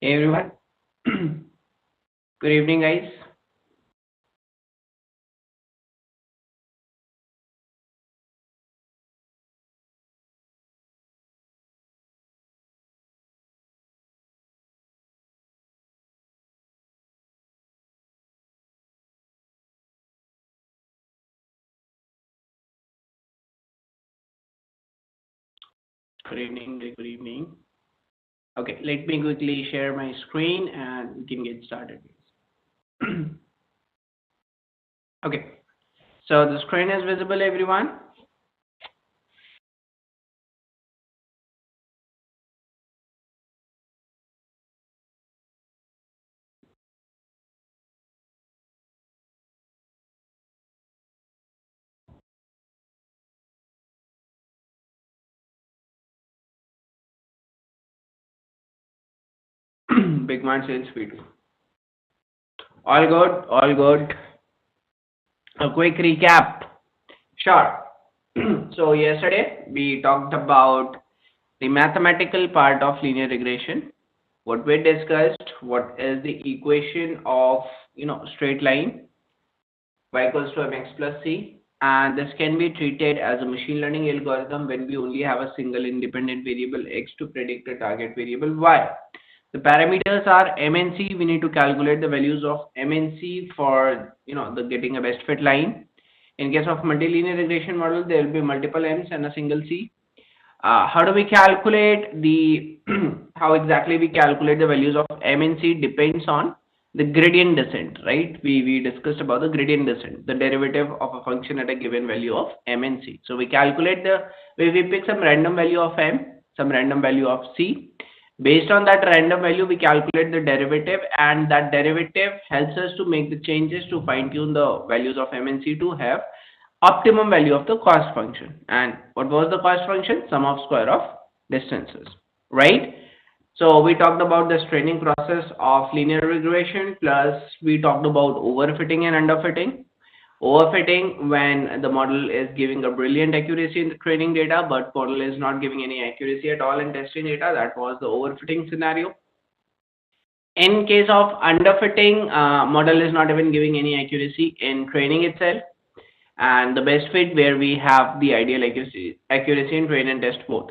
Hey everyone. Good evening, guys. Good evening. Good evening. Okay, let me quickly share my screen and we can get started. Okay, so the screen is visible, everyone. Big man sales speed. All good. All good. A quick recap. Sure. So yesterday we talked about the mathematical part of linear regression. What we discussed. What is the equation of straight line y equals to mx plus c, and this can be treated as a machine learning algorithm when we only have a single independent variable x to predict a target variable y. The parameters are m and c. We need to calculate the values of m and c for the getting a best fit line. In case of multilinear regression model, there will be multiple m's and a single c. How do we calculate the how exactly we calculate the values of m and c depends on the gradient descent, right? We discussed about the gradient descent, the derivative of a function at a given value of m and c. So we calculate we pick some random value of m, some random value of c. Based on that random value, we calculate the derivative, and that derivative helps us to make the changes to fine tune the values of m and c to have optimum value of the cost function. And what was the cost function? Sum of square of distances, right? So we talked about the training process of linear regression, plus we talked about overfitting and underfitting. Overfitting when the model is giving a brilliant accuracy in the training data, but model is not giving any accuracy at all in testing data. That was the overfitting scenario. In case of underfitting, model is not even giving any accuracy in training itself, and the best fit where we have the ideal accuracy in train and test both.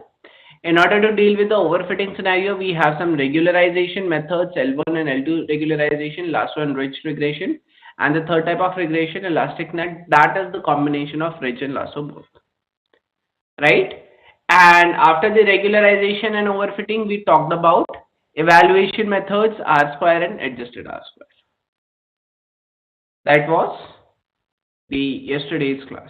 In order to deal with the overfitting scenario, we have some regularization methods, L1 and L2 regularization, lasso and ridge regression, and the third type of regression, elastic net, that is the combination of ridge and lasso both, right? And after the regularization and overfitting, we talked about evaluation methods, R square and adjusted R square. That was the yesterday's class.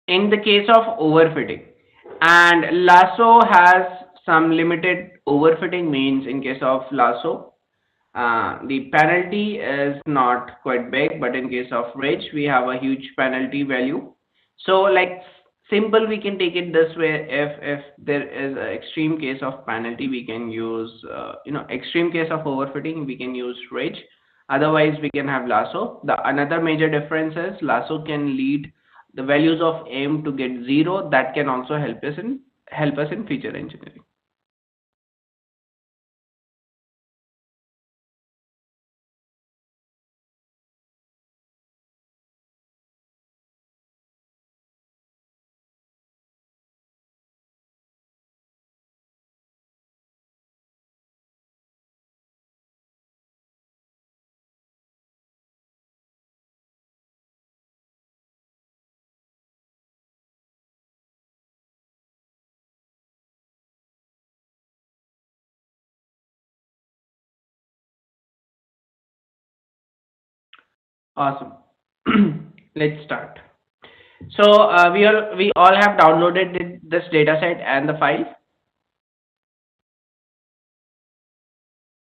In the case of overfitting, and lasso has some limited overfitting, means in case of lasso the penalty is not quite big, but in case of ridge we have a huge penalty value. So like simple, we can take it this way: if there is an extreme case of penalty, we can use extreme case of overfitting, we can use ridge. Otherwise we can have lasso. The another major difference is lasso can lead the values of m to get zero. That can also help us in feature engineering. Awesome. Let's start. So we all have downloaded this data set and the file.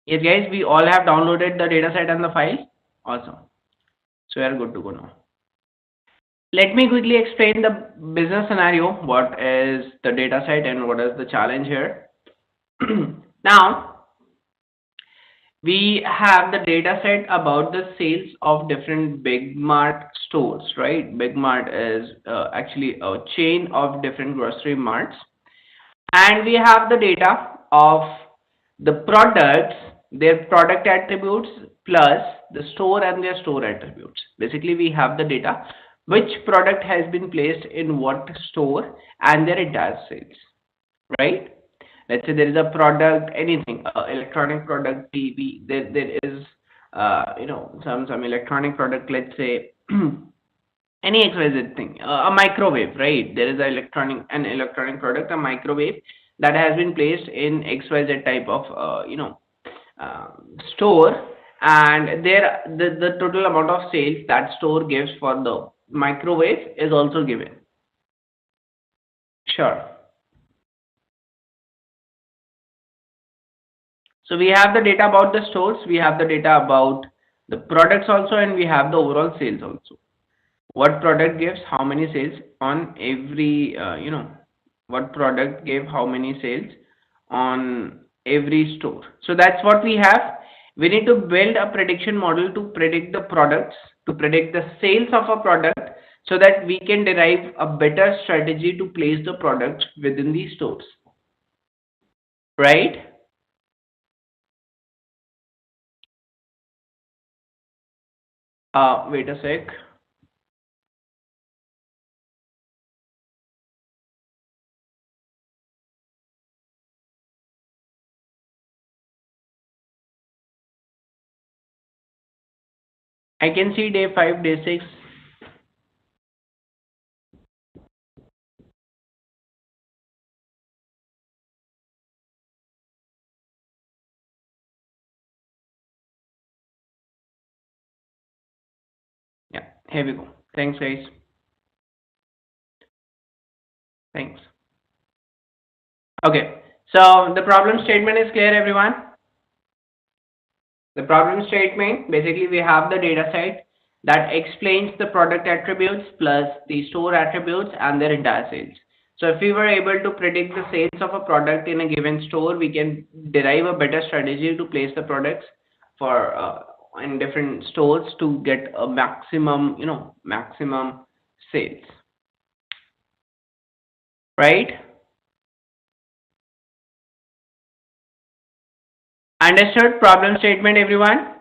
Yes, guys, we all have downloaded the data set and the file. Awesome. So we are good to go now. Let me quickly explain the business scenario. What is the data set and what is the challenge here? Now, we have the data set about the sales of different Big Mart stores, right? Big Mart is actually a chain of different grocery marts, and we have the data of the products, their product attributes plus the store and their store attributes. Basically, we have the data which product has been placed in what store and their entire sales, right? Let's say there is a product, anything, electronic product, TV. There is, some electronic product. Let's say any XYZ thing, a microwave, right? There is an electronic product, a microwave that has been placed in XYZ type of store, and there the total amount of sales that store gives for the microwave is also given. Sure. So we have the data about the stores, we have the data about the products also, and we have the overall sales also. What product gives how many sales on every, what product gave how many sales on every store. So that's what we have. We need to build a prediction model to predict the products, to predict the sales of a product, so that we can derive a better strategy to place the products within these stores, right? Wait a sec. I can see day 5, day 6. Yeah, here we go. Thanks, guys. Thanks. Okay, so the problem statement is clear, everyone. The problem statement, basically we have the data set that explains the product attributes plus the store attributes and their entire sales. So if we were able to predict the sales of a product in a given store, we can derive a better strategy to place the products for in different stores to get a maximum, maximum sales, right? Understood problem statement, everyone?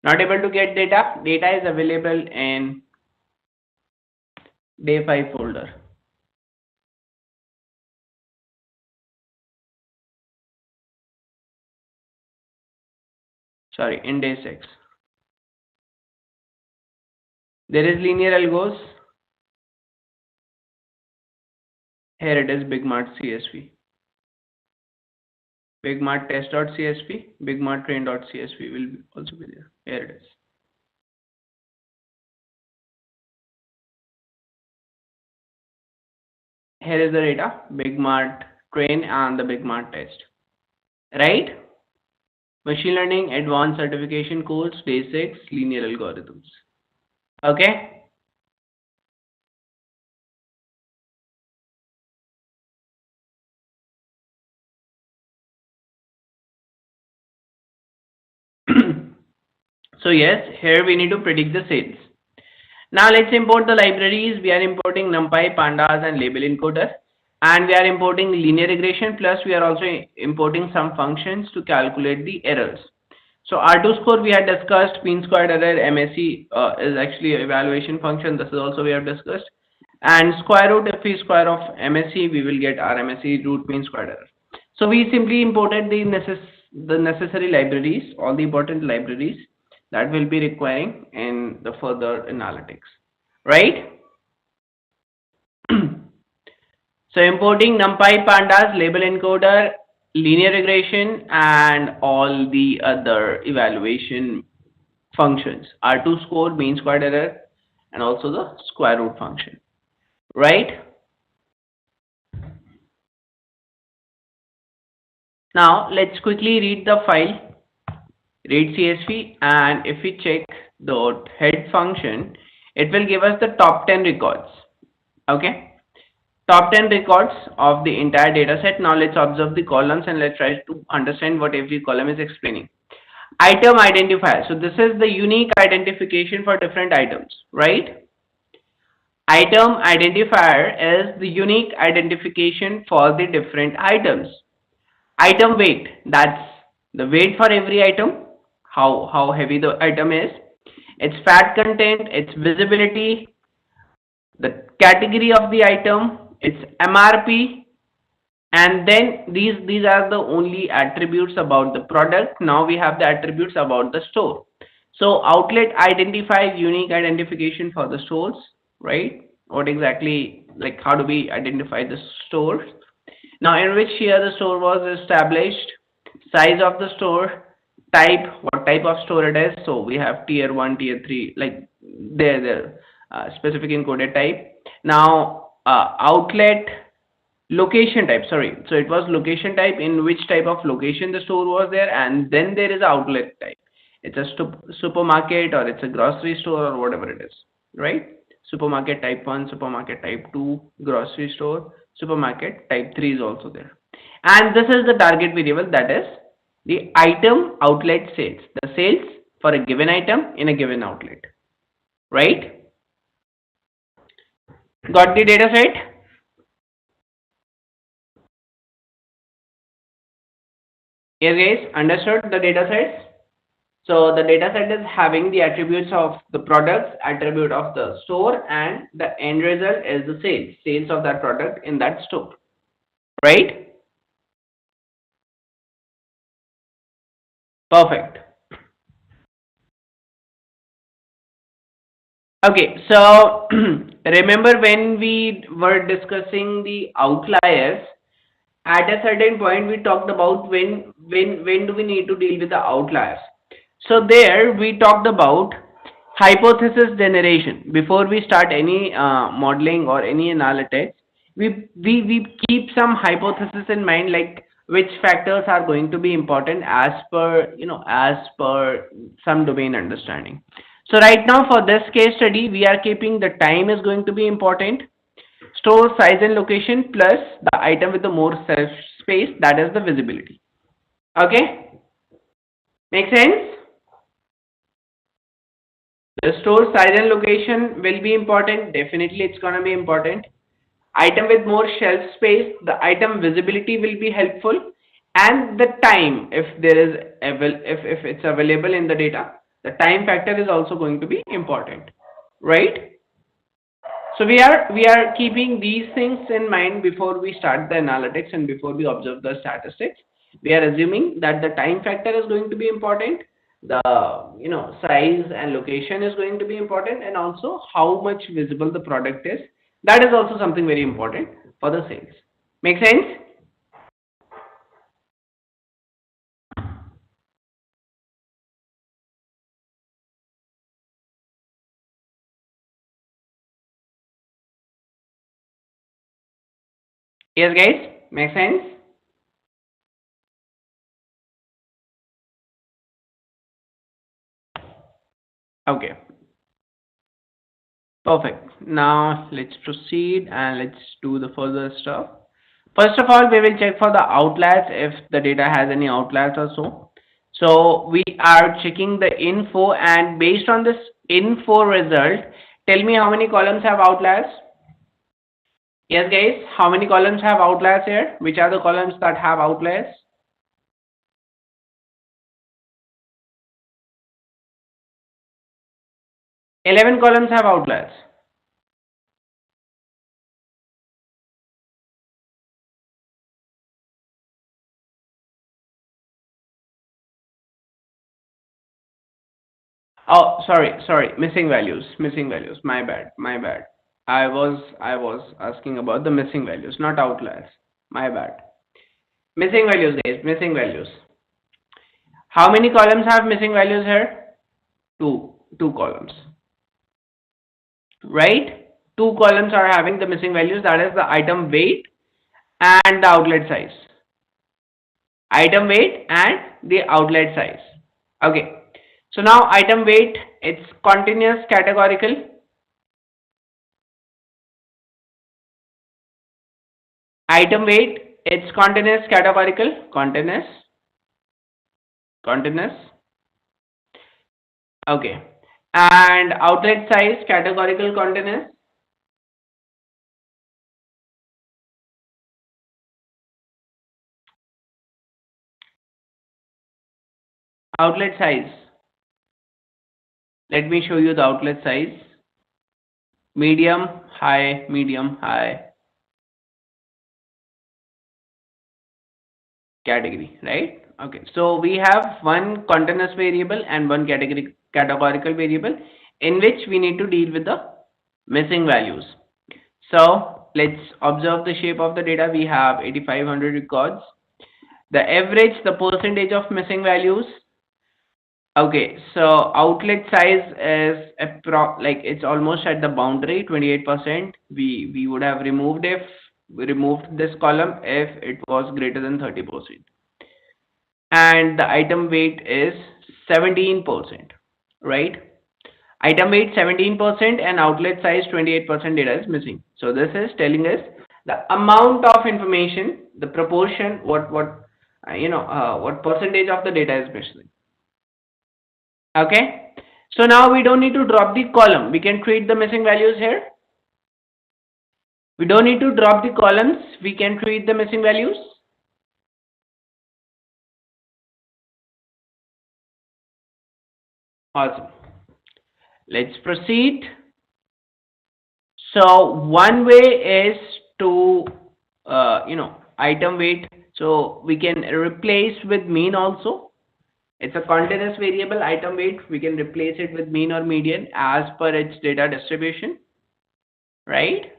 Not able to get data? Data is available in day 5 folder. Sorry, in day 6. There is linear algos. Here it is, Big Mart CSV. Big Mart test.csv, Big Mart train.csv will also be there. Here it is. Here is the data, Big Mart train and the Big Mart test. Right? Machine learning, advanced certification course, day 6, linear algorithms. Okay? So yes, here we need to predict the sales. Now let's import the libraries. We are importing NumPy, Pandas and label encoder, and we are importing linear regression, plus we are also importing some functions to calculate the errors. So R2 score we had discussed, mean squared error, MSE is actually an evaluation function. This is also we have discussed. And square root, if we square of MSE, we will get RMSE root mean squared error. So we simply imported the necessary libraries, all the important libraries that will be requiring in the further analytics, right? So importing NumPy, Pandas, label encoder, linear regression, and all the other evaluation functions, R2 score, mean squared error, and also the square root function, right? Now let's quickly read the file, read CSV, and if we check the head function, It will give us the top 10 records. Okay, top 10 records of the entire data set. Now let's observe the columns and let's try to understand what every column is explaining. Item identifier. So this is the unique identification for different items, right? Item identifier is the unique identification for the different items. Item weight, that's the weight for every item, how heavy the item is, its fat content, its visibility, the category of the item, its MRP, and then these are the only attributes about the product. Now we have the attributes about the store. So outlet identifies unique identification for the stores, right? What exactly, like how do we identify the stores? Now in which year the store was established, size of the store, type, what type of store it is. So we have tier 1, tier 3, like their specific encoded type. Now outlet, location type, sorry, so it was location type, in which type of location the store was there, and then there is outlet type. It's a supermarket, or it's a grocery store, or whatever it is, right? Supermarket type 1, supermarket type 2, grocery store, supermarket type 3 is also there. And this is the target variable, that is the item outlet sales, the sales for a given item in a given outlet, right? Got the data set? Yes, guys, understood the data sets? So the data set is having the attributes of the products, attribute of the store, and the end result is the sales of that product in that store, right? Perfect. Okay, so remember when we were discussing the outliers, at a certain point we talked about when do we need to deal with the outliers. So there we talked about hypothesis generation. Before we start any modeling or any analytics, we keep some hypothesis in mind, like which factors are going to be important as per, as per some domain understanding. So right now for this case study, we are keeping the time is going to be important, store size and location, plus the item with the more shelf space, that is the visibility. Okay, make sense? The store size and location will be important. Definitely, it's gonna be important. Item with more shelf space, the item visibility will be helpful, and the time, if there is if it's available in the data, the time factor is also going to be important, right? So we are keeping these things in mind before we start the analytics and before we observe the statistics. We are assuming that the time factor is going to be important, the size and location is going to be important, and also how much visible the product is. That is also something very important for the sales. Make sense? Yes, guys. Make sense? Okay. Perfect. Now let's proceed and let's do the further stuff. First of all, we will check for the outliers if the data has any outliers or so. So we are checking the info, and based on this info result, tell me how many columns have outliers. Yes, guys, how many columns have outliers here? Which are the columns that have outliers? 11 columns have outliers. Oh, sorry, missing values. My bad. I was asking about the missing values, not outliers. My bad. Missing values, guys, missing values. How many columns have missing values here? Two columns, right? Two columns are having the missing values, that is the item weight and the outlet size. Item weight and the outlet size. Okay. So now item weight, it's continuous categorical. item weight, it's continuous categorical, continuous. Okay. And outlet size, categorical continuous. Outlet size. Let me show you the outlet size. Medium, high, category, right? Okay. So we have one continuous variable and one categorical variable in which we need to deal with the missing values. So let's observe the shape of the data. We have 8500 records. The average, the percentage of missing values. Okay, so outlet size is like it's almost at the boundary, 28%. We would have removed if we removed this column if it was greater than 30%. And the item weight is 17%, right? Item weight 17% and outlet size 28% data is missing. So this is telling us the amount of information, the proportion, what percentage of the data is missing. Okay. So now we don't need to drop the column. We can treat the missing values here. We don't need to drop the columns. We can treat the missing values. Awesome. Let's proceed. So one way is to, item weight. So we can replace with mean also. It's a continuous variable item weight. We can replace it with mean or median as per its data distribution, right?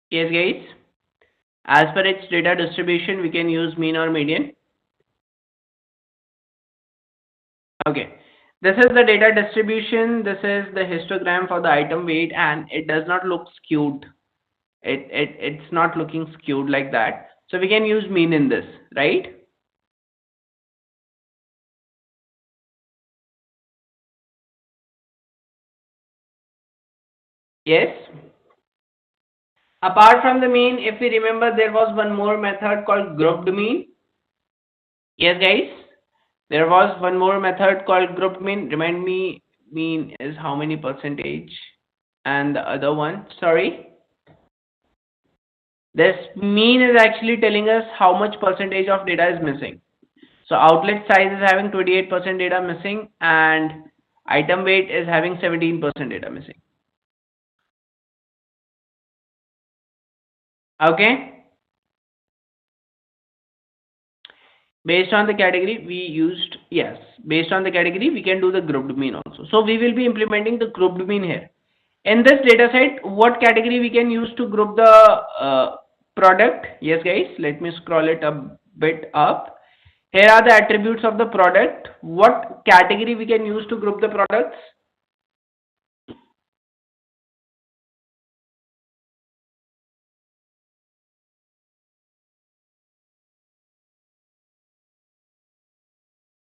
Yes, guys. As per its data distribution, we can use mean or median. Okay. This is the data distribution. This is the histogram for the item weight, and it does not look skewed. It's not looking skewed like that. So we can use mean in this, right? Yes. Apart from the mean, if we remember, there was one more method called grouped mean. Yes, guys. There was one more method called grouped mean. Remind me, mean is how many percentage? And the other one, sorry. This mean is actually telling us how much percentage of data is missing. So outlet size is having 28% data missing and item weight is having 17% data missing. Okay. Based on the category we used, yes, based on the category we can do the grouped mean also. So we will be implementing the grouped mean here. In this data set, what category we can use to group the product? Yes, guys, let me scroll it a bit up. Here are the attributes of the product. What category we can use to group the products?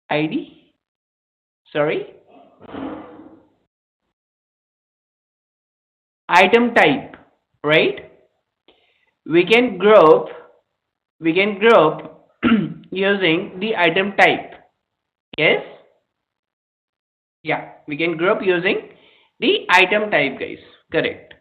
ID? Sorry? Item type, right? We can group using the item type. Yes? Yeah, we can group using the item type, guys. Correct.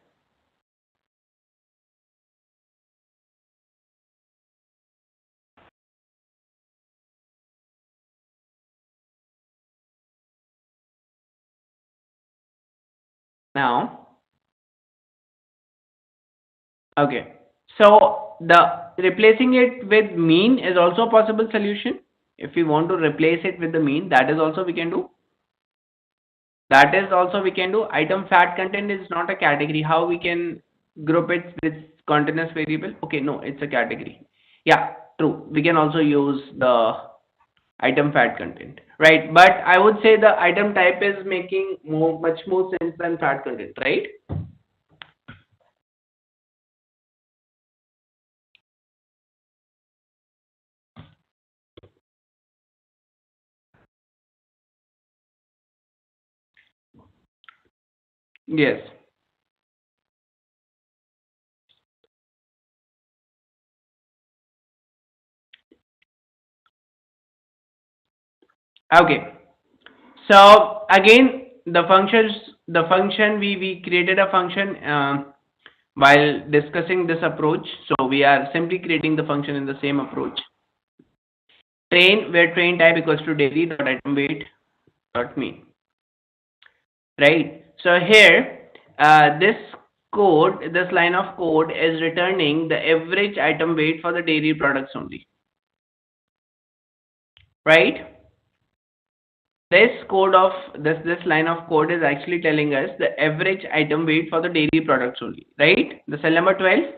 Now, okay. So the replacing it with mean is also a possible solution. If we want to replace it with the mean, that is also we can do. That is also we can do. Item fat content is not a category. How we can group it with continuous variable? Okay, no, it's a category. Yeah, true. We can also use the item fat content, right? But I would say the item type is making much more sense than fat content, right? Yes. Okay. So again, the function we created a function while discussing this approach. So we are simply creating the function in the same approach. Train where train type equals to daily dot item weight dot mean. Right. So here, this line of code is returning the average item weight for the dairy products only. Right. This line of code is actually telling us the average item weight for the dairy products only, right? The cell number 12.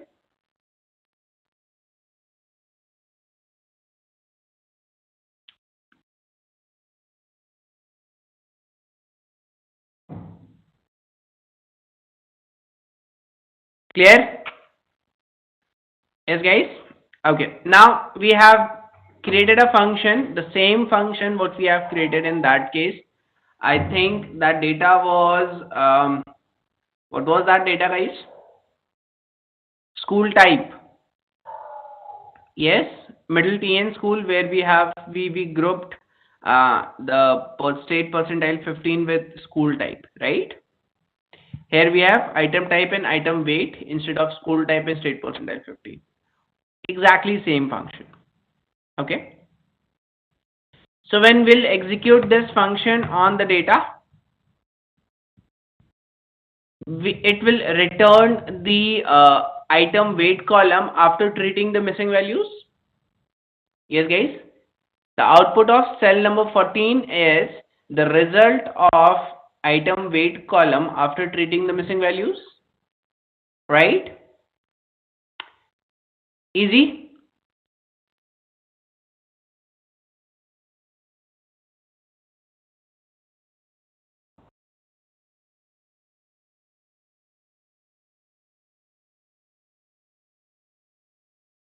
Clear? Yes, guys. Okay, now we have created a function, the same function what we have created in that case. I think that data was what was that data, guys? School type. Yes, middle TN school, where we grouped the state percentile 15 with school type, right? Here we have item type and item weight instead of school type and state percentile 15. Exactly same function. Okay. So when we'll execute this function on the data, it will return the item weight column after treating the missing values. Yes, guys. The output of cell number 14 is the result of item weight column after treating the missing values, right? Easy?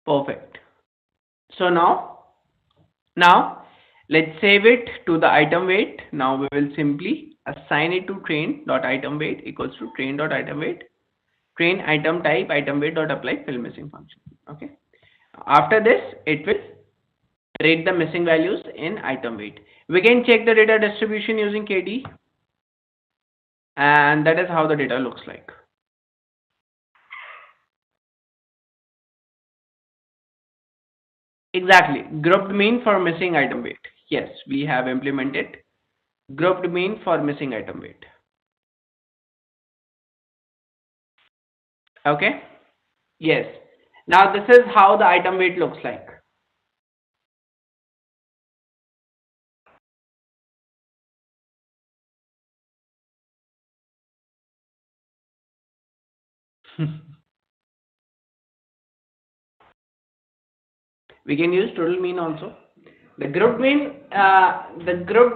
Perfect. So now let's save it to the item weight. Now we will simply assign it to train dot item weight equals to train dot item weight, train item type item weight dot apply fill missing function. Okay. After this, it will rate the missing values in item weight. We can check the data distribution using KD, and that is how the data looks like. Exactly. Grouped mean for missing item weight. Yes, we have implemented grouped mean for missing item weight. Okay. Yes. Now this is how the item weight looks like. We can use total mean also. The grouped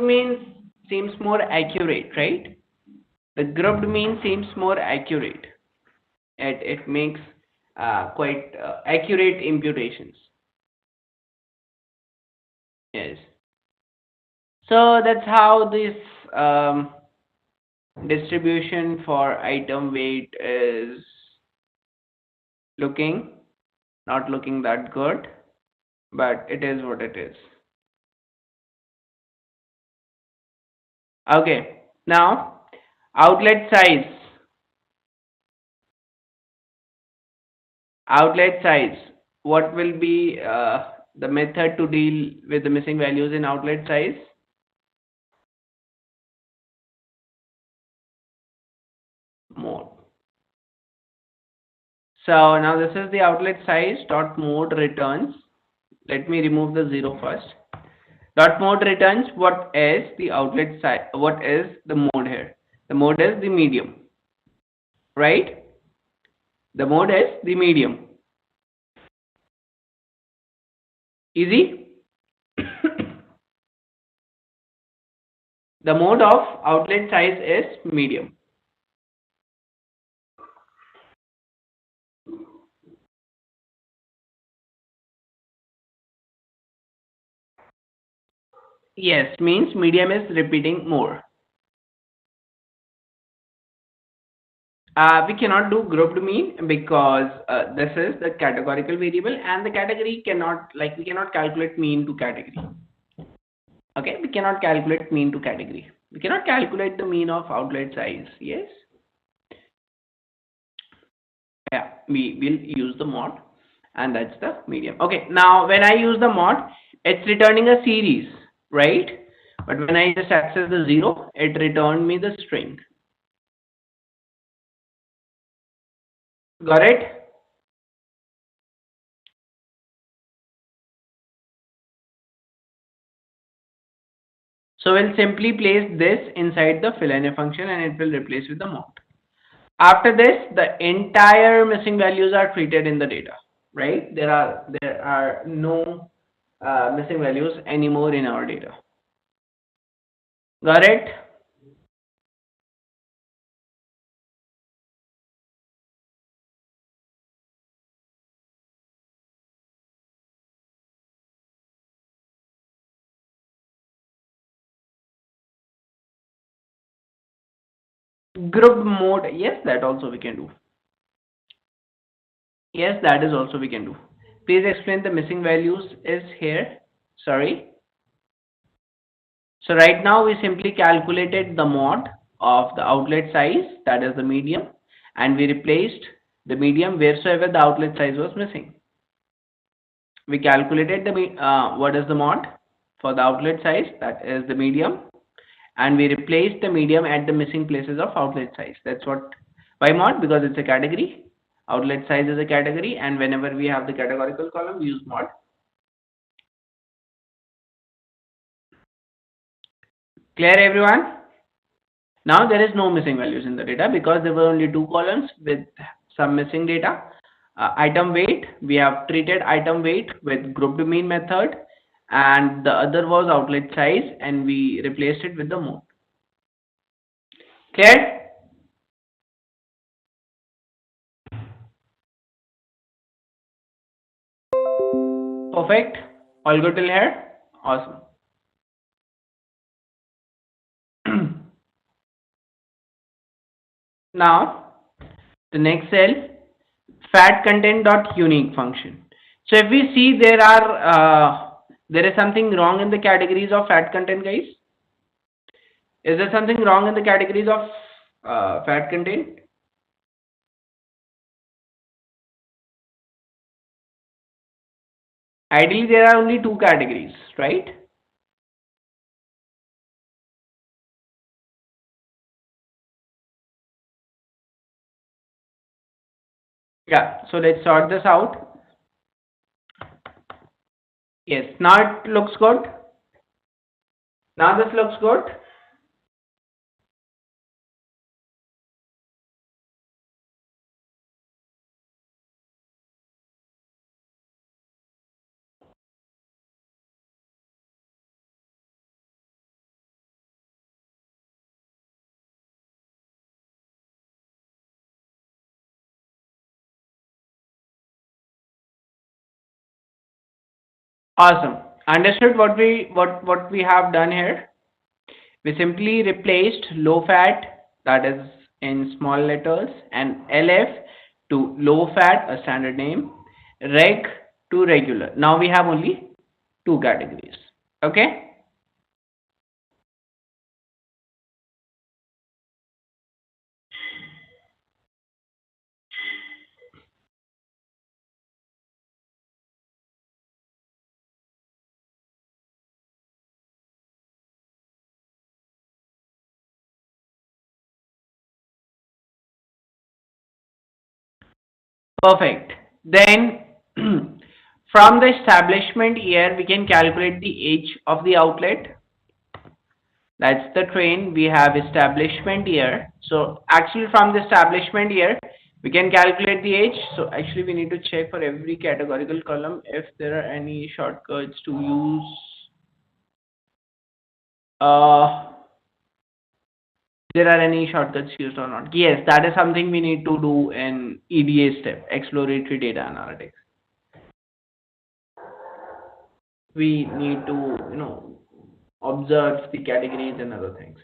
mean seems more accurate, right? The grouped mean seems more accurate. It makes quite accurate imputations. Yes. So that's how this distribution for item weight is looking. Not looking that good, but it is what it is. Okay. Now, outlet size. Outlet size. What will be the method to deal with the missing values in outlet size? Mode. So now this is the outlet size dot mode returns. Let me remove the zero first. Dot mode returns what is the outlet size, what is the mode here. The mode is the medium, right? The mode is the medium. Easy? The mode of outlet size is medium. Yes, means medium is repeating more. We cannot do grouped mean because this is the categorical variable, and the category cannot, like, we cannot calculate mean to category. Okay, we cannot calculate mean to category. We cannot calculate the mean of outlet size. Yes. Yeah, we will use the mod, and that's the medium. Okay, now when I use the mod, it's returning a series, right? But when I just access the 0, it returned me the string. Got it? So we'll simply place this inside the fill function, and it will replace with the mod. After this, the entire missing values are treated in the data, right? There are no missing values anymore in our data. Got it? Group mode, yes, that also we can do. Yes, that is also we can do. Please explain the missing values is here. Sorry. So right now we simply calculated the mod of the outlet size, that is the medium, and we replaced the medium wheresoever the outlet size was missing. We calculated the what is the mod for the outlet size, that is the medium, and we replaced the medium at the missing places of outlet size. That's what. Why mod? Because it's a category. Outlet size is a category, and whenever we have the categorical column, we use mod. Clear, everyone? Now there is no missing values in the data because there were only two columns with some missing data. Item weight, we have treated item weight with grouped mean method, and the other was outlet size, and we replaced it with the mode. Clear? Perfect. All good till here? Awesome. Now, the next cell, fat content dot unique function. So if we see there is something wrong in the categories of fat content, guys. Is there something wrong in the categories of fat content? Ideally, there are only two categories, right? Yeah. So let's sort this out. Yes. Now it looks good. Now this looks good. Awesome. Understood what we have done here? We simply replaced low fat, that is in small letters, and LF to low fat, a standard name, reg to regular. Now we have only two categories. Okay? Perfect. Then from the establishment year, we can calculate the age of the outlet. That's the train. We have establishment year. So actually from the establishment year, we can calculate the age. So actually we need to check for every categorical column if there are any shortcuts to use. Uh, there are any shortcuts used or not. Yes, that is something we need to do in EDA step, exploratory data analytics. We need to, observe the categories and other things.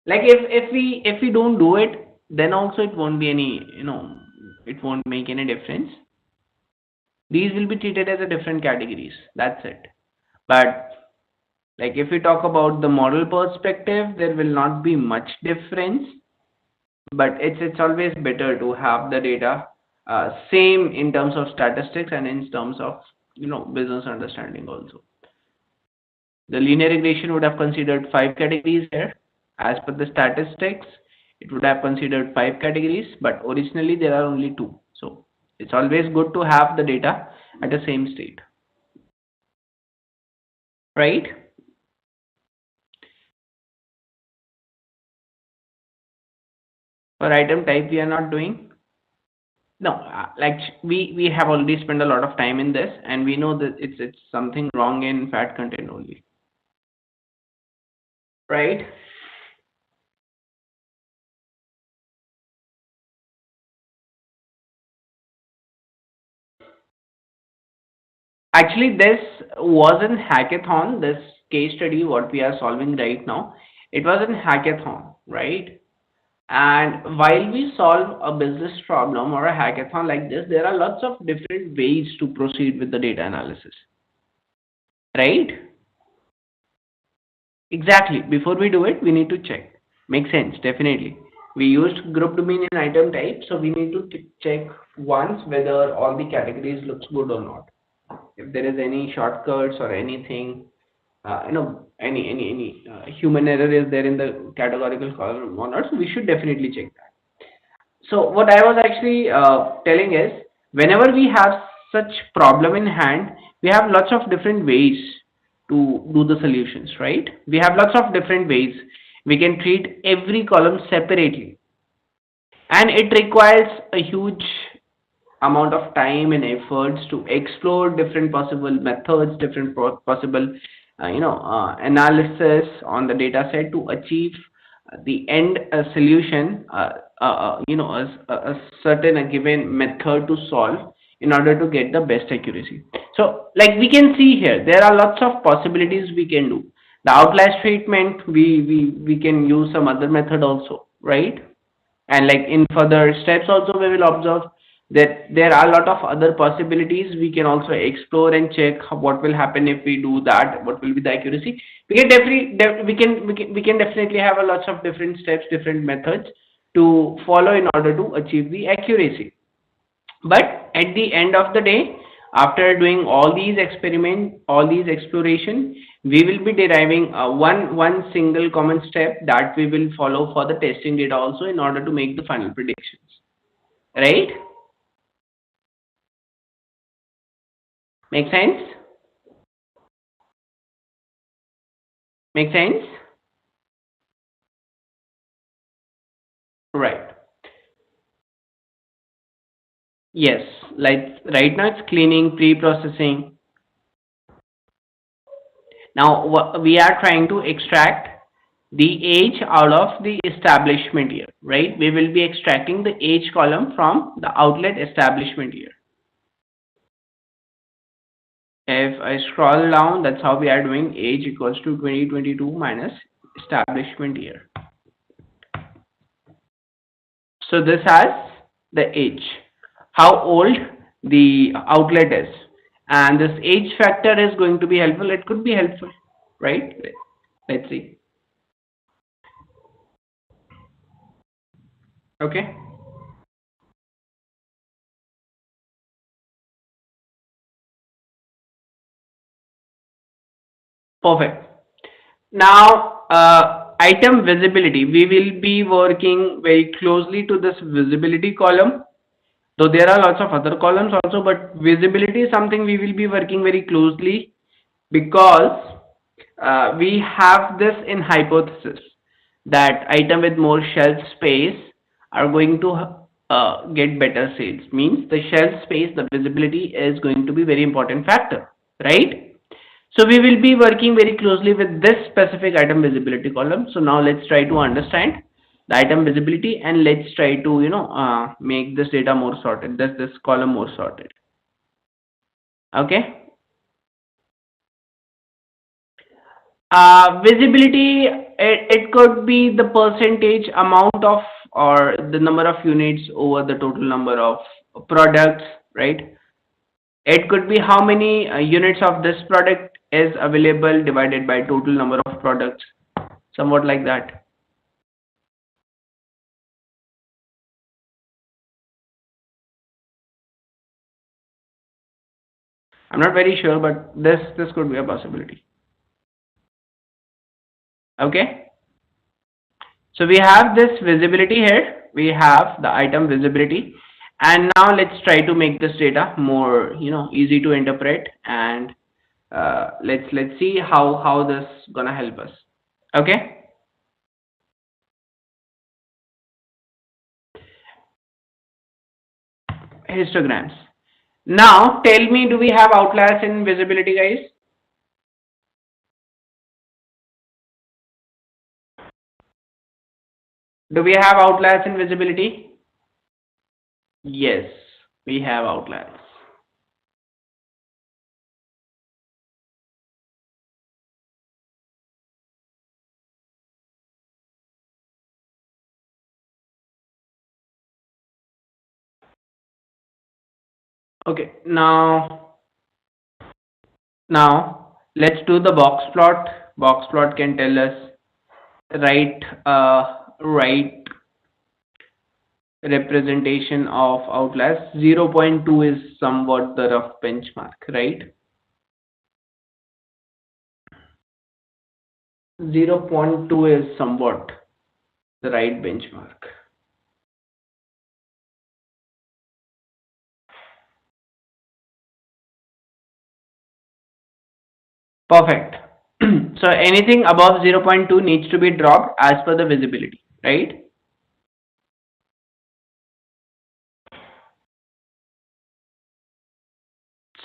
Like if we don't do it, then also it won't be any, it won't make any difference. These will be treated as a different categories. That's it. But like if we talk about the model perspective, there will not be much difference. But it's always better to have the data same in terms of statistics and in terms of business understanding also. The linear regression would have considered five categories here. As per the statistics, it would have considered five categories, but originally there are only two. So it's always good to have the data at the same state, right? For item type, we are not doing. No, like we have already spent a lot of time in this, and we know that it's something wrong in fat content only, right? Actually, this wasn't hackathon. This case study, what we are solving right now, it was in hackathon, right? And while we solve a business problem or a hackathon like this, there are lots of different ways to proceed with the data analysis, right? Exactly. Before we do it, we need to check. Makes sense, definitely. We used group mean in item type, so we need to check once whether all the categories looks good or not. If there is any shortcuts or anything, any human error is there in the categorical column or not, so we should definitely check that. So what I was actually telling is, whenever we have such problem in hand, we have lots of different ways to do the solutions, right? We have lots of different ways. We can treat every column separately, and it requires a huge amount of time and efforts to explore different possible methods, different possible analysis on the data set to achieve the end solution, a certain a given method to solve in order to get the best accuracy. So like we can see here, there are lots of possibilities we can do. The outlast treatment, we can use some other method also, right? And like in further steps also we will observe that there are a lot of other possibilities we can also explore and check what will happen if we do that, what will be the accuracy. We can definitely we can definitely have a lots of different steps, different methods to follow in order to achieve the accuracy. But at the end of the day, after doing all these experiment, all these exploration, we will be deriving one single common step that we will follow for the testing data also in order to make the final predictions. Right? Make sense? Make sense? Right. Yes. Like right now it's cleaning, pre-processing. Now we are trying to extract the age out of the establishment year, right? We will be extracting the age column from the outlet establishment year. If I scroll down, that's how we are doing age equals to 2022 minus establishment year. So this has the age, how old the outlet is. And this age factor is going to be helpful. It could be helpful, right? Let's see. Okay, perfect. Now, item visibility. We will be working very closely to this visibility column. Though there are lots of other columns also, but visibility is something we will be working very closely because we have this in hypothesis that item with more shelf space are going to get better sales. Means the shelf space, the visibility is going to be very important factor, right? So we will be working very closely with this specific item visibility column. So now let's try to understand the item visibility and let's try to make this data more sorted, this column more sorted. Okay. Visibility, it could be the percentage amount of or the number of units over the total number of products, right? It could be how many units of this product is available divided by total number of products, somewhat like that. I'm not very sure, but this could be a possibility. Okay. So we have this visibility here. We have the item visibility, and now let's try to make this data more, easy to interpret, and let's see how this gonna help us. Okay. Histograms. Now tell me, do we have outliers in visibility, guys? Do we have outliers in visibility? Yes, we have outliers. Okay, now let's do the box plot. Box plot can tell us right representation of outliers. 0.2 is somewhat the rough benchmark, right? 0.2 is somewhat the right benchmark. Perfect. So anything above 0.2 needs to be dropped as per the visibility, right?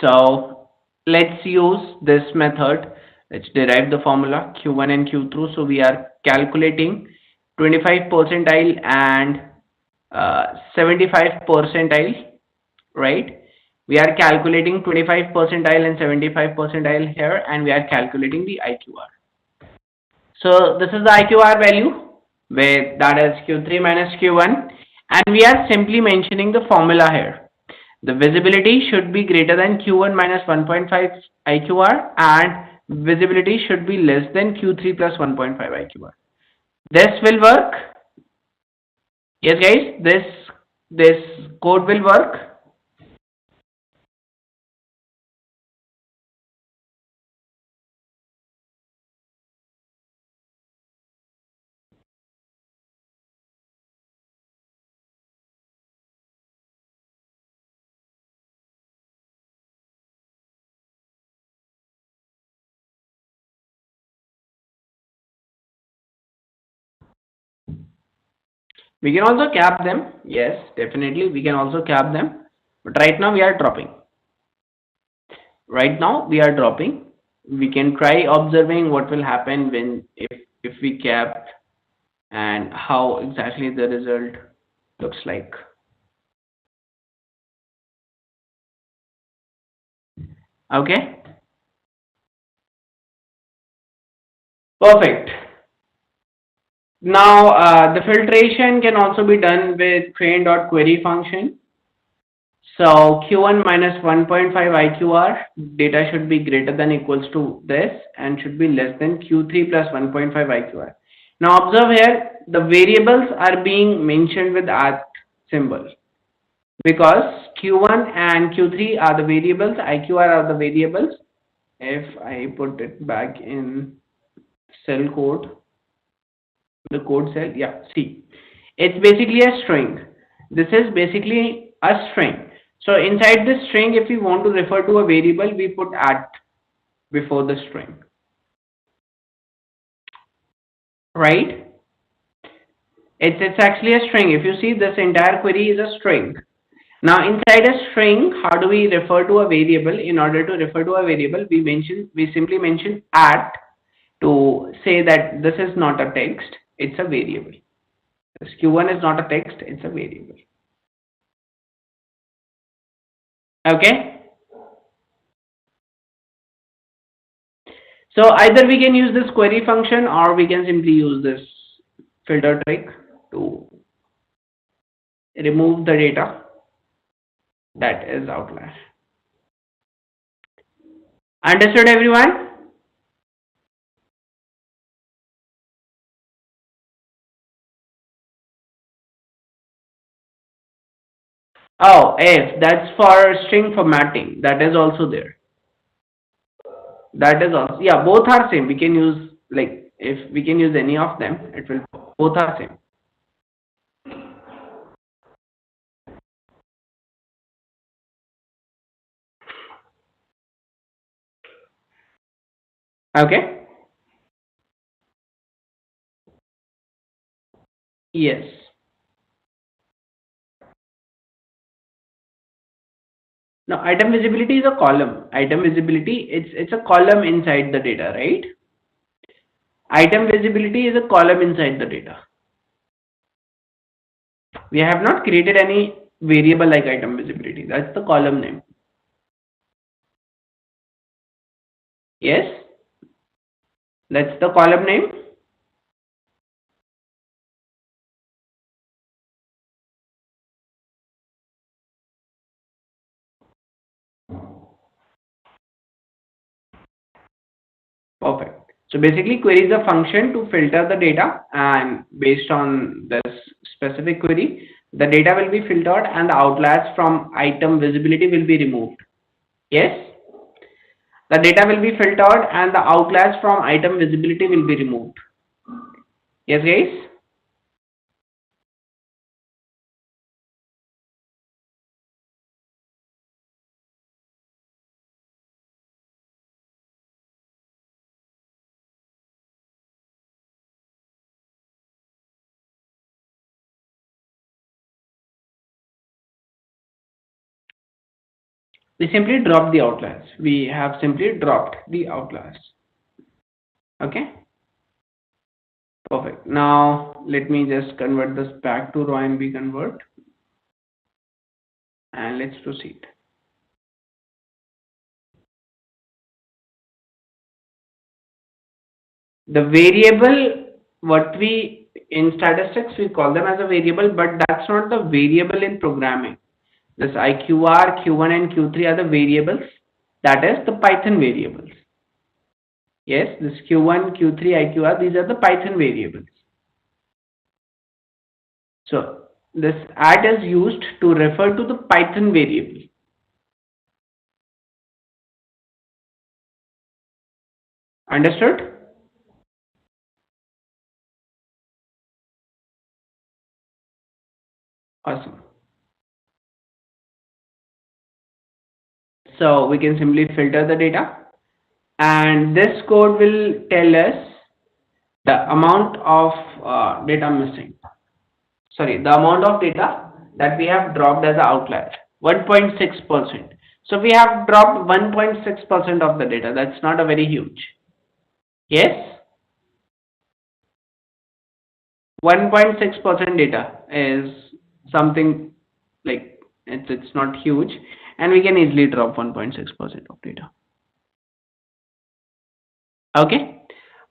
So let's use this method. Let's derive the formula Q1 and Q2. So we are calculating 25 percentile and 75 percentile, right? We are calculating 25 percentile and 75 percentile here, and we are calculating the IQR. So this is the IQR value, where that is Q3 minus Q1, and we are simply mentioning the formula here. The visibility should be greater than Q1 minus 1.5 IQR, and visibility should be less than Q3 plus 1.5 IQR. This will work. Yes, guys, this code will work. We can also cap them. Yes, definitely, we can also cap them. But right now we are dropping. Right now we are dropping. We can try observing what will happen when if we cap, and how exactly the result looks like. Okay, perfect. Now the filtration can also be done with train.query function. So Q1 minus 1.5 IQR data should be greater than equals to this, and should be less than Q3 plus 1.5 IQR. Now observe here, the variables are being mentioned with at symbol, because Q1 and Q3 are the variables, IQR are the variables. If I put it back in cell code, the code cell, yeah, see, it's basically a string. This is basically a string. So inside this string, if we want to refer to a variable, we put at before the string, right? It's actually a string. If you see, this entire query is a string. Now inside a string, how do we refer to a variable? In order to refer to a variable, we simply mention at to say that this is not a text, it's a variable. This Q1 is not a text, it's a variable. Okay. So either we can use this query function, or we can simply use this filter trick to remove the data that is outlier. Understood, everyone? Oh, if that's for string formatting, that is also there. That is also, yeah, both are same. We can use, like, if we can use any of them, it will, both are same. Okay? Yes. Now, item visibility is a column. Item visibility, it's a column inside the data, right? Item visibility is a column inside the data. We have not created any variable like item visibility. That's the column name. Yes? That's the column name. Perfect. So basically, query is a function to filter the data, and based on this specific query, the data will be filtered and the outliers from item visibility will be removed. Yes? The data will be filtered and the outliers from item visibility will be removed. Yes, guys? We simply drop the outliers. We have simply dropped the outliers. Okay? Perfect. Now, let me just convert this back to raw and we convert. And let's proceed. The variable, what we, in statistics, we call them as a variable, but that's not the variable in programming. This IQR, Q1 and Q3 are the variables. That is the Python variables. Yes, this Q1, Q3, IQR, these are the Python variables. So this at is used to refer to the Python variable. Understood? Awesome. So we can simply filter the data, and this code will tell us the amount of data missing. Sorry, the amount of data that we have dropped as an outlier, 1.6%. So we have dropped 1.6% of the data. That's not a very huge. Yes, 1.6% data is something like, it's not huge, and we can easily drop 1.6% of data. Okay,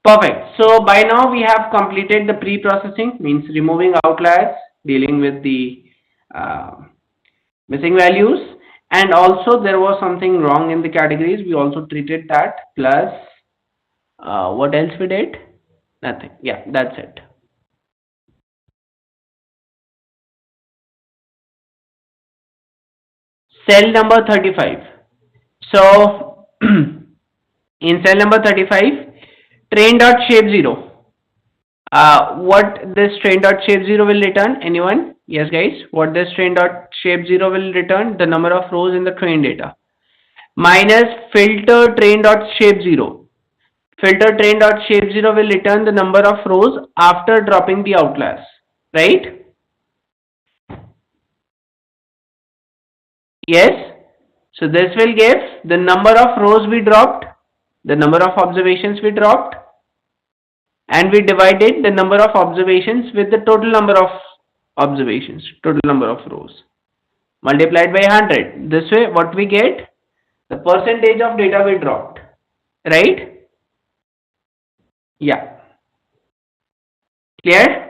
perfect. So by now we have completed the pre-processing, means removing outliers, dealing with the uh, missing values, and also there was something wrong in the categories. We also treated that. Plus, what else we did? Nothing. Yeah, that's it. Cell number 35. So in cell number 35, train.shape0. What this train.shape0 will return? Anyone? Yes, guys. What this train.shape0 will return? The number of rows in the train data. Minus filter train.shape0. Filter train.shape0 will return the number of rows after dropping the outliers. Right? Yes. So this will give the number of rows we dropped, the number of observations we dropped, and we divided the number of observations with the total number of observations, total number of rows, multiplied by 100. This way, what we get? The percentage of data we dropped. Right? Yeah. Clear?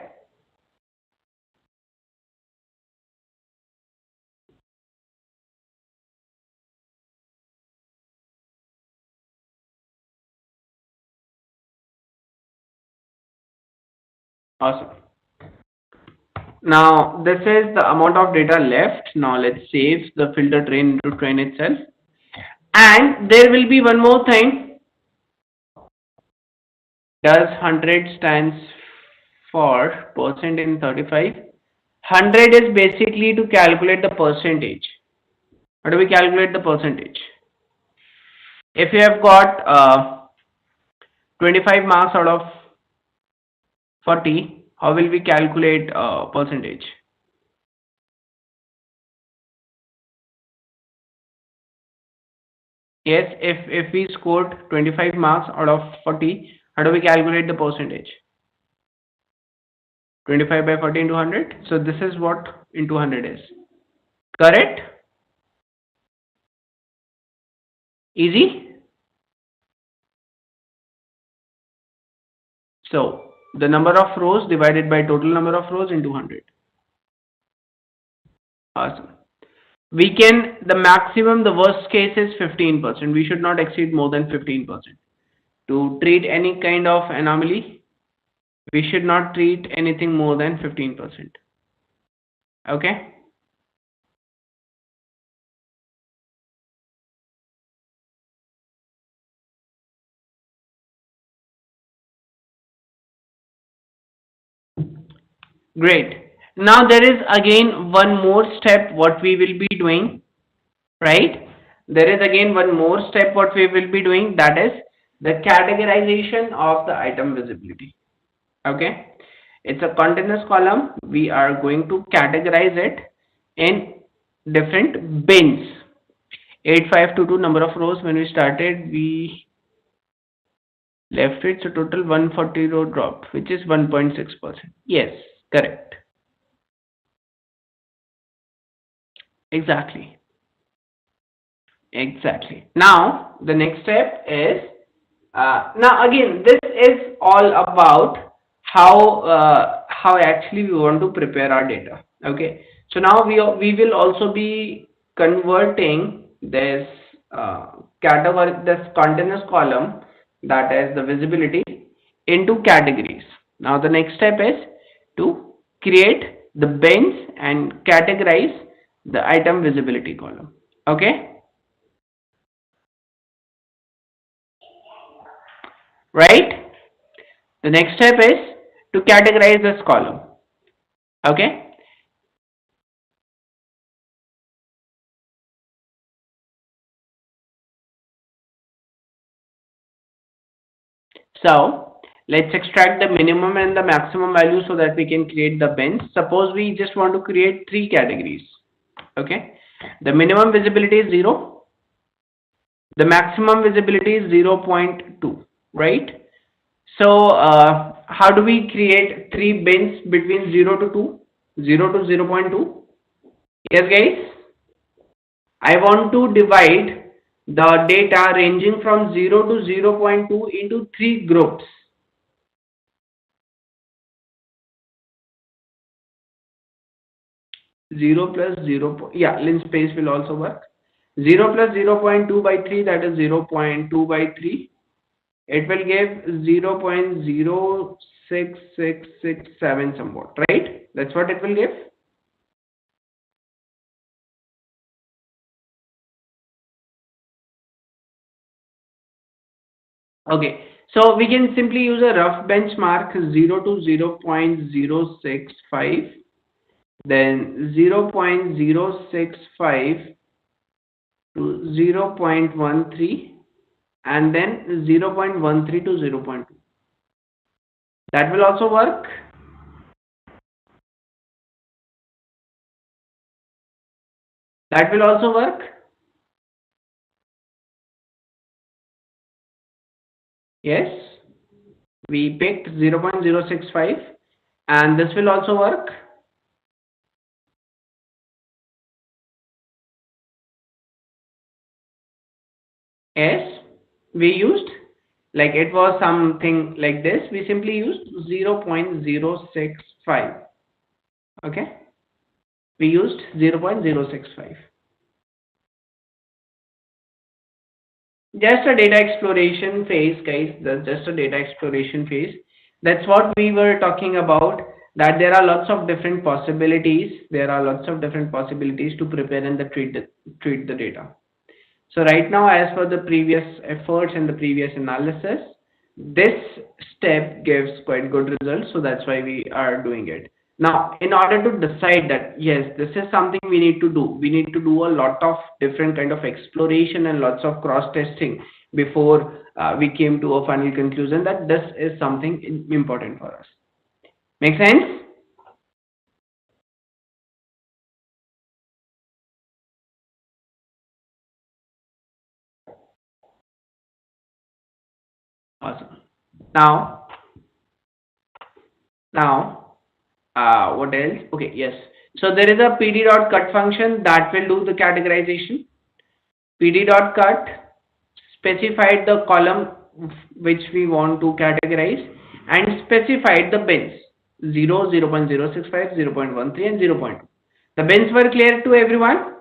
Awesome. Now this is the amount of data left. Now let's save the filter train into train itself. And there will be one more thing. Does 100 stands for percent in 35? 100 is basically to calculate the percentage. How do we calculate the percentage? If you have got 25 marks out of 40, how will we calculate percentage? Yes, if we scored 25 marks out of 40, how do we calculate the percentage? 25 by 40 into 100. So this is what into 100 is. Correct? Easy? So the number of rows divided by total number of rows into 100. Awesome. We can, the maximum, the worst case is 15%. We should not exceed more than 15%. To treat any kind of anomaly, we should not treat anything more than 15%. Okay? Great. Now there is again one more step what we will be doing, right? There is again one more step what we will be doing, that is the categorization of the item visibility. Okay? It's a continuous column. We are going to categorize it in different bins. 8522 number of rows when we started, we left it, so total 140 row drop, which is 1.6%. Yes, correct. Exactly. Exactly. Now, the next step is, now again, this is all about how actually we want to prepare our data. Okay. So now we will also be converting this category, this continuous column, that is the visibility, into categories. Now the next step is to create the bins and categorize the item visibility column. Okay. Right? The next step is to categorize this column. Okay? So let's extract the minimum and the maximum value so that we can create the bins. Suppose we just want to create three categories. Okay? The minimum visibility is 0. The maximum visibility is 0.2. Right? So how do we create three bins between 0 to 2? 0 to 0.2? Yes, guys? I want to divide the data ranging from 0 to 0.2 into three groups. 0 plus 0, yeah, linspace will also work. 0 plus 0.2 by 3, that is 0.2 by 3. It will give 0.06667 somewhat, right? That's what it will give. Okay, so we can simply use a rough benchmark 0 to 0.065, then 0.065 to 0.13, and then 0.13 to 0.2. That will also work. That will also work. Yes, we picked 0.065, and this will also work. Yes, we used, like it was something like this, we simply used 0.065. Okay, we used 0.065. Just a data exploration phase, guys. That's just a data exploration phase. That's what we were talking about, that there are lots of different possibilities. There are lots of different possibilities to prepare and treat the data. So right now, as per the previous efforts and the previous analysis, this step gives quite good results. So that's why we are doing it. Now, in order to decide that, yes, this is something we need to do, we need to do a lot of different kind of exploration and lots of cross testing before we came to a final conclusion that this is something important for us. Make sense? Awesome. Now, now, what else? Okay, yes. So there is a pd.cut function that will do the categorization. pd.cut specified the column which we want to categorize and specified the bins 0, 0.065, 0.13 and 0.2. The bins were clear to everyone?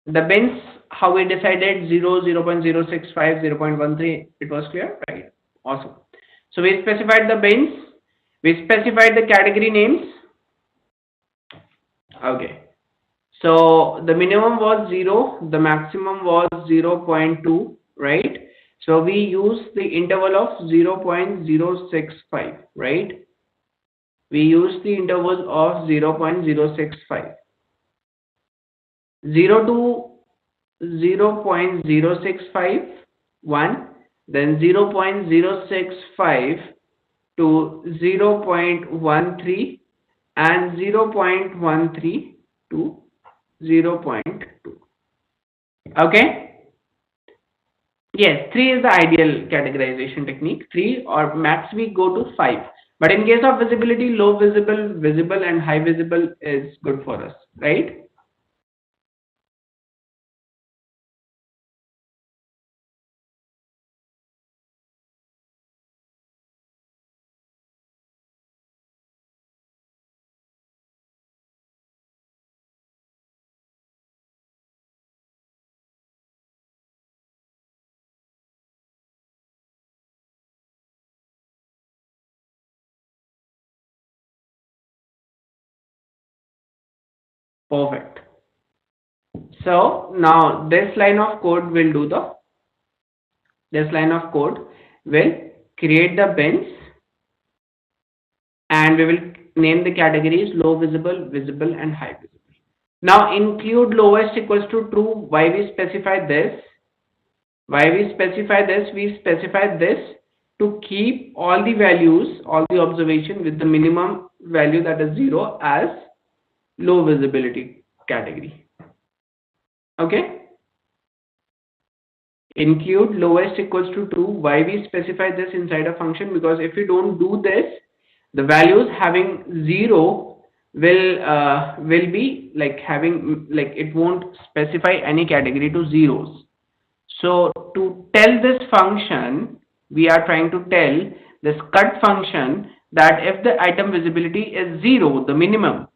The bins, how we decided 0, 0.065, 0.13, it was clear, right? Awesome. So we specified the bins, we specified the category names. Okay. So the minimum was 0, the maximum was 0.2, right? So we use the interval of 0.065, right? We use the interval of 0.065. 0 to 0.065, 1, then 0.065 to 0.13 and 0.13 to 0.2. Okay? Yes, 3 is the ideal categorization technique. 3 or max we go to 5. But in case of visibility, low visible, visible and high visible is good for us, right? Perfect. So now this line of code will do the this line of code will create the bins and we will name the categories low visible, visible and high visible. Now include lowest equals to true. Why we specify this? Why we specify this? We specify this to keep all the values, all the observation with the minimum value that is 0 as low visibility category. Okay? Include lowest equals to true. Why we specify this inside a function? Because if you don't do this, the values having 0 will be like having, like, it won't specify any category to zeros. So to tell this function, we are trying to tell this cut function that if the item visibility is 0, the minimum,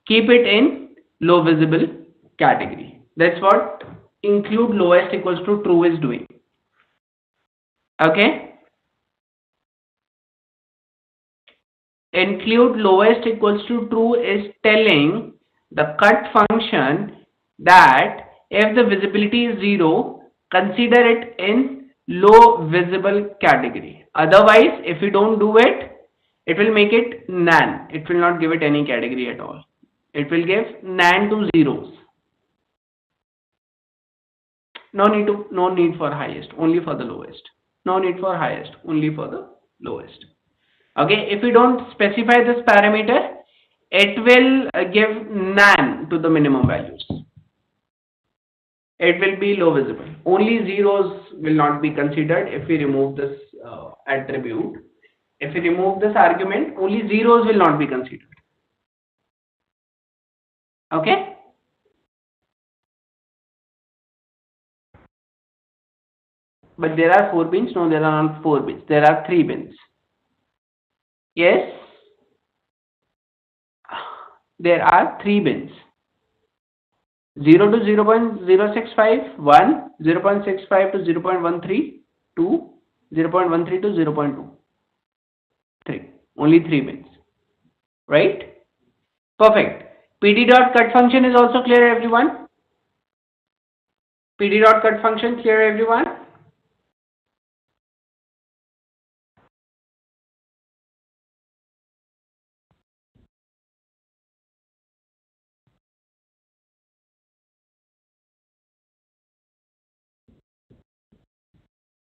keep it in low visible category. That's what include lowest equals to true is doing. Okay? Include lowest equals to true is telling the cut function that if the visibility is 0, consider it in low visible category. Otherwise, if you don't do it, it will make it none. It will not give it any category at all. It will give none to zeros. No need for highest, only for the lowest. No need for highest, only for the lowest. Okay, if you don't specify this parameter, it will give none to the minimum values. It will be low visible. Only zeros will not be considered if we remove this attribute. If we remove this argument, only zeros will not be considered. Okay? But there are 4 bins. No, there are not 4 bins. There are 3 bins. Yes? There are 3 bins. 0 to 0.065, 1, 0.65 to 0.13, 2, 0.13 to 0.2. 3. Only 3 bins. Right? Perfect. PD dot cut function is also clear, everyone? PD dot cut function clear, everyone?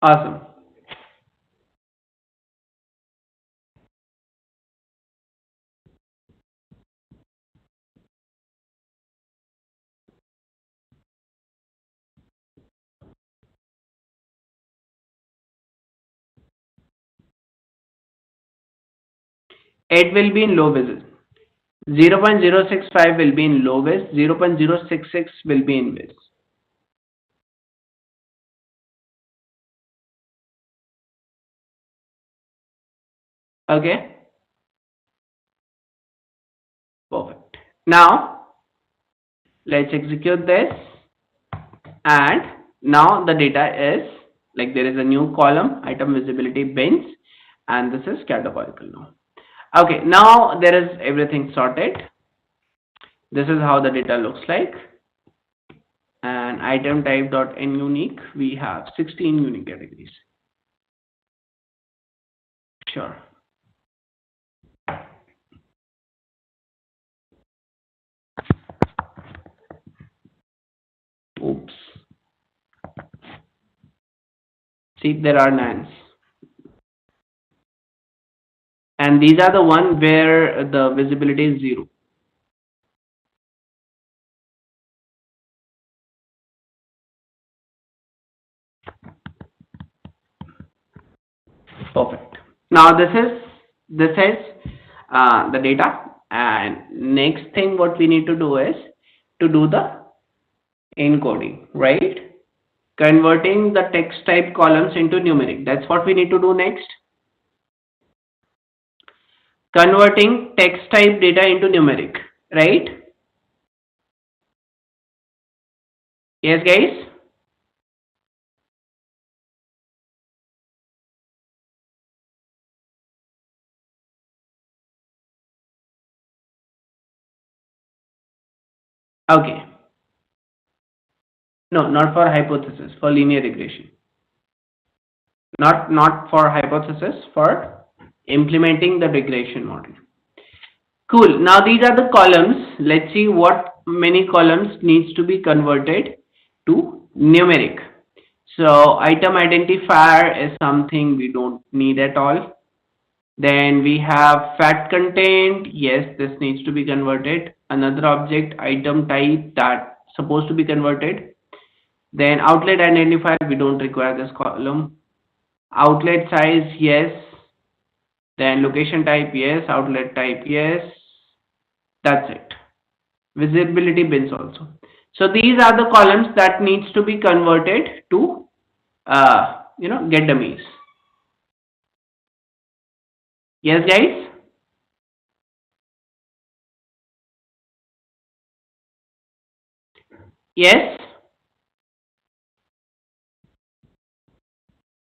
Awesome. It will be in low vis. 0.065 will be in low vis. 0.066 will be in vis. Okay? Perfect. Now, let's execute this. And now the data is like there is a new column, item visibility bins, and this is categorical now. Okay, now there is everything sorted. This is how the data looks like. And item type dot n unique, we have 16 unique categories. Sure. Oops. See, there are nines. And these are the one where the visibility is 0. Perfect. Now this is the data, and next thing what we need to do is to do the encoding, right? Converting the text type columns into numeric. That's what we need to do next. Converting text type data into numeric, right? Yes, guys? Okay. No, not for hypothesis, for linear regression. Not for hypothesis, for implementing the regression model. Cool. Now these are the columns. Let's see what many columns needs to be converted to numeric. So item identifier is something we don't need at all. Then we have fact content. Yes, this needs to be converted. Another object item type that supposed to be converted. Then outlet identifier, we don't require this column. Outlet size, yes. Then location type, yes. Outlet type, yes. That's it. Visibility bins also. So these are the columns that needs to be converted to get dummies. Yes, guys? Yes?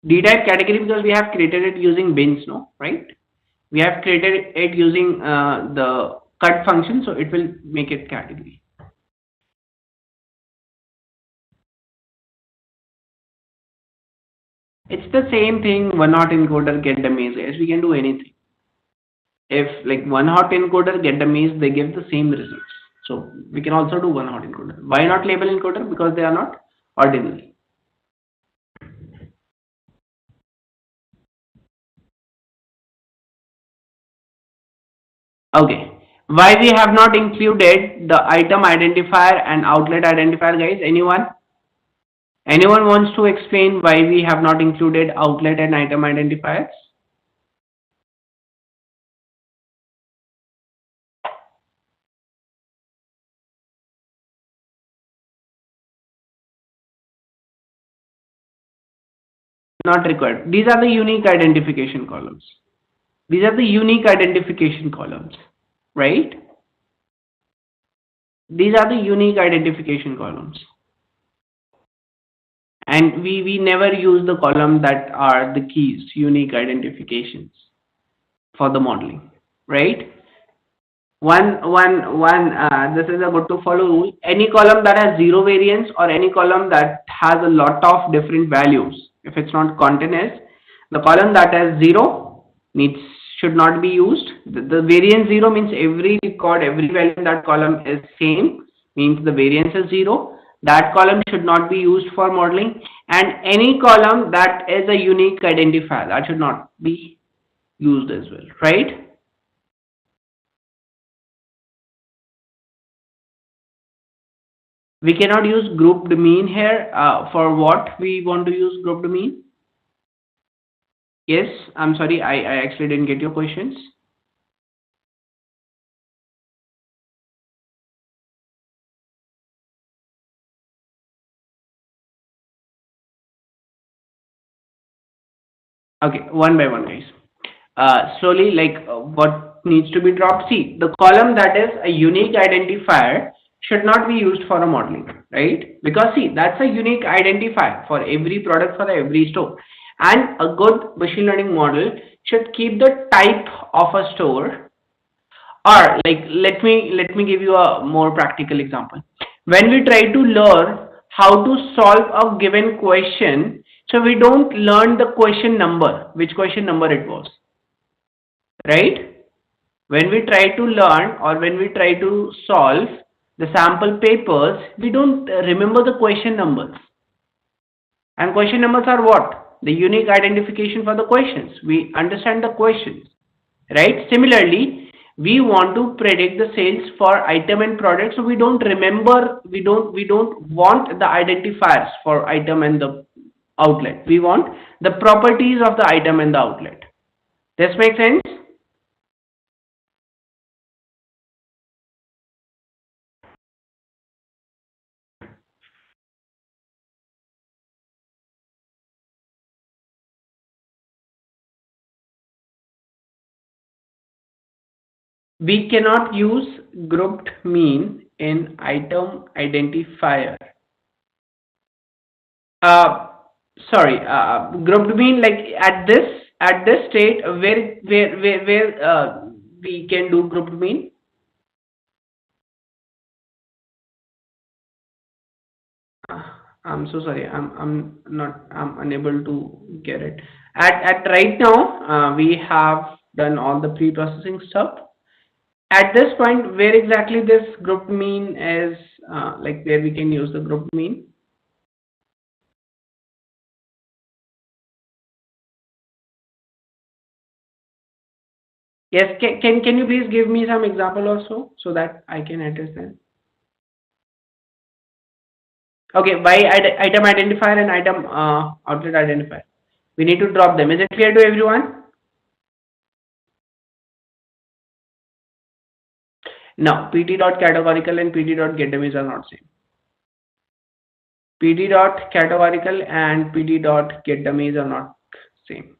D-type category because we have created it using bins, no? Right? We have created it using the cut function, so it will make it category. It's the same thing, one hot encoder, get dummies. Yes, we can do anything. If like one hot encoder, get dummies, they give the same results. So we can also do one hot encoder. Why not label encoder? Because they are not ordinal. Okay. Why we have not included the item identifier and outlet identifier, guys? Anyone? Anyone wants to explain why we have not included outlet and item identifiers? Not required. These are the unique identification columns. These are the unique identification columns, right? These are the unique identification columns. And we never use the column that are the keys, unique identifications. for the modeling, right? This is a good to follow rule. Any column that has zero variance or any column that has a lot of different values, if it's not continuous, the column that has zero needs should not be used. The variance zero means every record, every value in that column is same, means the variance is zero. That column should not be used for modeling, and any column that is a unique identifier that should not be used as well, right? We cannot use grouped mean here. For what we want to use grouped mean? Yes, I'm sorry, I actually didn't get your questions. Okay, one by one, guys. Slowly, like what needs to be dropped? See, the column that is a unique identifier should not be used for a modeling, right? Because see, that's a unique identifier for every product, for every store. And a good machine learning model should keep the type of a store. Or like let me give you a more practical example. When we try to learn how to solve a given question, so we don't learn the question number, which question number it was, right? When we try to learn or when we try to solve the sample papers, we don't remember the question numbers. And question numbers are what? The unique identification for the questions. We understand the questions, right? Similarly, we want to predict the sales for item and product, so we don't remember, we don't want the identifiers for item and the outlet. We want the properties of the item and the outlet. This makes sense? We cannot use grouped mean in item identifier. Uh, Sorry, grouped mean like at this state where we can do grouped mean. Uh, I'm so sorry. I'm unable to get it. At right now, we have done all the pre-processing stuff. At this point, where exactly this grouped mean is, like where we can use the grouped mean. Yes, can you please give me some example also so that I can address them? Okay, by item identifier and item outlet identifier. We need to drop them. Is it clear to everyone? No, pt dot categorical and pt dot get dummies are not same. pt dot categorical and pt dot get dummies are not same.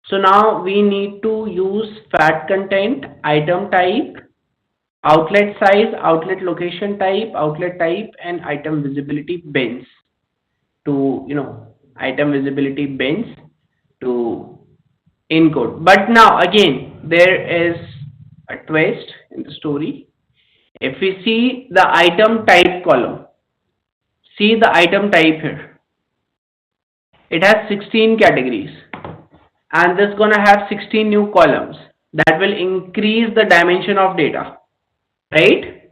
So now we need to use fat content, item type, outlet size, outlet location type, outlet type, and item visibility bins to, item visibility bins to encode. But now again, there is a twist in the story. If we see the item type column, see the item type here. It has 16 categories, and this is gonna have 16 new columns that will increase the dimension of data, right?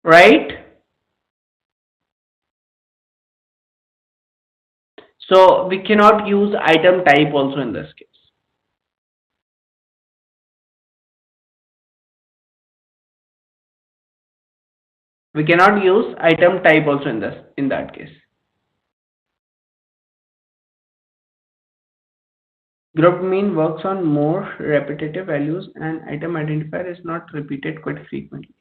Right? So we cannot use item type also in this case. We cannot use item type also in that case. Grouped mean works on more repetitive values and item identifier is not repeated quite frequently.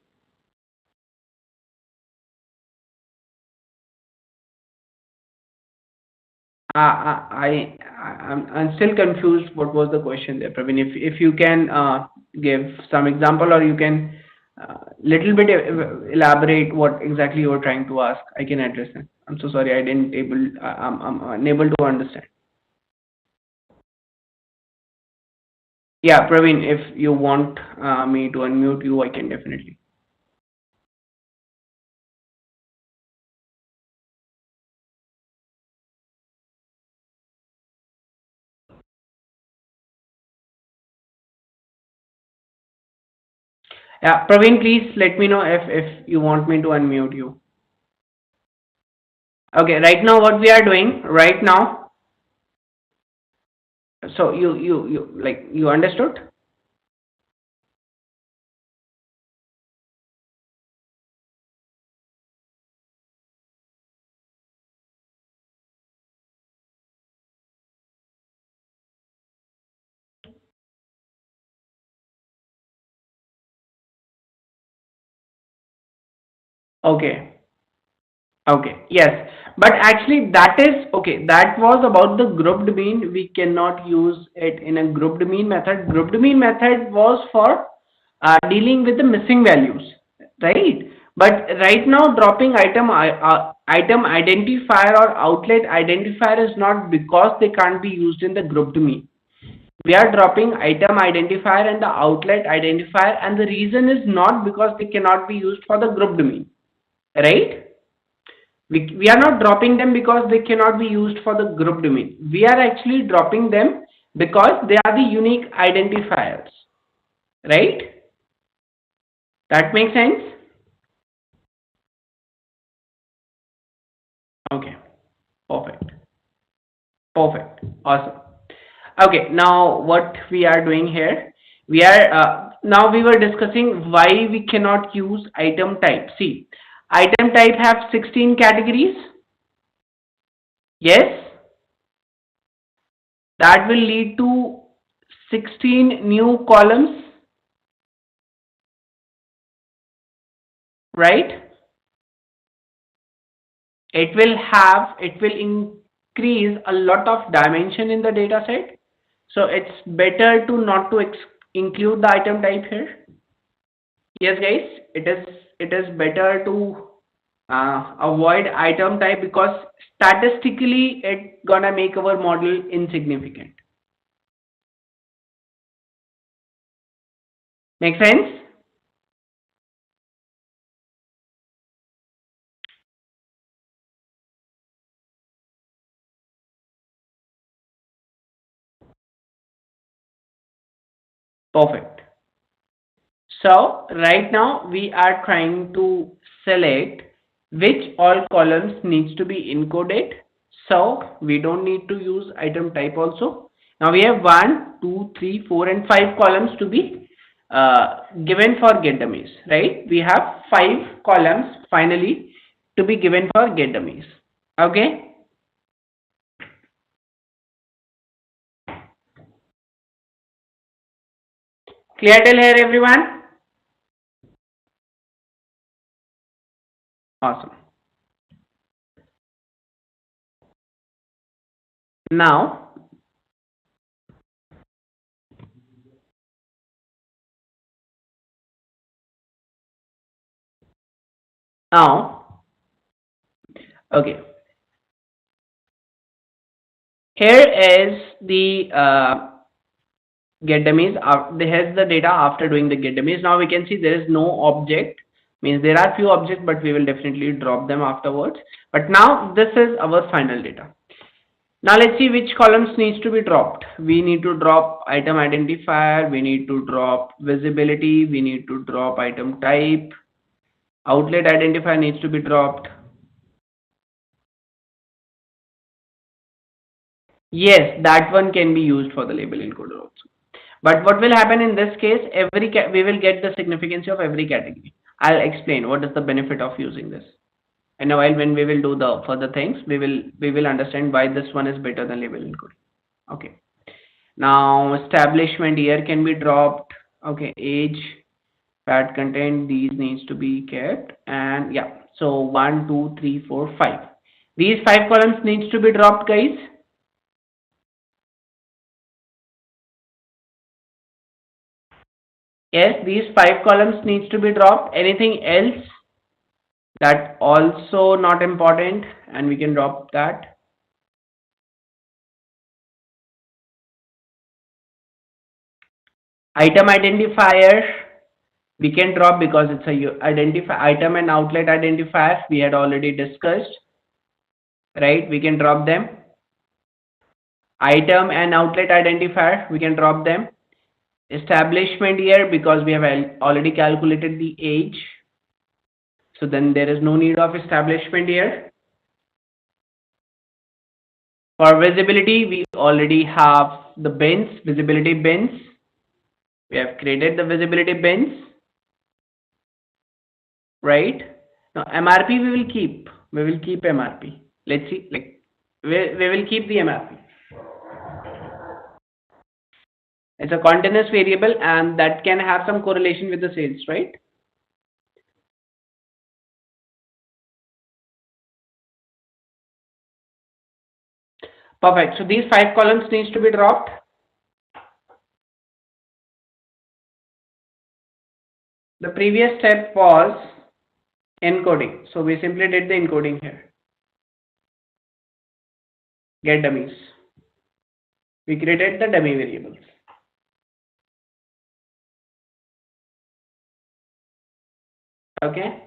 I'm still confused. What was the question there, Praveen? If you can give some example, or you can little bit elaborate what exactly you were trying to ask, I can address that. I'm so sorry, I didn't able. I'm unable to understand. Yeah, Praveen, if you want me to unmute you, I can definitely. Yeah, Praveen, please let me know if you want me to unmute you. Okay, right now what we are doing right now. So you like you understood? Okay. Okay, yes, but actually that is okay. That was about the grouped mean. We cannot use it in a grouped mean method. Grouped mean method was for dealing with the missing values, right? But right now, dropping item identifier or outlet identifier is not because they can't be used in the grouped mean. We are dropping item identifier and the outlet identifier, and the reason is not because they cannot be used for the grouped mean, right? We are not dropping them because they cannot be used for the group domain. We are actually dropping them because they are the unique identifiers, right? That makes sense? Okay, perfect. Perfect. Awesome. Okay, now what we are doing here, we are now we were discussing why we cannot use item type. See, item type have 16 categories. Yes, that will lead to 16 new columns, right? It will increase a lot of dimension in the data set, so it's better to not to include the item type here. Yes guys, it is better to avoid item type because statistically it gonna make our model insignificant. Make sense? Perfect. So right now we are trying to select which all columns needs to be encoded. So we don't need to use item type also. Now we have 1, 2, 3, 4, and 5 columns to be given for get dummies, right? We have 5 columns finally to be given for get dummies. Okay, clear till here, everyone? Awesome. Now, now, okay. Here is the get dummies. Here's the data after doing the get dummies. Now we can see there is no object. Means there are few objects, but we will definitely drop them afterwards. But now this is our final data. Now let's see which columns needs to be dropped. We need to drop item identifier. We need to drop visibility. We need to drop item type. Outlet identifier needs to be dropped. Yes, that one can be used for the label encoder also. But what will happen in this case, we will get the significance of every category. I'll explain what is the benefit of using this. In a while when we will do the further things, we will understand why this one is better than label encoding. Okay. Now establishment year can be dropped. Okay, age, fat content, these needs to be kept. And yeah, so 1, 2, 3, 4, 5. These 5 columns needs to be dropped, guys. Yes, these 5 columns needs to be dropped. Anything else that also not important and we can drop that. Item identifier we can drop because it's a identify item and outlet identifier we had already discussed, right? We can drop them. Item and outlet identifier we can drop them. Establishment year because we have already calculated the age, so then there is no need of establishment year. For visibility we already have the bins, visibility bins. We have created the visibility bins, right? Now MRP we will keep MRP. Let's see, like we will keep the MRP. It's a continuous variable and that can have some correlation with the sales, right? Perfect. So these 5 columns needs to be dropped. The previous step was encoding. So we simply did the encoding here. Get dummies. We created the dummy variables. Okay.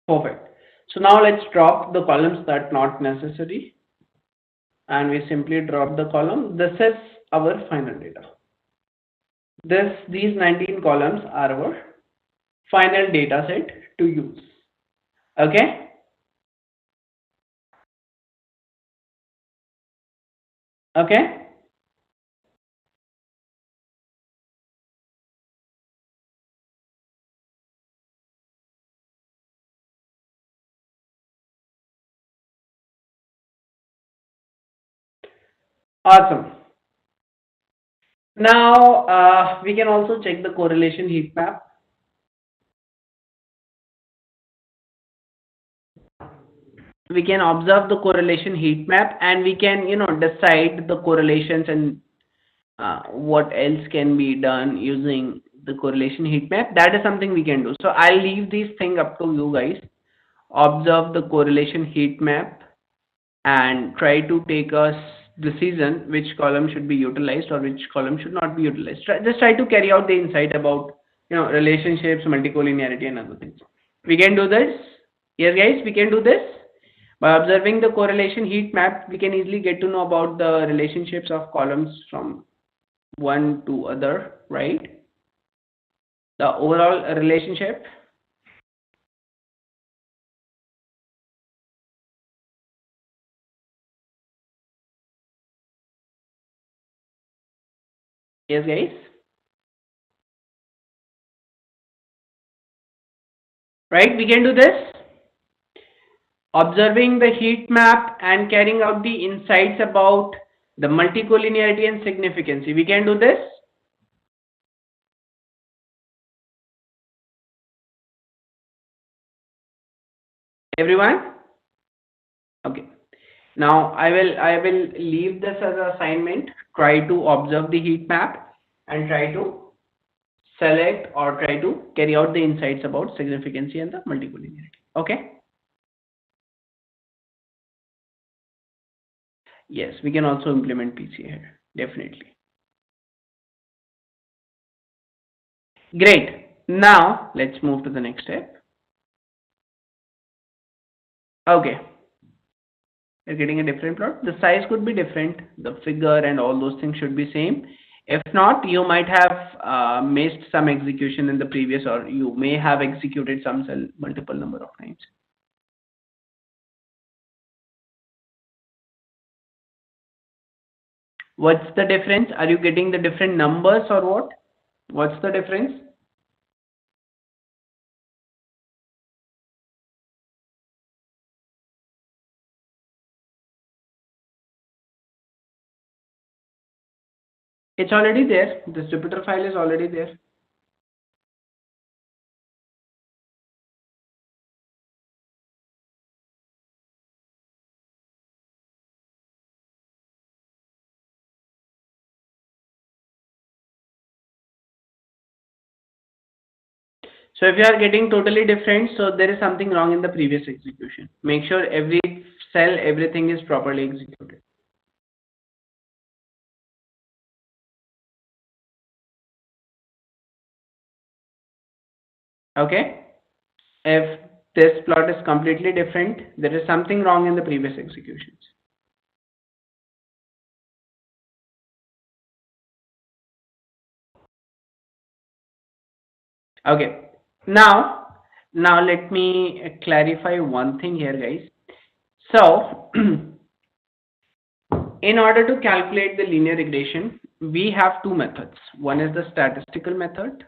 Perfect. So now let's drop the columns that not necessary. And we simply drop the column. This is our final data. These 19 columns are our final data set to use. Okay. Okay. Awesome. Now we can also check the correlation heat map. We can observe the correlation heat map and we can decide the correlations and what else can be done using the correlation heat map. That is something we can do. So I'll leave this thing up to you guys. Observe the correlation heat map and try to take a decision which column should be utilized or which column should not be utilized. Just try to carry out the insight about relationships, multicollinearity and other things. We can do this. Yes guys, we can do this. By observing the correlation heat map, we can easily get to know about the relationships of columns from one to other, right? The overall relationship. Yes guys. Right, we can do this. Observing the heat map and carrying out the insights about the multicollinearity and significance. We can do this. Everyone? Okay. Now I will leave this as an assignment. Try to observe the heat map and try to select or try to carry out the insights about significancy and the multicollinearity. Okay. Yes, we can also implement PC here. Definitely. Great. Now let's move to the next step. Okay. You're getting a different plot. The size could be different. The figure and all those things should be same. If not, you might have missed some execution in the previous, or you may have executed some cell multiple number of times. What's the difference? Are you getting the different numbers or what? What's the difference? It's already there. This Jupyter file is already there. So if you are getting totally different, so there is something wrong in the previous execution. Make sure every cell, everything is properly executed. Okay? If this plot is completely different, there is something wrong in the previous executions. Okay. Now let me clarify one thing here, guys. So in order to calculate the linear regression, we have two methods. One is the statistical method,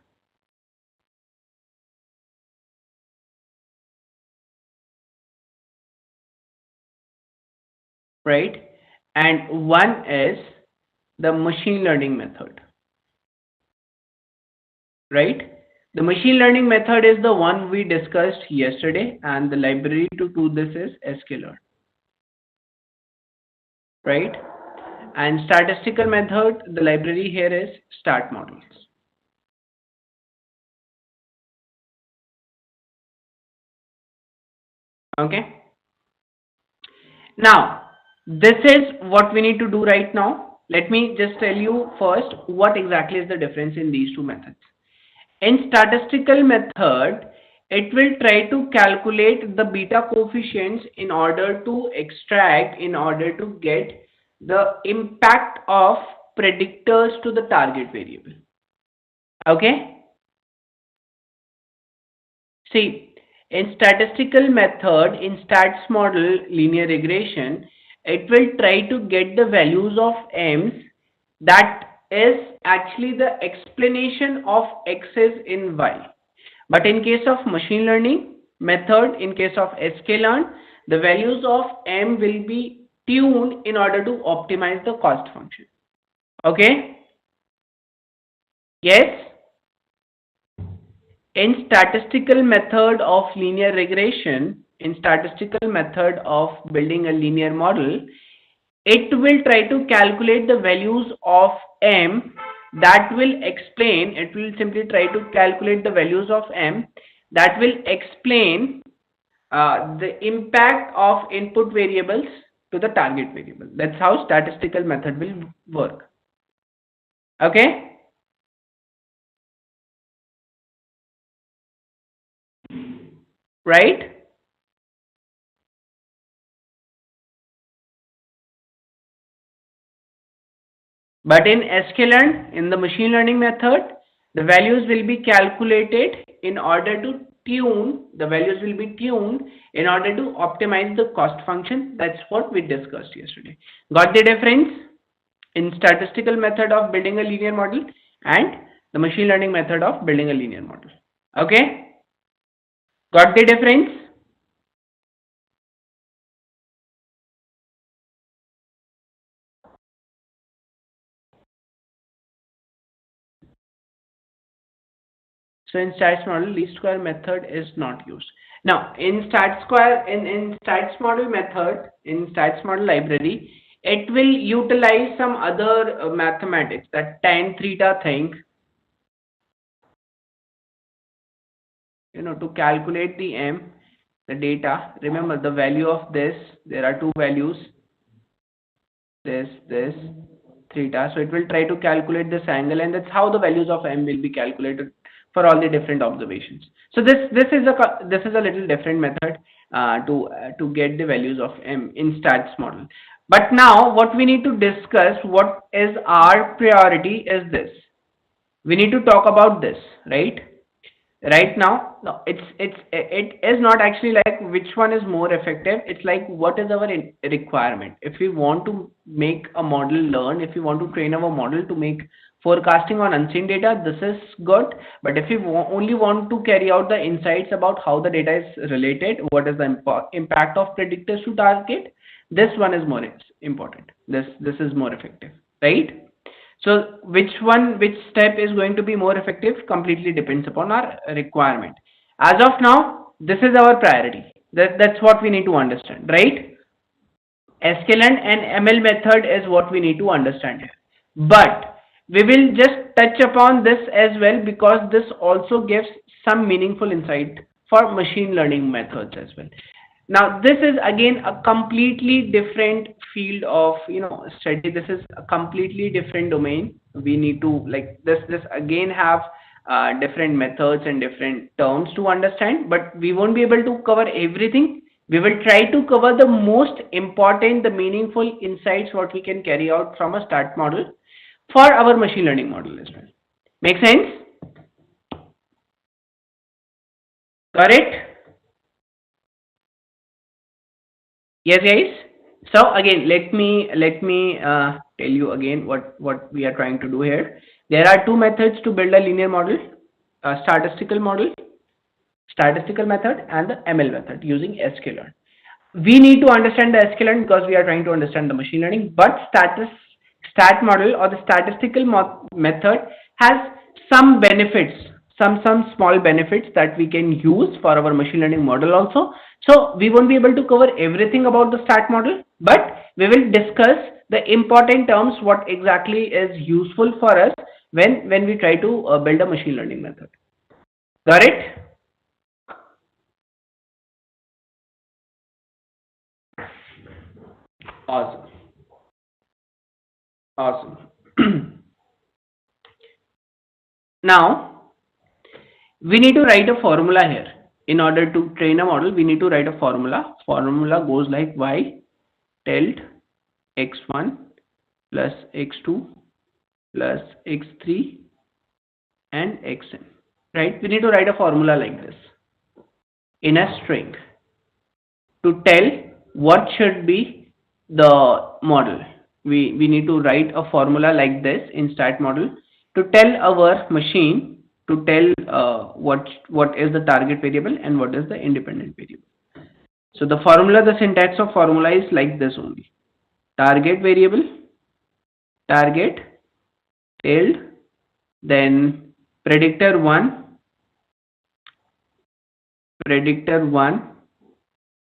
right? And one is the machine learning method, right? The machine learning method is the one we discussed yesterday, and the library to do this is sklearn, right? And statistical method, the library here is StatModels. Okay. Now, this is what we need to do right now. Let me just tell you first what exactly is the difference in these two methods. In statistical method, it will try to calculate the beta coefficients in order to extract, in order to get the impact of predictors to the target variable. Okay? See, in statistical method, in stats model linear regression, it will try to get the values of m's that is actually the explanation of x's in y. But in case of machine learning method, in case of sklearn, the values of m will be tuned in order to optimize the cost function. Okay? Yes? In statistical method of linear regression, in statistical method of building a linear model, it will try to calculate the values of m that will explain, it will simply try to calculate the values of m that will explain the impact of input variables to the target variable. That's how statistical method will work. Okay? Right? But in sklearn, in the machine learning method, the values will be calculated in order to tune, the values will be tuned in order to optimize the cost function. That's what we discussed yesterday. Got the difference in statistical method of building a linear model and the machine learning method of building a linear model. Okay? Got the difference? So in stats model, least square method is not used. Now in stats square, in stats model method, in stats model library, it will utilize some other mathematics, that tan theta thing, to calculate the m, the data. Remember the value of this, there are two values, this theta. So it will try to calculate this angle, and that's how the values of m will be calculated for all the different observations. So this is a little different method to get the values of m in stats model. But now what we need to discuss, what is our priority, is this. We need to talk about this, right? Right now, no, it is not actually like which one is more effective. It's like what is our requirement. If we want to make a model learn, if we want to train our model to make forecasting on unseen data, this is good. But if we only want to carry out the insights about how the data is related, what is the impact of predictors to target, this one is more important. This is more effective, right? So which step is going to be more effective completely depends upon our requirement. As of now, this is our priority. That's what we need to understand, right? sklearn and ML method is what we need to understand here. But we will just touch upon this as well, because this also gives some meaningful insight for machine learning methods as well. Now, this is again a completely different field of study. This is a completely different domain. We need to like this again have different methods and different terms to understand, but we won't be able to cover everything. We will try to cover the most important, the meaningful insights what we can carry out from a start model for our machine learning model as well. Make sense? Got it? Yes, guys. So again, let me tell you again what we are trying to do here. There are two methods to build a linear model: a statistical model, statistical method, and the ML method using sklearn. We need to understand the sklearn because we are trying to understand the machine learning. But stat model or the statistical method has some benefits, some small benefits that we can use for our machine learning model also. So we won't be able to cover everything about the stat model, but we will discuss the important terms, what exactly is useful for us when we try to build a machine learning method. Got it? Awesome. Awesome. Now, we need to write a formula here. In order to train a model, we need to write a formula. Formula goes like y tilde x1 plus x2 plus x3 and xn. Right? We need to write a formula like this in a string to tell what should be the model. We need to write a formula like this in stat model to tell our machine to tell what is the target variable and what is the independent variable. So the formula, the syntax of formula is like this only: target variable, target tilde, then predictor 1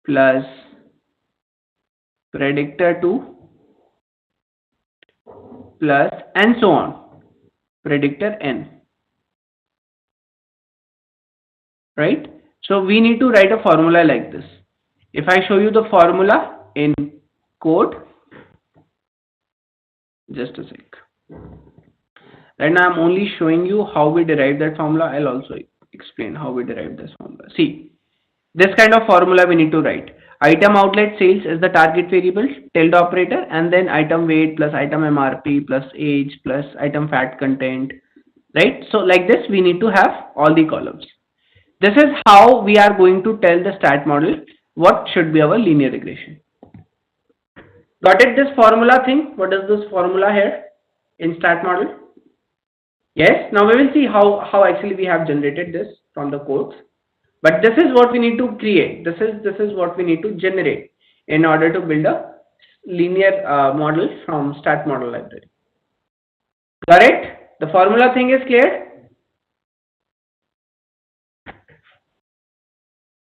plus predictor 2 plus and so on, predictor n. Right? So we need to write a formula like this. If I show you the formula in code, just a sec. Right now I'm only showing you how we derive that formula. I'll also explain how we derive this formula. See, this kind of formula we need to write. Item outlet sales is the target variable, tilde operator, and then item weight plus item MRP plus age plus item fat content. Right? So like this, we need to have all the columns. This is how we are going to tell the stat model what should be our linear regression. Got it? This formula thing? What is this formula here in stat model? Yes. Now we will see how actually we have generated this from the codes. But this is what we need to create. This is what we need to generate in order to build a linear model from stat model library. Got it? The formula thing is clear?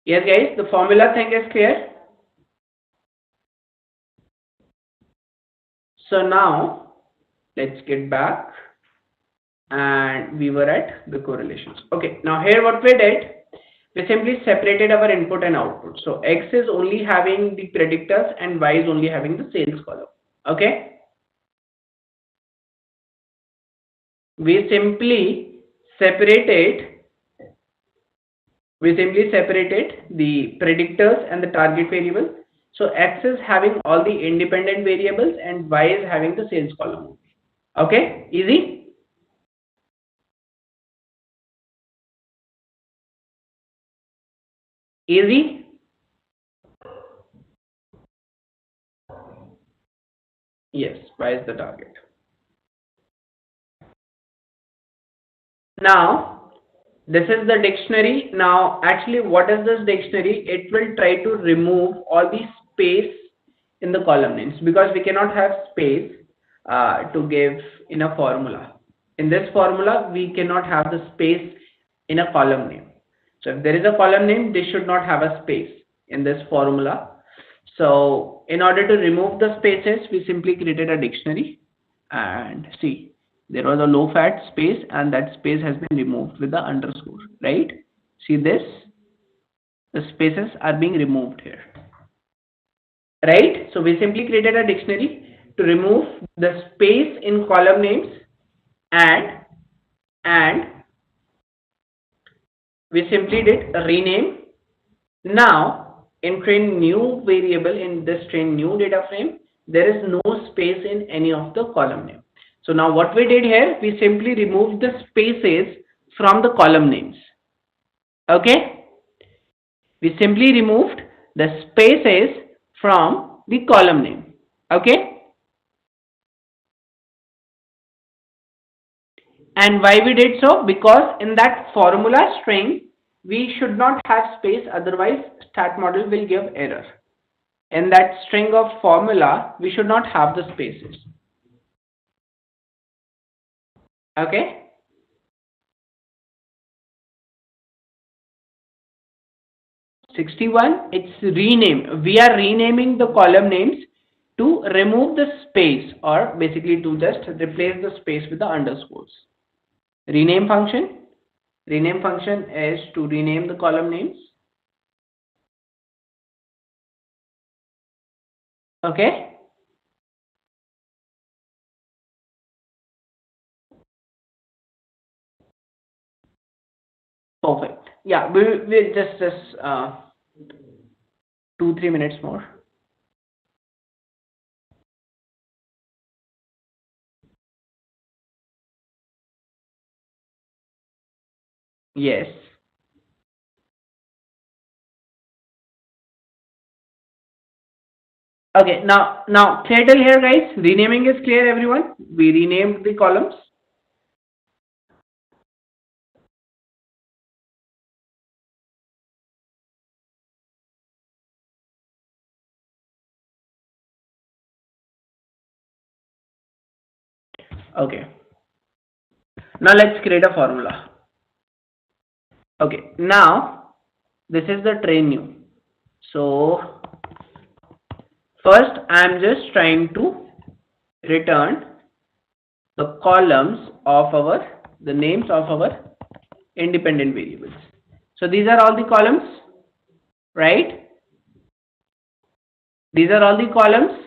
Yes, guys, the formula thing is clear. So now let's get back, and we were at the correlations. Okay, now here what we did, we simply separated our input and output. So X is only having the predictors and Y is only having the sales column. Okay, we simply separated the predictors and the target variable. So X is having all the independent variables and Y is having the sales column. Okay, easy? Easy? Yes, Y is the target. Now, this is the dictionary. Now, actually, what is this dictionary? It will try to remove all the space in the column names because we cannot have space to give in a formula. In this formula, we cannot have the space in a column name. So if there is a column name, they should not have a space in this formula. So in order to remove the spaces, we simply created a dictionary, and see, there was a low fat space and that space has been removed with the underscore, right? See this? The spaces are being removed here. Right? So we simply created a dictionary to remove the space in column names, and we simply did a rename. Now in train new variable, in this train new data frame, there is no space in any of the column name. So now what we did here, we simply removed the spaces from the column names. Okay, we simply removed the spaces from the column name. Okay, and why we did so? Because in that formula string we should not have space, otherwise stat model will give error. In that string of formula we should not have the spaces. Okay, 61, it's rename. We are renaming the column names to remove the space, or basically to just replace the space with the underscores. Rename function. Rename function is to rename the column names. Okay. Perfect. Yeah, we'll just 2-3 minutes more. Yes. Okay. Now clear till here, guys. Renaming is clear, everyone. We renamed the columns. Okay. Now let's create a formula. Okay. Now this is the train new. So first I am just trying to return the columns of the names of our independent variables. So these are all the columns, right? These are all the columns.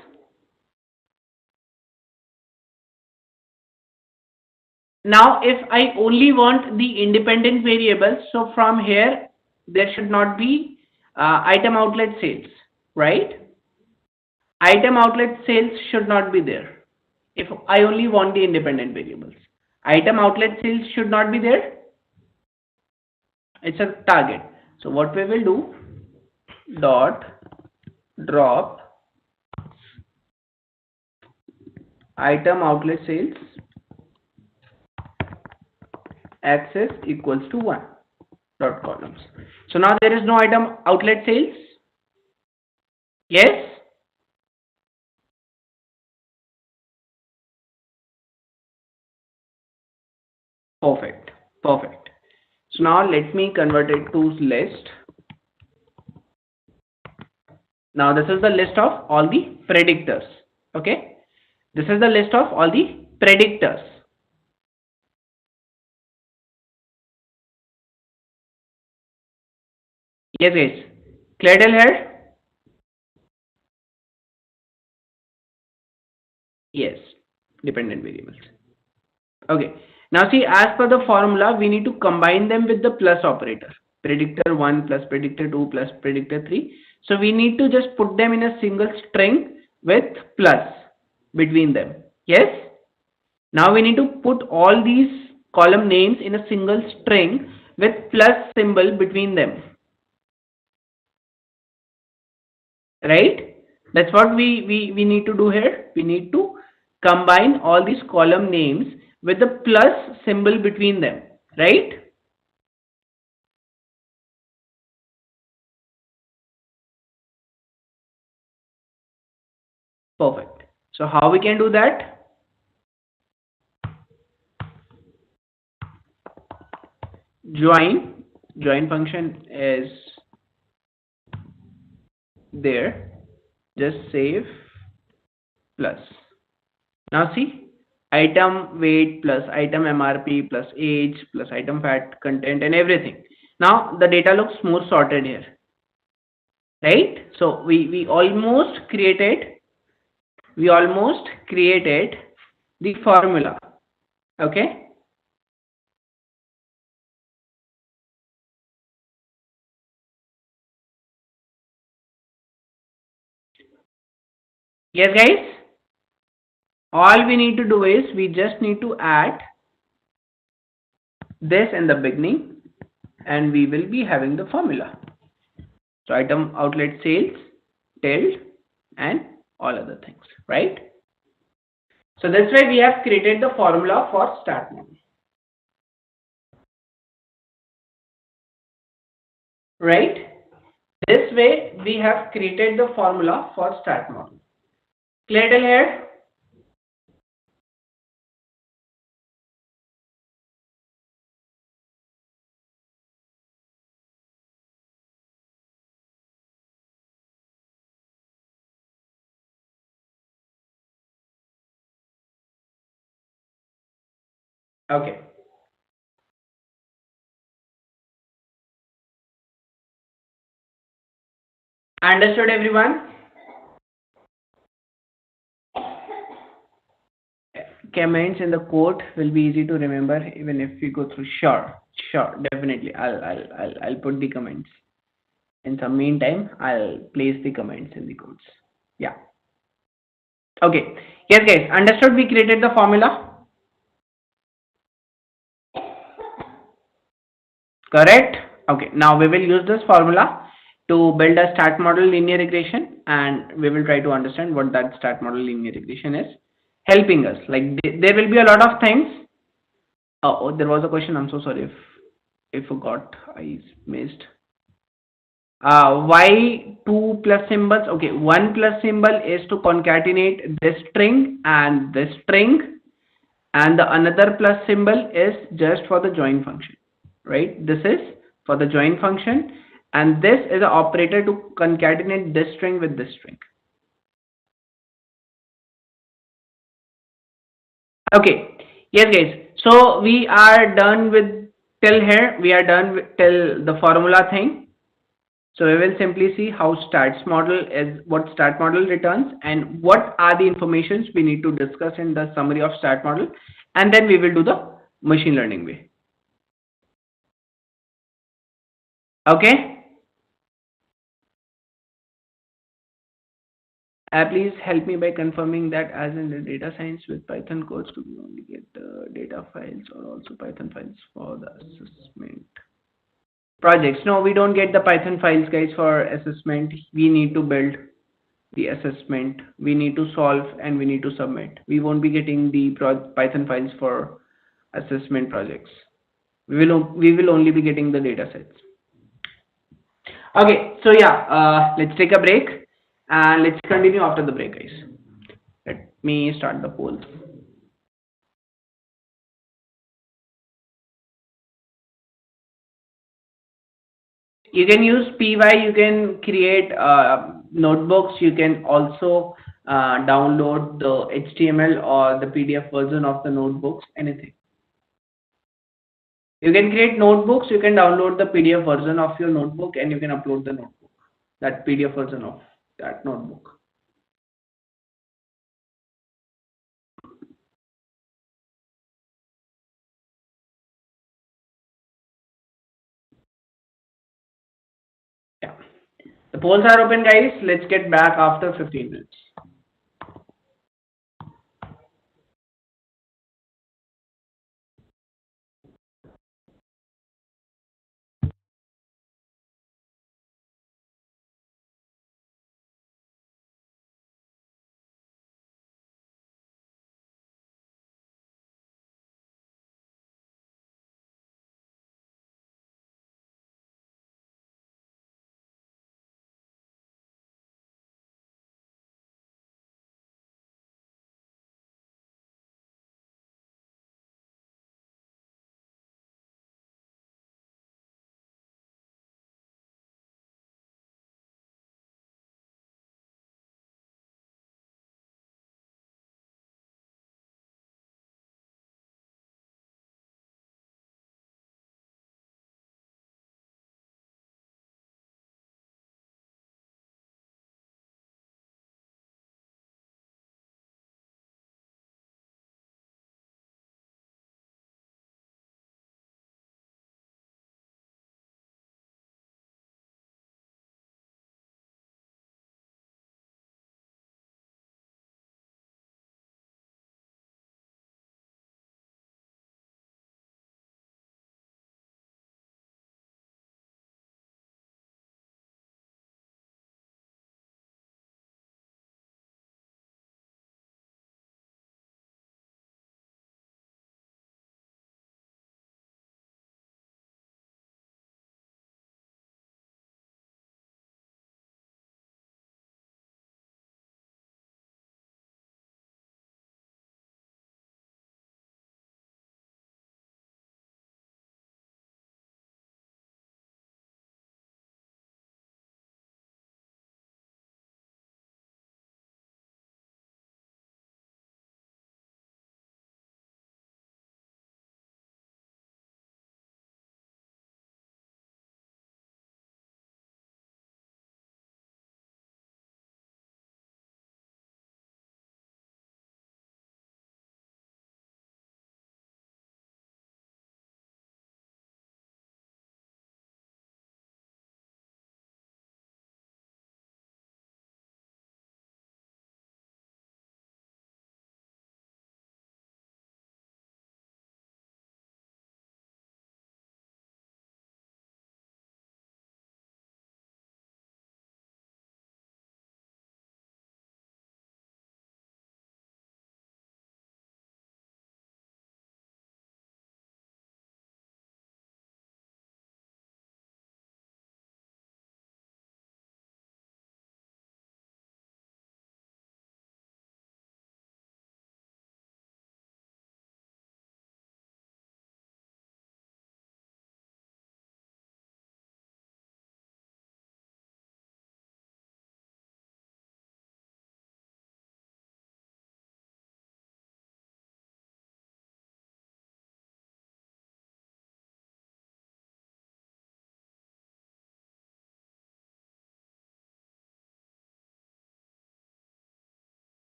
Now if I only want the independent variables, so from here there should not be item outlet sales, right? Item outlet sales should not be there if I only want the independent variables. Item outlet sales should not be there. It's a target. So what we will do, dot drop item outlet sales access equals to 1 dot columns. So now there is no item outlet sales. Yes. Perfect. Perfect. So now let me convert it to list. Now this is the list of all the predictors. Okay. This is the list of all the predictors. Yes, guys. Clear till here? Yes. Dependent variables. Okay. Now see, as per the formula, we need to combine them with the plus operator. Predictor 1 plus predictor 2 plus predictor 3. So we need to just put them in a single string with plus between them. Yes. Now we need to put all these column names in a single string with plus symbol between them. Right? That's what we need to do here. We need to combine all these column names with the plus symbol between them, right? Perfect. So how we can do that? Join function is there. Just save plus. Now see, item weight plus item MRP plus age plus item fat content and everything. Now the data looks more sorted here, right? So we almost created the formula. Okay. Yes, guys. All we need to do is we just need to add this in the beginning, and we will be having the formula. So item outlet sales, tilde, and all other things, right? So that's why we have created the formula for start model, right? This way we have created the formula for start model. Clear till here? Okay. Understood, everyone? Comments in the quote will be easy to remember even if we go through. Sure, sure, definitely. I'll put the comments. In some meantime, I'll place the comments in the codes. Yeah. Okay. Yes, guys. Understood? We created the formula. Correct? Okay. Now we will use this formula to build a start model linear regression, and we will try to understand what that start model linear regression is helping us. Like there will be a lot of things. Oh, there was a question. I'm so sorry if I forgot. I missed. Why two plus symbols? Okay, one plus symbol is to concatenate this string and this string, and the another plus symbol is just for the join function, right? This is for the join function, and this is an operator to concatenate this string with this string. Okay, yes, guys. So we are done with till here. We are done with till the formula thing. So we will simply see how stats model is, what stat model returns, and what are the informations we need to discuss in the summary of stat model, and then we will do the machine learning way. Okay. Please help me by confirming that as in the data science with Python codes, do we only get the data files or also Python files for the assessment projects? No, we don't get the Python files, guys, for assessment. We need to build the assessment, we need to solve, and we need to submit. We won't be getting the Python files for assessment projects. We will only be getting the data sets. Okay, so yeah, let's take a break and let's continue after the break, guys. Let me start the poll. You can use py, you can create notebooks, you can also download the html or the pdf version of the notebooks, anything. You can create notebooks, you can download the PDF version of your notebook, and you can upload the notebook, that PDF version of that notebook. Yeah. The polls are open, guys. Let's get back after 15 minutes.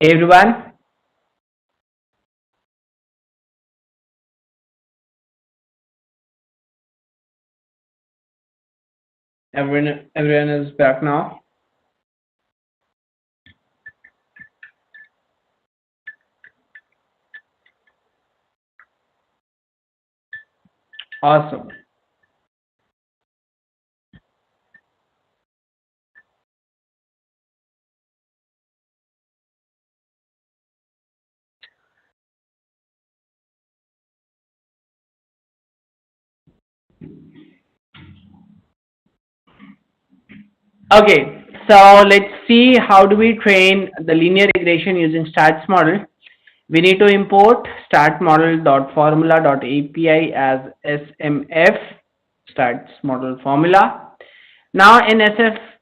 Everyone? Everyone is back now. Awesome. Okay, so let's see how do we train the linear regression using stats model. We need to import startmodel.formula.api as SMF, stats model formula. Now in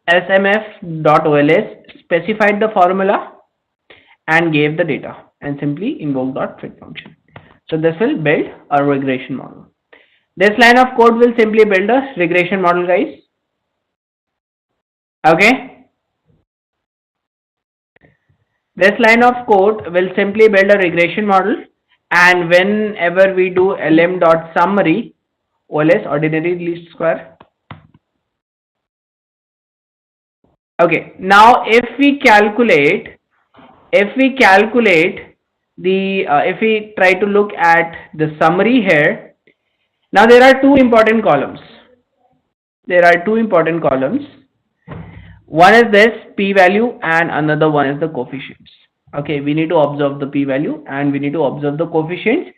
smf.ols, specified the formula and gave the data and simply invoke dot fit function. So this will build a regression model. This line of code will simply build a regression model, guys. Okay. This line of code will simply build a regression model, and whenever we do lm.summary, OLS ordinary least square. Okay, now if we try to look at the summary here, now there are two important columns. One is this p-value and another one is the coefficients. Okay, we need to observe the p-value and we need to observe the coefficients.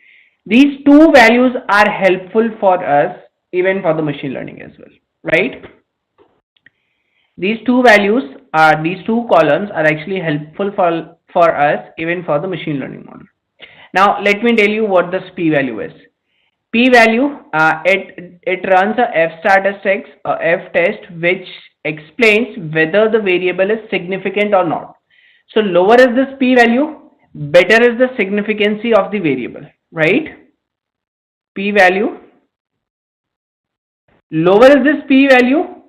These two values are helpful for us even for the machine learning as well, right? These two columns are actually helpful for us even for the machine learning model. Now let me tell you what this p-value is. P-value, it runs a f-statistics, a f-test, which explains whether the variable is significant or not. So lower is this p-value, better is the significancy of the variable, right? P-value, lower is this p-value,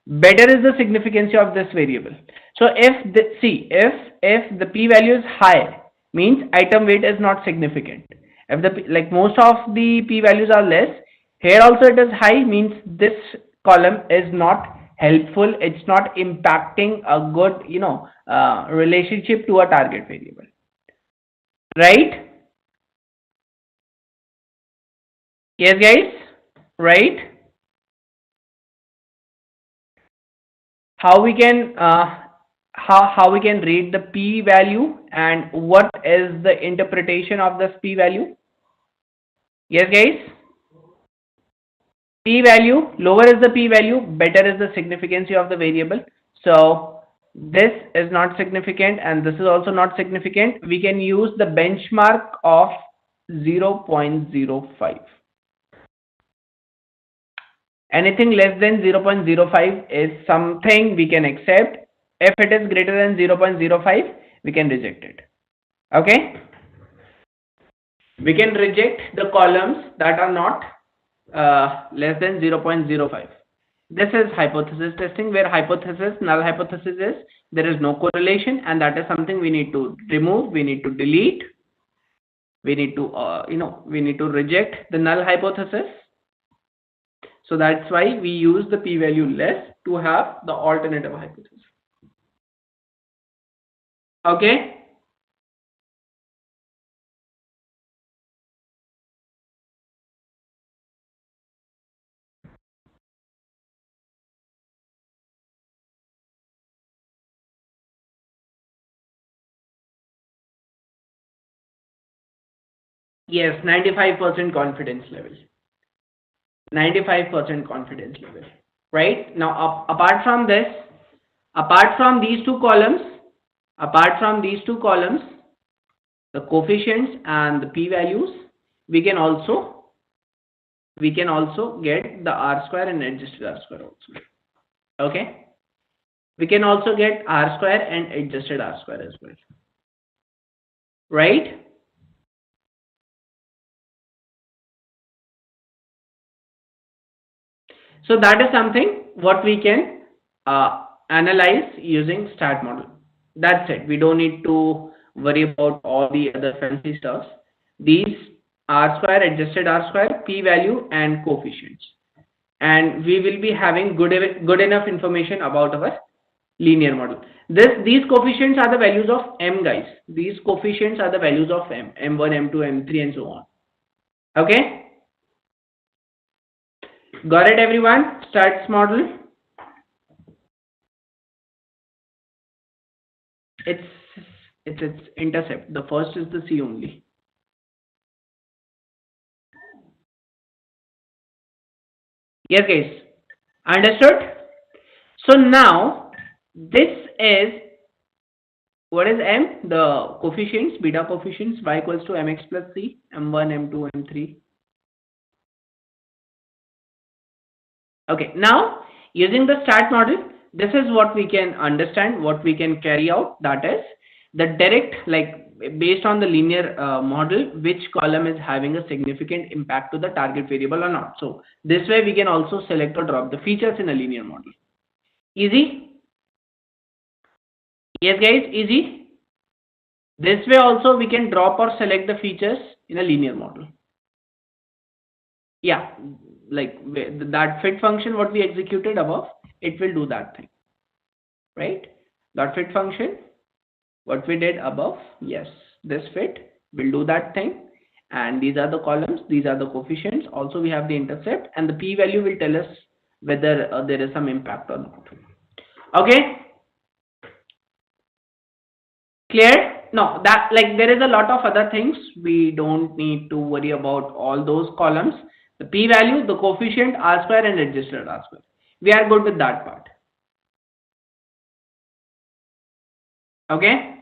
better is the significancy of this variable. So if the p-value is high, means item weight is not significant. If like most of the p-values are less, here also it is high, means this column is not helpful, it's not impacting a good relationship to a target variable, right? Yes guys, right? How we can how we can read the p-value and what is the interpretation of this p-value? Yes guys, p-value, lower is the p-value, better is the significancy of the variable. So this is not significant and this is also not significant. We can use the benchmark of 0.05. Anything less than 0.05 is something we can accept. If it is greater than 0.05, we can reject it. Okay? We can reject the columns that are not less than 0.05. This is hypothesis testing, where null hypothesis is there is no correlation, and that is something we need to remove, we need to delete, we need to reject the null hypothesis. So that's why we use the p-value less to have the alternative hypothesis. Okay? Yes, 95% confidence level. 95% confidence level. Right? Now, apart from these two columns, the coefficients and the p-values, we can also get the R square and adjusted R square also. Okay? We can also get R square and adjusted R square as well. Right? So that is something what we can analyze using stat model. That's it. We don't need to worry about all the other fancy stuff. These R square, adjusted R square, p value, and coefficients. And we will be having good enough information about our linear model. These coefficients are the values of m, guys. These coefficients are the values of m, m1, m2, m3, and so on. Okay, got it, everyone? Stats model. It's intercept. The first is the C only. Yes, guys. Understood? So now this is, what is m? The coefficients, beta coefficients, y equals to mx plus c, m1, m2, m3. Okay, now using the stat model, this is what we can understand, what we can carry out. That is the direct, like based on the linear model, which column is having a significant impact to the target variable or not. So this way we can also select or drop the features in a linear model. Easy? Yes, guys, easy. This way also we can drop or select the features in a linear model. Yeah, like that fit function what we executed above, it will do that thing, right? That fit function what we did above, yes, this fit will do that thing. And these are the columns, these are the coefficients. Also we have the intercept, and the p value will tell us whether there is some impact or not. Okay, clear? No, that, like, there is a lot of other things, we don't need to worry about all those columns. The p value, the coefficient, r square, and adjusted r square, we are good with that part. Okay,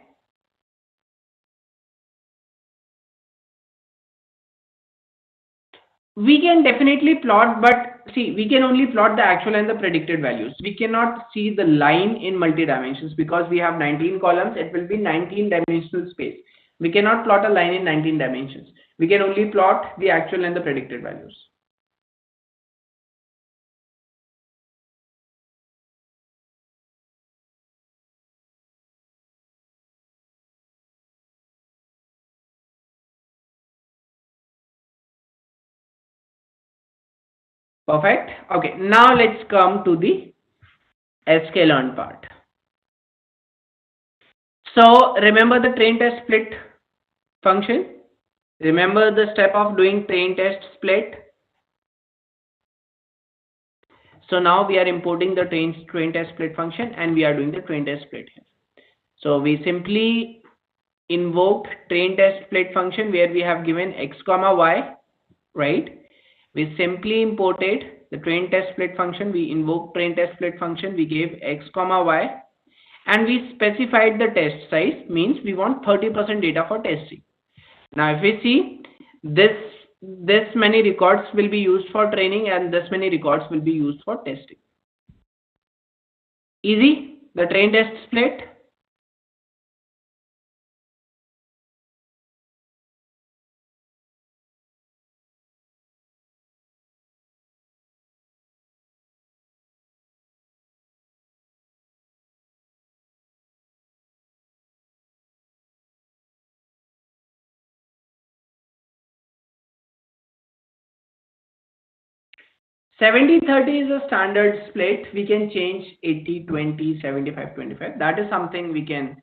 we can definitely plot, but see, we can only plot the actual and the predicted values. We cannot see the line in multi dimensions because we have 19 columns. It will be 19 dimensional space. We cannot plot a line in 19 dimensions. We can only plot the actual and the predicted values. Perfect. Okay, now let's come to the sklearn part. So remember the train test split function. Remember the step of doing train test split. So now we are importing the train test split function, and we are doing the train test split here. So we simply invoked train test split function where we have given x comma y, right? We simply imported the train test split function. We invoked train test split function. We gave x comma y, and we specified the test size, means we want 30% data for testing. Now if we see this many records will be used for training, and this many records will be used for testing. Easy, the train test split. Seventy thirty is a standard split. We can change 80-20, 75-25. That is something we can,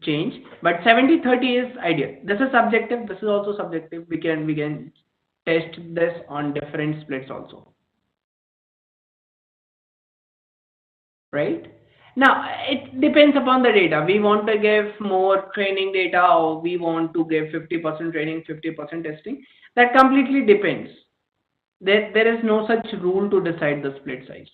change. But 70-30 is ideal. This is subjective. This is also subjective. We can test this on different splits also. Right? Now, it depends upon the data. We want to give more training data, or we want to give 50% training, 50% testing. That completely depends. There is no such rule to decide the split size.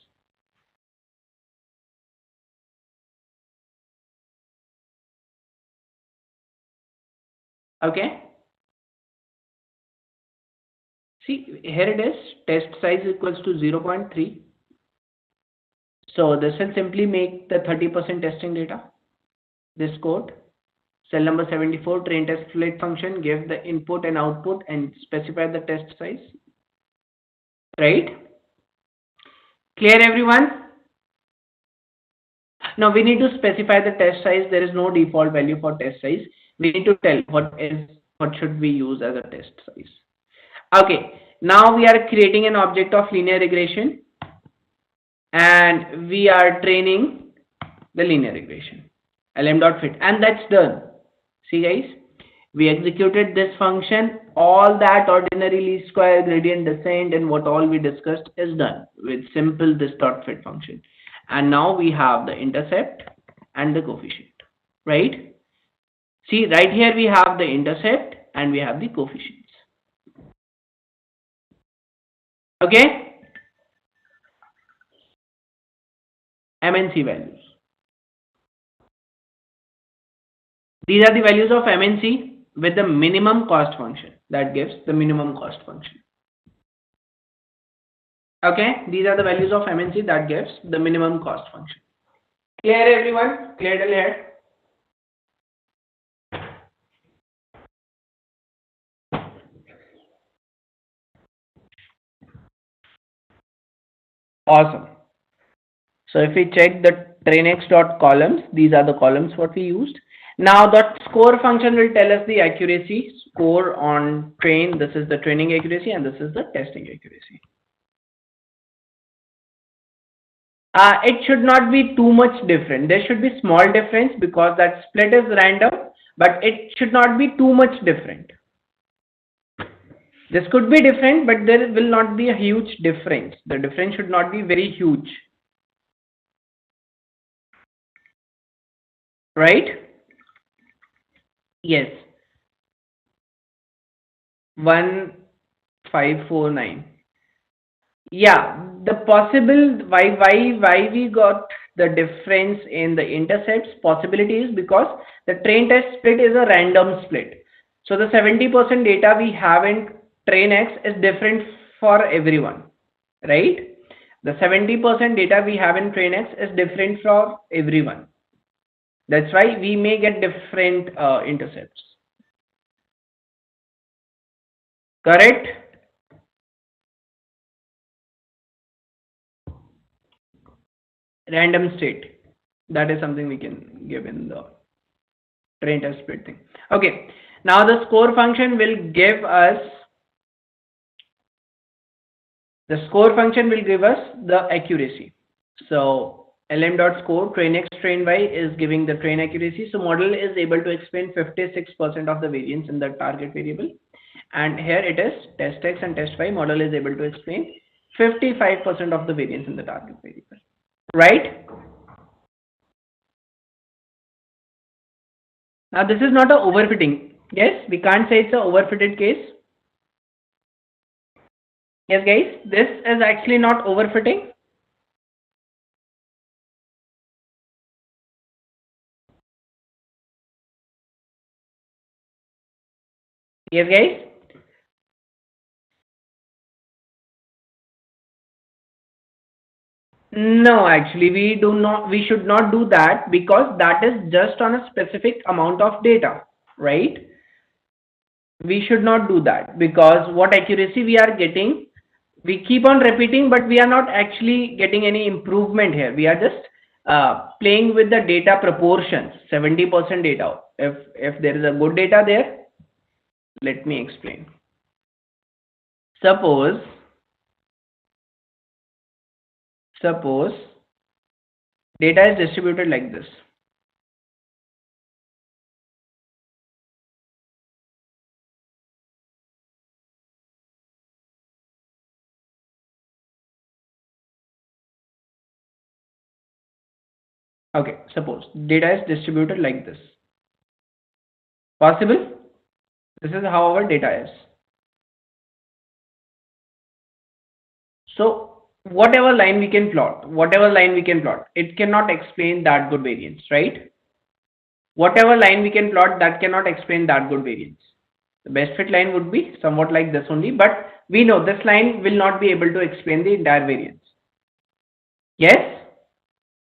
Okay. See, here it is. Test size equals to 0.3. So this will simply make the 30% testing data. This code, cell number 74, train test split function, give the input and output and specify the test size. Right? Clear, everyone? Now we need to specify the test size. There is no default value for test size. We need to tell what should we use as a test size. Okay, now we are creating an object of linear regression and we are training the linear regression lm.fit, and that's done. See guys, we executed this function. All that ordinary least square, gradient descent, and what all we discussed is done with simple this dot fit function. And now we have the intercept and the coefficient, right? See, right here we have the intercept and we have the coefficients. Okay, MNC values. These are the values of MNC with the minimum cost function. That gives the minimum cost function. Okay, these are the values of MNC that gives the minimum cost function. Clear everyone? Clear till here? Awesome. So if we check the trainx dot columns, these are the columns what we used. Now that score function will tell us the accuracy score on train. This is the training accuracy and this is the testing accuracy. It should not be too much different. There should be small difference because that split is random, but it should not be too much different. This could be different, but there will not be a huge difference. The difference should not be very huge. Right? Yes. 1549. Yeah, the possible why we got the difference in the intercepts possibility is because the train test split is a random split. So the 70% data we have in trainx is different for everyone, right? The 70% data we have in trainx is different for everyone. That's why we may get different intercepts. Correct? Random state. That is something we can give in the train test split thing. Okay. Now the score function will give us the accuracy. So lm.score trainx train y is giving the train accuracy. So model is able to explain 56% of the variance in the target variable. And here it is test x and test y. Model is able to explain 55% of the variance in the target variable. Right? Now this is not a overfitting. Yes, we can't say it's a overfitted case. Yes guys, this is actually not overfitting. Yes guys. No, actually we should not do that because that is just on a specific amount of data, right? We should not do that because what accuracy we are getting, we keep on repeating, but we are not actually getting any improvement here. We are just playing with the data proportions, 70% data. If there is a good data there, let me explain. Suppose data is distributed like this. Okay, suppose data is distributed like this. Possible? This is how our data is. So whatever line we can plot, it cannot explain that good variance, right? Whatever line we can plot, that cannot explain that good variance. The best fit line would be somewhat like this only, but we know this line will not be able to explain the entire variance. Yes?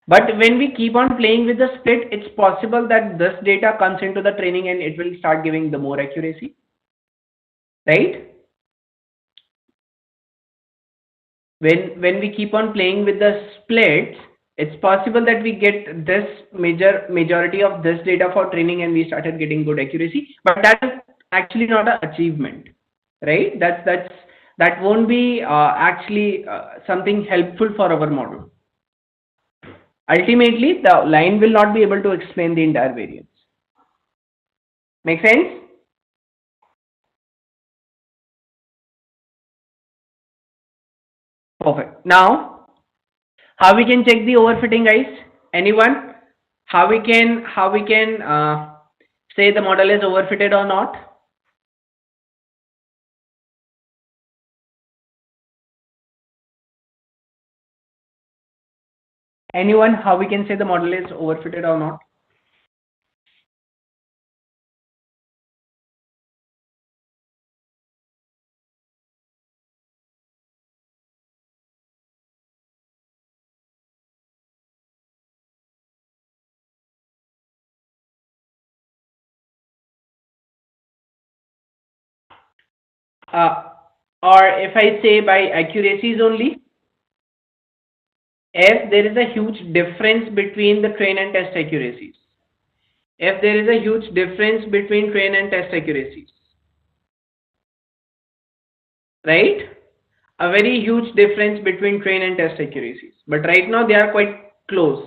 But when we keep on playing with the split, it's possible that this data comes into the training and it will start giving the more accuracy, right? When we keep on playing with the splits, It's possible that we get this majority of this data for training and we started getting good accuracy, but that is actually not an achievement, right? That won't be actually something helpful for our model. Ultimately, the line will not be able to explain the entire variance. Make sense? Perfect. Now, how we can check the overfitting, guys? Anyone? How we can say the model is overfitted or not? Anyone? How we can say the model is overfitted or not? Uh, or if I say by accuracies only, if there is a huge difference between the train and test accuracies, if there is a huge difference between train and test accuracies, right? A very huge difference between train and test accuracies. But right now they are quite close.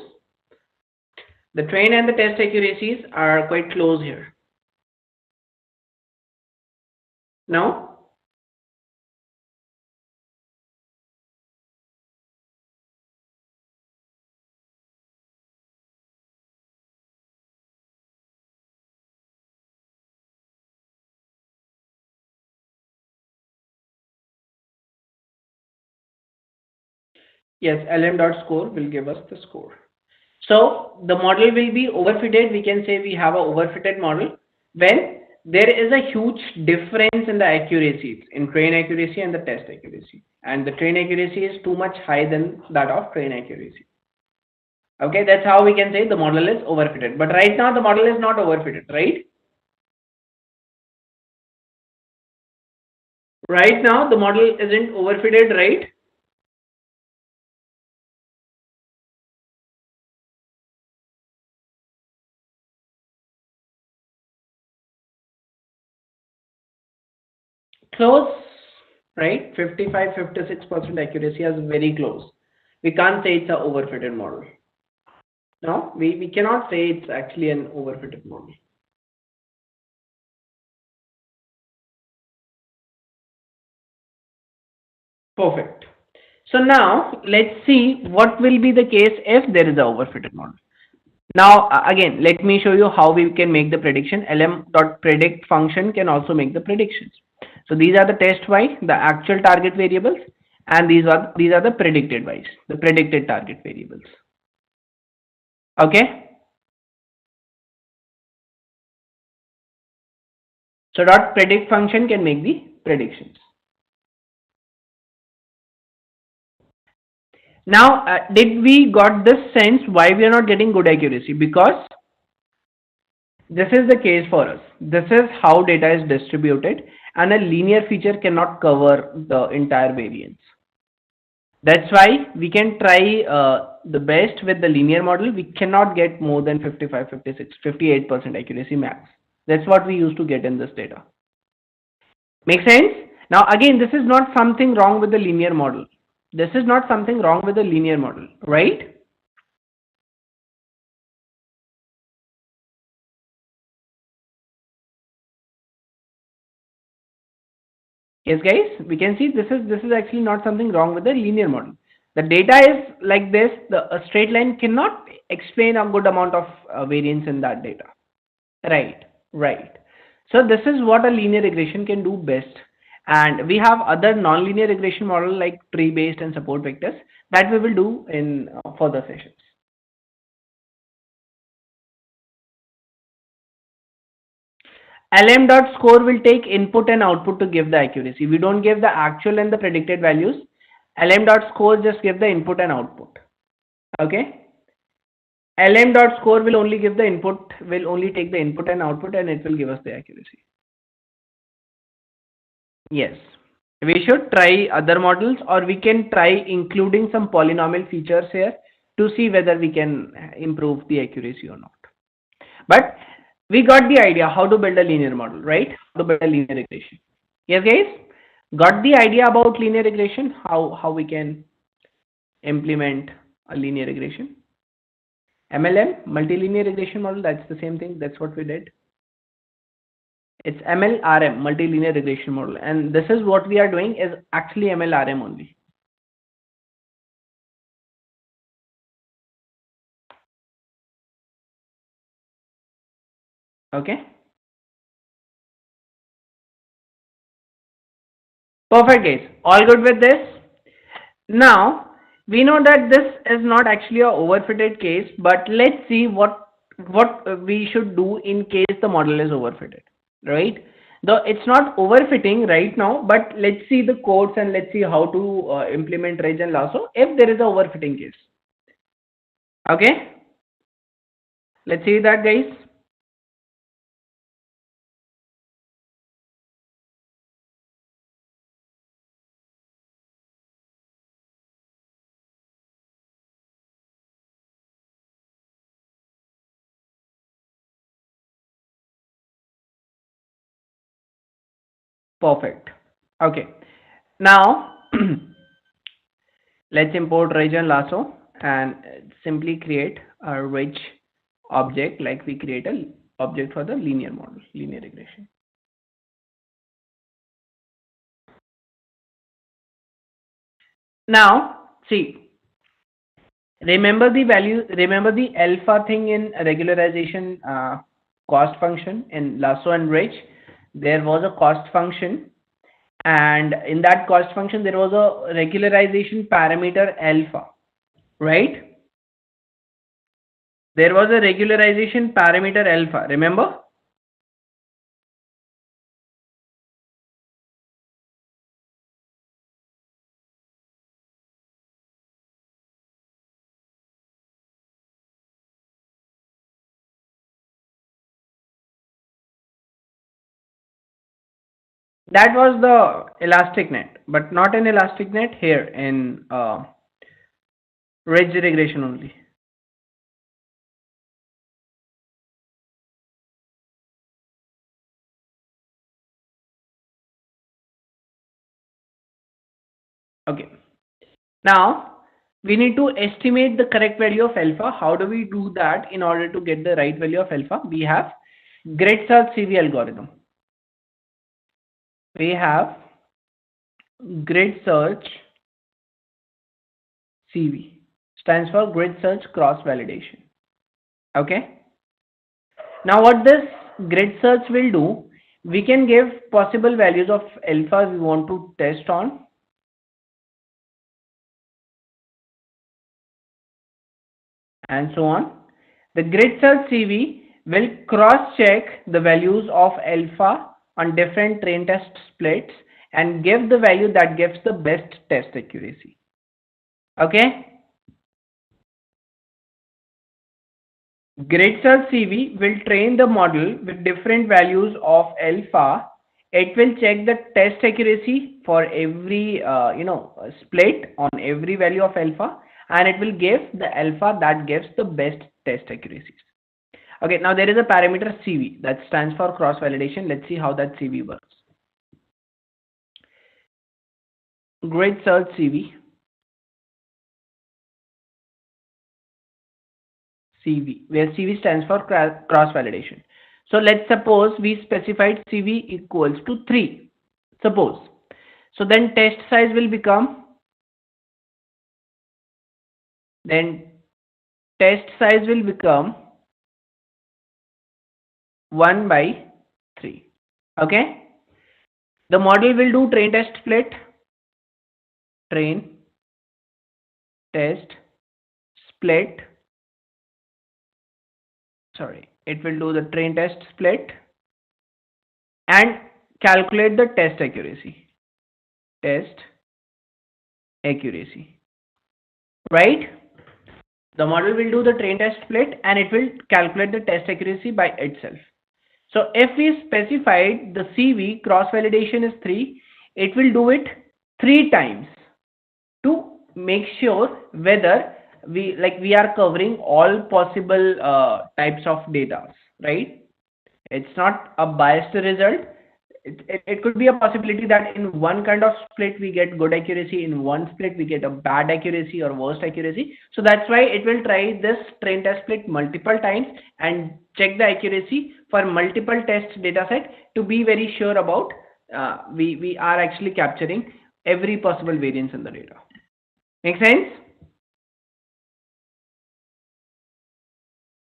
The train and the test accuracies are quite close here. Now, yes, LM dot score will give us the score. So the model will be overfitted. We can say we have a overfitted model when there is a huge difference in the accuracies in train accuracy and the test accuracy. And the train accuracy is too much high than that of train accuracy. Okay, that's how we can say the model is overfitted. But right now the model is not overfitted, right? Right now the model isn't overfitted, right? Close, right? 55, 56% accuracy is very close. We can't say it's a overfitted model. No, we cannot say it's actually an overfitted model. Perfect. So now let's see what will be the case if there is a overfitted model. Now again, let me show you how we can make the prediction. lm.predict function can also make the predictions. So these are the test y, the actual target variables, and these are the predicted y's, the predicted target variables. Okay. So dot predict function can make the predictions. Now, did we got this sense why we are not getting good accuracy? Because this is the case for us. This is how data is distributed, and a linear feature cannot cover the entire variance. That's why we can try the best with the linear model. We cannot get more than 55, 56, 58% accuracy max. That's what we used to get in this data. Make sense? Now, again, this is not something wrong with the linear model. This is not something wrong with the linear model, right? Yes, guys, we can see this is actually not something wrong with the linear model. The data is like this. A straight line cannot explain a good amount of variance in that data. Right, right. So this is what a linear regression can do best. And we have other non-linear regression model like tree-based and support vectors that we will do in further sessions. LM dot score will take input and output to give the accuracy. We don't give the actual and the predicted values. LM dot score just give the input and output. Okay. LM dot score will only give the input, will only take the input and output, and it will give us the accuracy. Yes. We should try other models, or we can try including some polynomial features here to see whether we can improve the accuracy or not. But we got the idea how to build a linear model, right? How to build a linear regression. Yes, guys? Got the idea about linear regression? How we can implement a linear regression? MLM, multilinear regression model, that's the same thing. That's what we did. It's MLRM, multilinear regression model. And this is what we are doing is actually MLRM only. Okay. Perfect, guys. All good with this? Now, we know that this is not actually a overfitted case, but let's see what we should do in case the model is overfitted, right? Though it's not overfitting right now, but let's see the codes and let's see how to implement Ridge and Lasso if there is a overfitting case. Okay, let's see that, guys. Perfect. Okay, now let's import Ridge and Lasso and simply create a Ridge object like we create a object for the linear model, linear regression. Now, see, remember the value, remember the alpha thing in regularization cost function in Lasso and Ridge. There was a cost function, and in that cost function, there was a regularization parameter alpha, right? There was a regularization parameter alpha, remember? That was the elastic net, but not in elastic net here in Ridge regression only. Okay. Now we need to estimate the correct value of alpha. How do we do that in order to get the right value of alpha? We have grid search CV algorithm. We have grid search CV, stands for grid search cross validation. Okay. Now what this grid search will do, we can give possible values of alpha we want to test on. And so on. The grid search CV will cross check the values of alpha on different train test splits and give the value that gives the best test accuracy. Okay. Grid search CV will train the model with different values of alpha. It will check the test accuracy for every split on every value of alpha, and it will give the alpha that gives the best test accuracies. Okay, now there is a parameter CV that stands for cross validation. Let's see how that CV works. Grid search CV. CV, where CV stands for cross validation. So let's suppose we specified CV equals to 3. Suppose. So then test size will become, test size will become 1 by 3. Okay. The model will do train test split, train test split. Sorry, it will do the train test split and calculate the test accuracy. Test accuracy. Right? The model will do the train test split and it will calculate the test accuracy by itself. So if we specified the CV cross validation is 3, it will do it 3 times to make sure whether we are covering all possible types of data, right? It's not a biased result. It could be a possibility that in one kind of split we get good accuracy, in one split we get a bad accuracy or worst accuracy. So that's why it will try this train test split multiple times and check the accuracy for multiple test data set to be very sure about we are actually capturing every possible variance in the data. Make sense?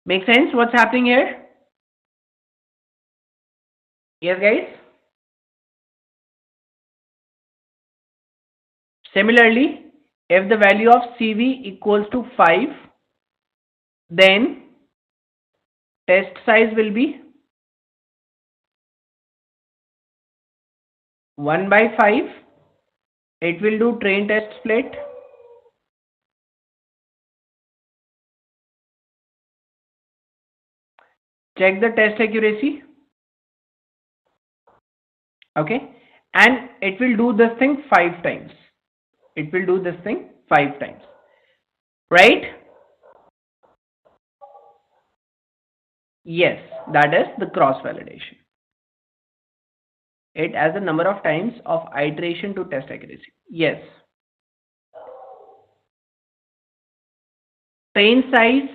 Make sense what's happening here? Yes, guys? Similarly, if the value of CV equals to 5, then test size will be 1 by 5. It will do train test split. Check the test accuracy. Okay. And it will do this thing 5 times. It will do this thing 5 times. Right? Yes, that is the cross validation. It has the number of times of iteration to test accuracy. Yes. Train size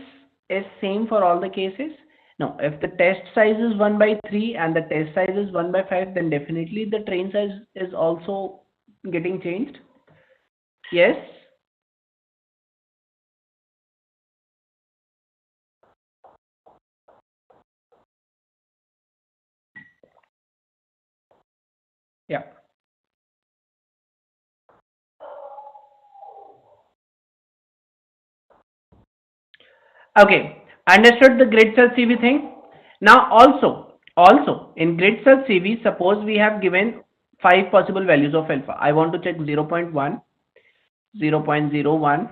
is same for all the cases. Now, if the test size is 1 by 3 and the test size is 1 by 5, then definitely the train size is also getting changed. Yes. Yeah. Okay. Understood the grid search CV thing? Now also in grid search CV, suppose we have given 5 possible values of alpha. I want to check 0 0.1, 0 0.01,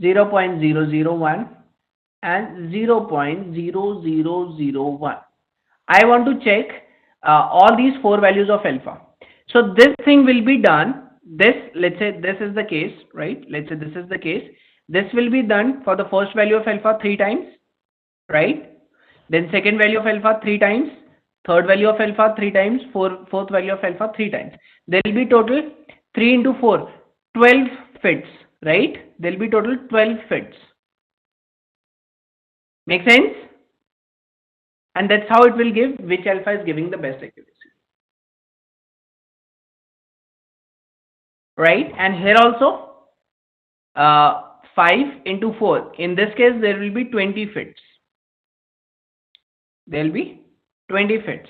0 0.001 and 0 0.0001. I want to check all these 4 values of alpha. So this thing will be done. This, let's say this is the case, right? Let's say this is the case. This will be done for the first value of alpha 3 times, right? Then second value of alpha 3 times, third value of alpha 3 times, fourth value of alpha 3 times. There will be total 3 into 4, 12 fits, right? There will be total 12 fits. Make sense? And that's how it will give which alpha is giving the best accuracy. Right? And here also 5 into 4. In this case, there will be 20 fits. There will be 20 fits.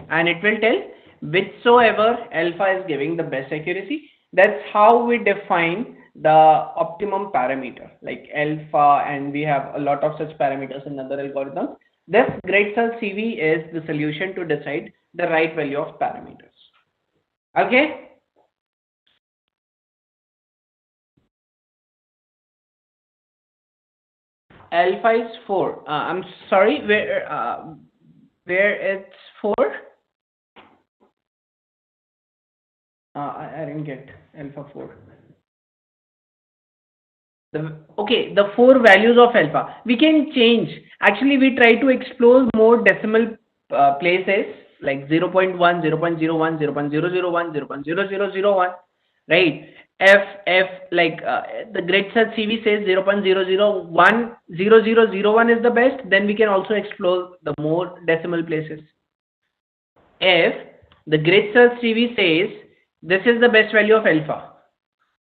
And it will tell whichsoever alpha is giving the best accuracy. That's how we define the optimum parameter, like alpha, and we have a lot of such parameters in other algorithms. This grid search CV is the solution to decide the right value of parameters. Okay? Alpha is 4. I'm sorry, where it's 4? I didn't get alpha 4. Okay, the 4 values of alpha. We can change. Actually, we try to explore more decimal places like 0 0.1, 0 0.01, 0 0.001, 0 0.0001, right? If like the grid search CV says 0 0.001, 0001 is the best, then we can also explore the more decimal places. If the grid search CV says this is the best value of alpha,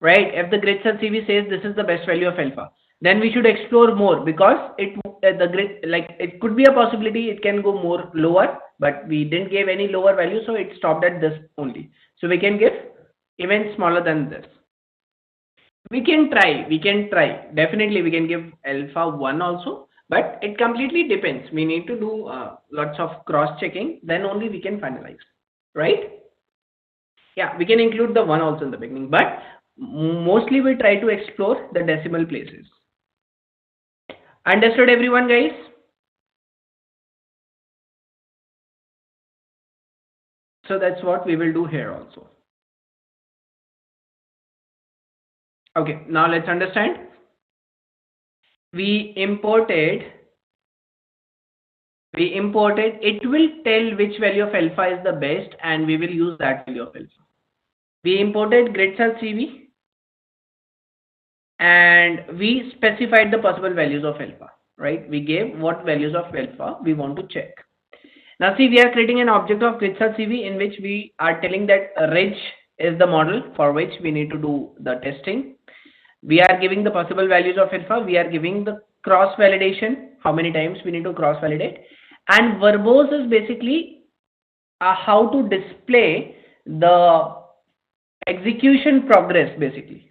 right? If the grid search CV says this is the best value of alpha, then we should explore more, because the grid, like, it could be a possibility it can go more lower, but we didn't give any lower value, so it stopped at this only. So we can give even smaller than this. We can try. Definitely we can give alpha 1 also, but it completely depends. We need to do lots of cross checking, then only we can finalize, right? Yeah, we can include the 1 also in the beginning, but mostly we try to explore the decimal places. Understood everyone, guys? So that's what we will do here also. Okay, now let's understand. we imported, it will tell which value of alpha is the best and we will use that value of alpha. We imported grid search CV and we specified the possible values of alpha, right? We gave what values of alpha we want to check. Now see, we are creating an object of grid search CV in which we are telling that ridge is the model for which we need to do the testing. We are giving the possible values of alpha. We are giving the cross validation, how many times we need to cross validate. And verbose is basically how to display the execution progress basically.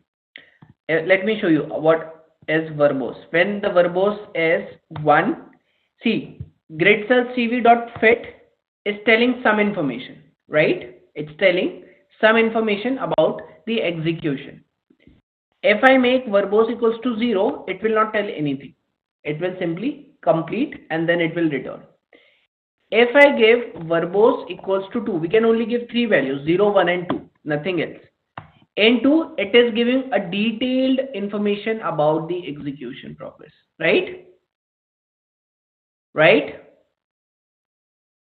Let me show you what is verbose. When the verbose is 1, see, grid search cv.fit is telling some information, right? It's telling some information about the execution. If I make verbose equals to 0, it will not tell anything. It will simply complete and then it will return. If I give verbose equals to 2, we can only give 3 values, 0, 1 and 2, nothing else. In 2, it is giving a detailed information about the execution progress, right? Right?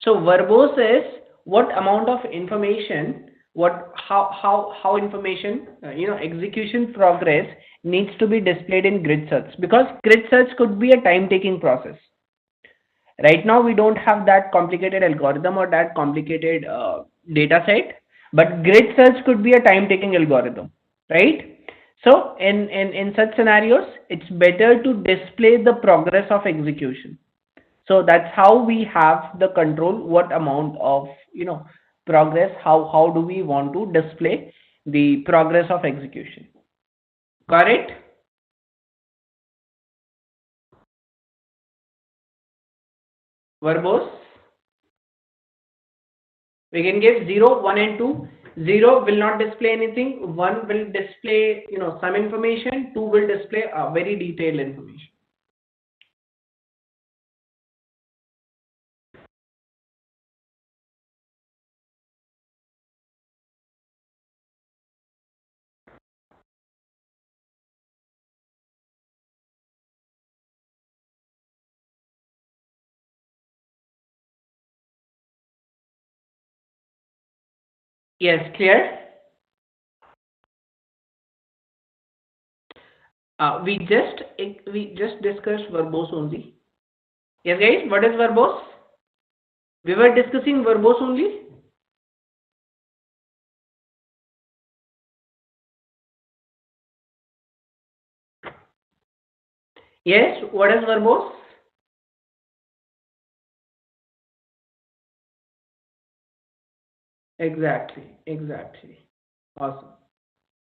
So verbose is what amount of information, how information, execution progress needs to be displayed in grid search, because grid search could be a time taking process. Right now we don't have that complicated algorithm or that complicated data set, but grid search could be a time taking algorithm, right? So in such scenarios, it's better to display the progress of execution. So that's how we have the control, what amount of progress, how do we want to display the progress of execution. Got it? Verbose, we can give 0, 1 and 2. 0 will not display anything, 1 will display some information, 2 will display a very detailed information. Yes, clear? We just discussed verbose only. Yes, guys, what is verbose? We were discussing verbose only. Yes, what is verbose? Exactly. Awesome.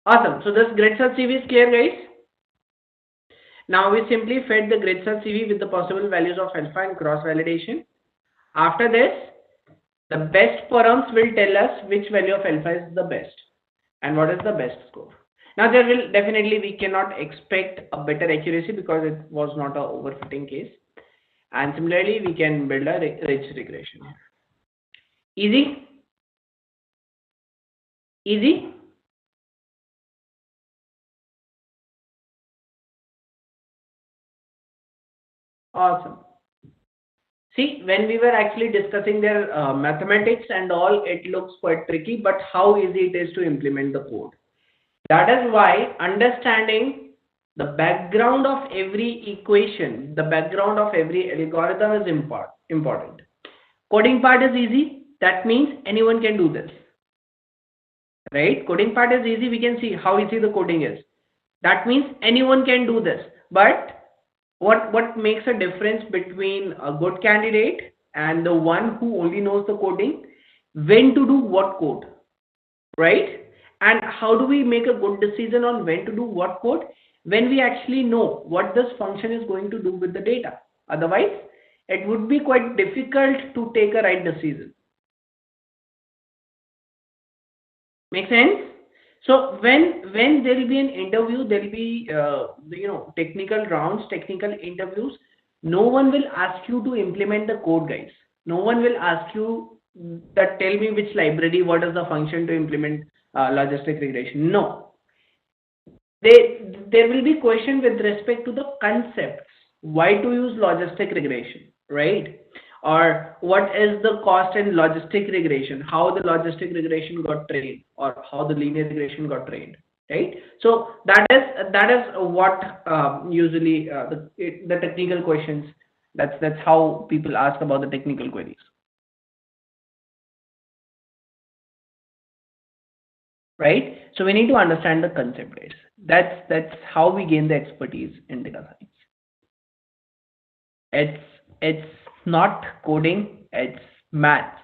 Awesome. So this grid search CV is clear, guys. Now we simply fed the grid search CV with the possible values of alpha and cross validation. After this, the best forums will tell us which value of alpha is the best and what is the best score. Now there will definitely, we cannot expect a better accuracy because it was not a overfitting case. And similarly, we can build a rich regression. Easy? Easy? Awesome. See, when we were actually discussing their mathematics and all, it looks quite tricky, but how easy it is to implement the code. That is why understanding the background of every equation, the background of every algorithm is important. Coding part is easy. That means anyone can do this. Right? Coding part is easy. We can see how easy the coding is. That means anyone can do this. But what makes a difference between a good candidate and the one who only knows the coding? When to do what code, right? And how do we make a good decision on when to do what code? When we actually know what this function is going to do with the data. Otherwise, it would be quite difficult to take a right decision. Make sense? So when there will be an interview, there will be technical rounds, technical interviews. No one will ask you to implement the code, guys. No one will ask you that tell me which library, what is the function to implement logistic regression. No, there will be question with respect to the concepts. why to use logistic regression, right? Or what is the cost in logistic regression, how the logistic regression got trained, or how the linear regression got trained, right? So that is what usually the technical questions. That's how people ask about the technical queries, right? So we need to understand the concept base. That's how we gain the expertise in data science. It's not coding, it's maths.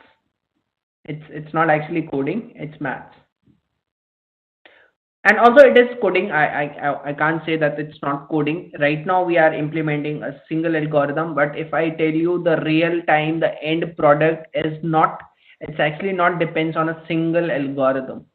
It's not actually coding, it's maths. And also it is coding. I can't say that it's not coding. Right now we are implementing a single algorithm, but if I tell you the real time, the end product is not, it's actually not depends on a single algorithm.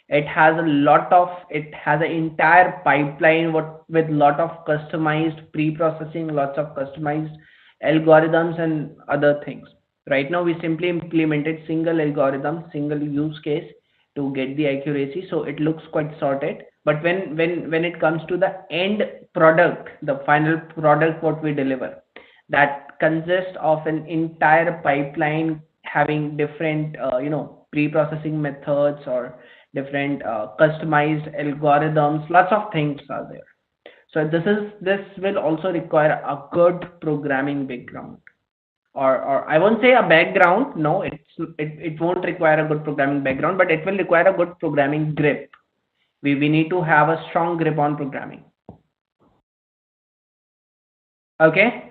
It has an entire pipeline with lot of customized pre-processing, lots of customized algorithms and other things. Right now we simply implemented single algorithm, single use case to get the accuracy, so it looks quite sorted. But when it comes to the end product, the final product what we deliver, that consists of an entire pipeline having different pre-processing methods or different customized algorithms, lots of things are there. So this will also require a good programming background, or I won't say a background. No, it won't require a good programming background, but it will require a good programming grip. We need to have a strong grip on programming. Okay.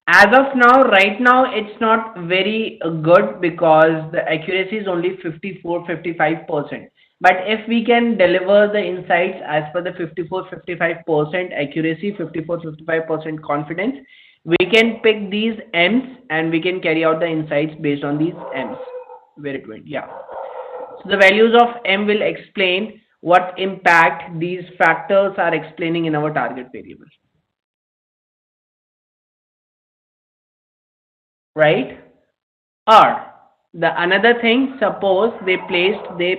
As of now, right now, it's not very good because the accuracy is only 54-55%. But if we can deliver the insights as per the 54-55% accuracy, 54-55% confidence, we can pick these M's and we can carry out the insights based on these M's. Where it went, yeah. So the values of M will explain what impact these factors are explaining in our target variable, right? Or the another thing, suppose they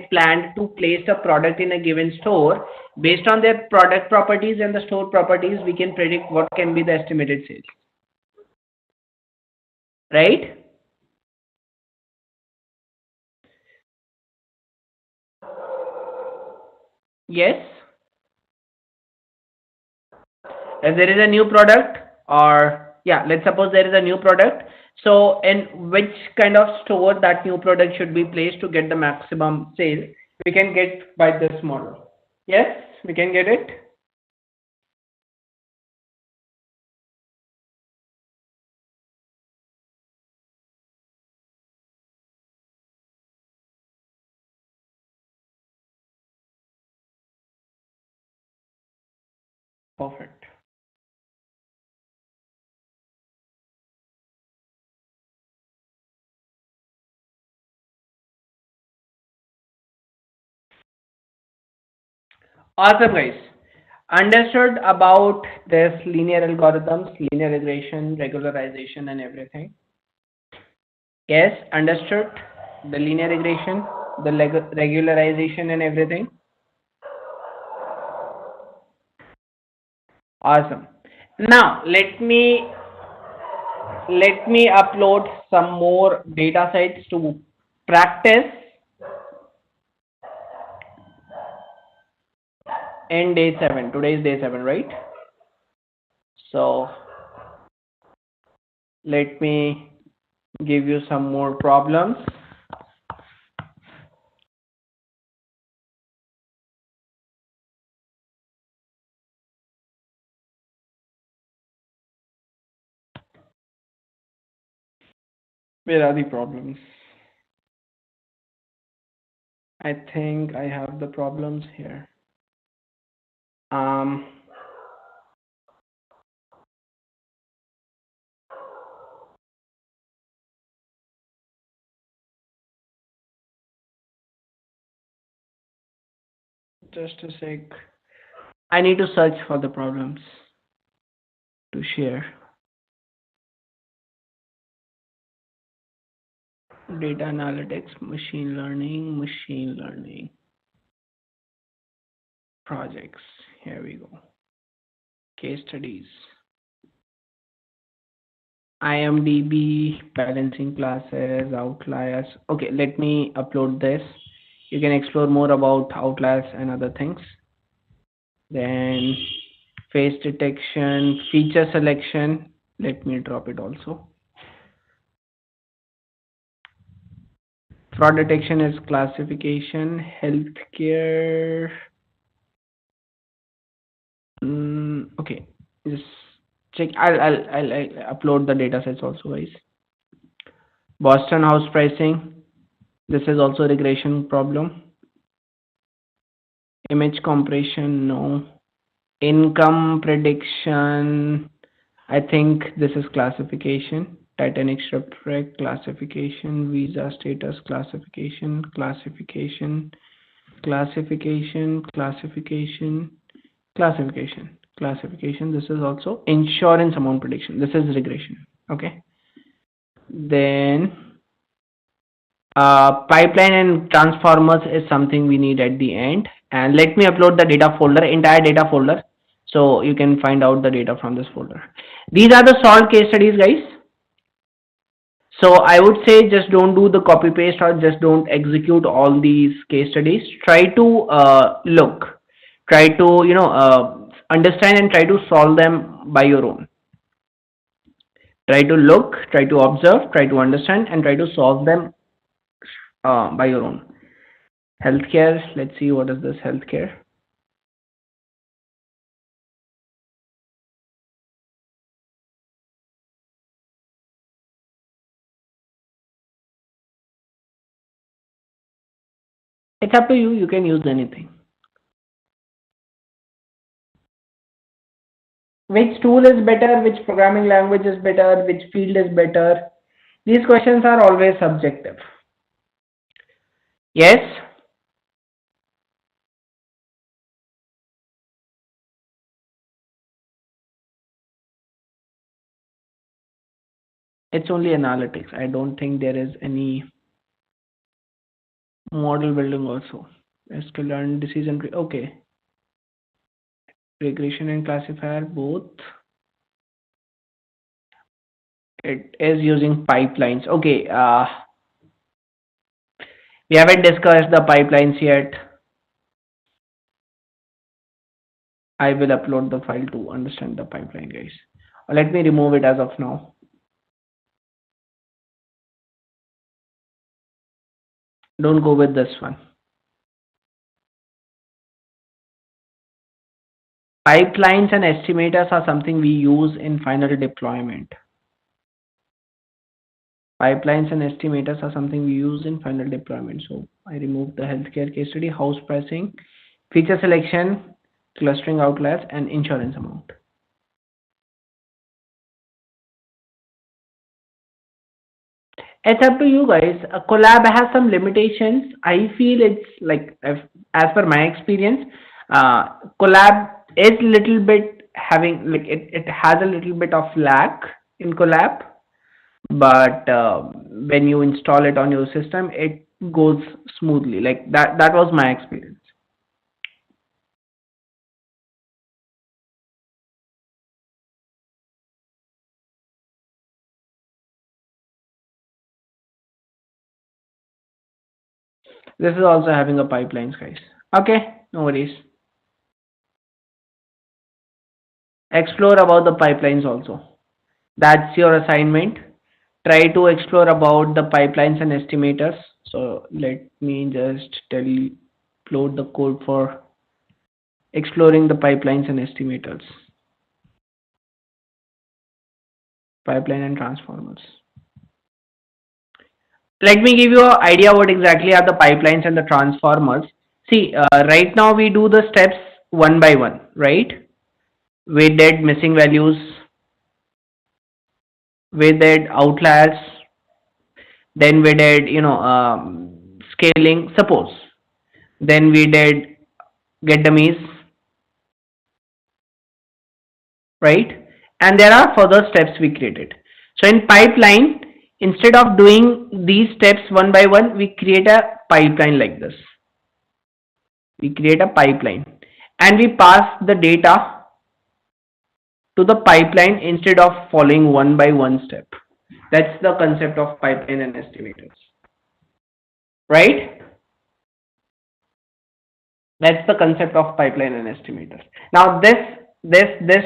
planned to place a product in a given store. Based on their product properties and the store properties, we can predict what can be the estimated sales, right? Yes. If there is a new product, or yeah, let's suppose there is a new product. So in which kind of store that new product should be placed to get the maximum sales, we can get by this model. Yes, we can get it. Perfect. Awesome, guys. Understood about this linear algorithms, linear regression, regularization, and everything. Yes, understood the linear regression, the regularization, and everything. Awesome. Now let me upload some more data sets to practice in day 7. Today is day 7, right? So let me give you some more problems. Where are the problems? I think I have the problems here. Um, just a sec. I need to search for the problems to share. Data analytics, machine learning, machine learning. projects. Here we go. Case studies. IMDb, balancing classes, outliers. Okay, let me upload this. You can explore more about outliers and other things. Then face detection, feature selection. Let me drop it also. Fraud detection is classification, healthcare. Okay, just check. I'll upload the data sets also, guys. Boston house pricing. This is also a regression problem. Image compression, no. Income prediction. I think this is classification. Titanic shipwreck classification. Visa status classification. Classification. Classification. Classification. Classification. Classification. This is also insurance amount prediction. This is regression. Okay. Then pipeline and transformers is something we need at the end. And let me upload the data folder, entire data folder, so you can find out the data from this folder. These are the solved case studies, guys. So I would say just don't do the copy paste or just don't execute all these case studies. Try to look, try to understand and try to solve them by your own. Try to look, try to observe, try to understand, and try to solve them by your own. Healthcare, let's see what is this healthcare. It's up to you, you can use anything. Which tool is better, which programming language is better, which field is better? These questions are always subjective. Yes? It's only analytics. I don't think there is any model building also. Sklearn, decision tree. Okay. Regression and classifier both. It is using pipelines. Okay. We haven't discussed the pipelines yet. I will upload the file to understand the pipeline, guys. Let me remove it as of now. Don't go with this one. Pipelines and estimators are something we use in final deployment. Pipelines and estimators are something we use in final deployment. So I removed the healthcare case study, house pricing, feature selection, clustering outliers, and insurance amount. It's up to you guys. A collab has some limitations. I feel it's like, as per my experience, collab is little bit having like it has a little bit of lag in collab, but when you install it on your system, it goes smoothly. Like that was my experience. This is also having a pipelines, guys. Okay, no worries. Explore about the pipelines also. That's your assignment. Try to explore about the pipelines and estimators. So let me just upload the code for exploring the pipelines and estimators. Pipeline and transformers. Let me give you an idea what exactly are the pipelines and the transformers. See, right now we do the steps one by one, right? We did missing values, we did outliers, then we did scaling, suppose, then we did get dummies, right? And there are further steps we created. So in pipeline, instead of doing these steps one by one, we create a pipeline like this. We create a pipeline, and we pass the data to the pipeline instead of following one by one step. That's the concept of pipeline and estimators, right? That's the concept of pipeline and estimators. Now this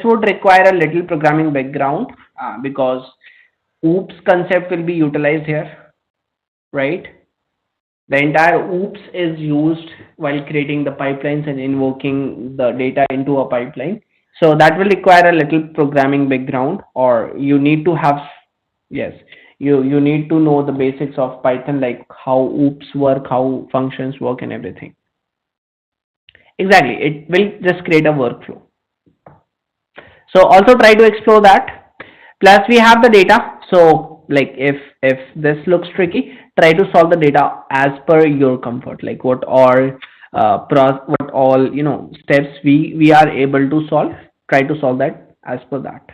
would require a little programming background because OOPS concept will be utilized here, right? The entire OOPS is used while creating the pipelines and invoking the data into a pipeline. So that will require a little programming background, or you need to have, yes, you need to know the basics of Python, like how OOPS work, how functions work, and everything. Exactly, it will just create a workflow. So also try to explore that. Plus we have the data. So like if this looks tricky, try to solve the data as per your comfort. Like what all steps we are able to solve. Try to solve that as per that.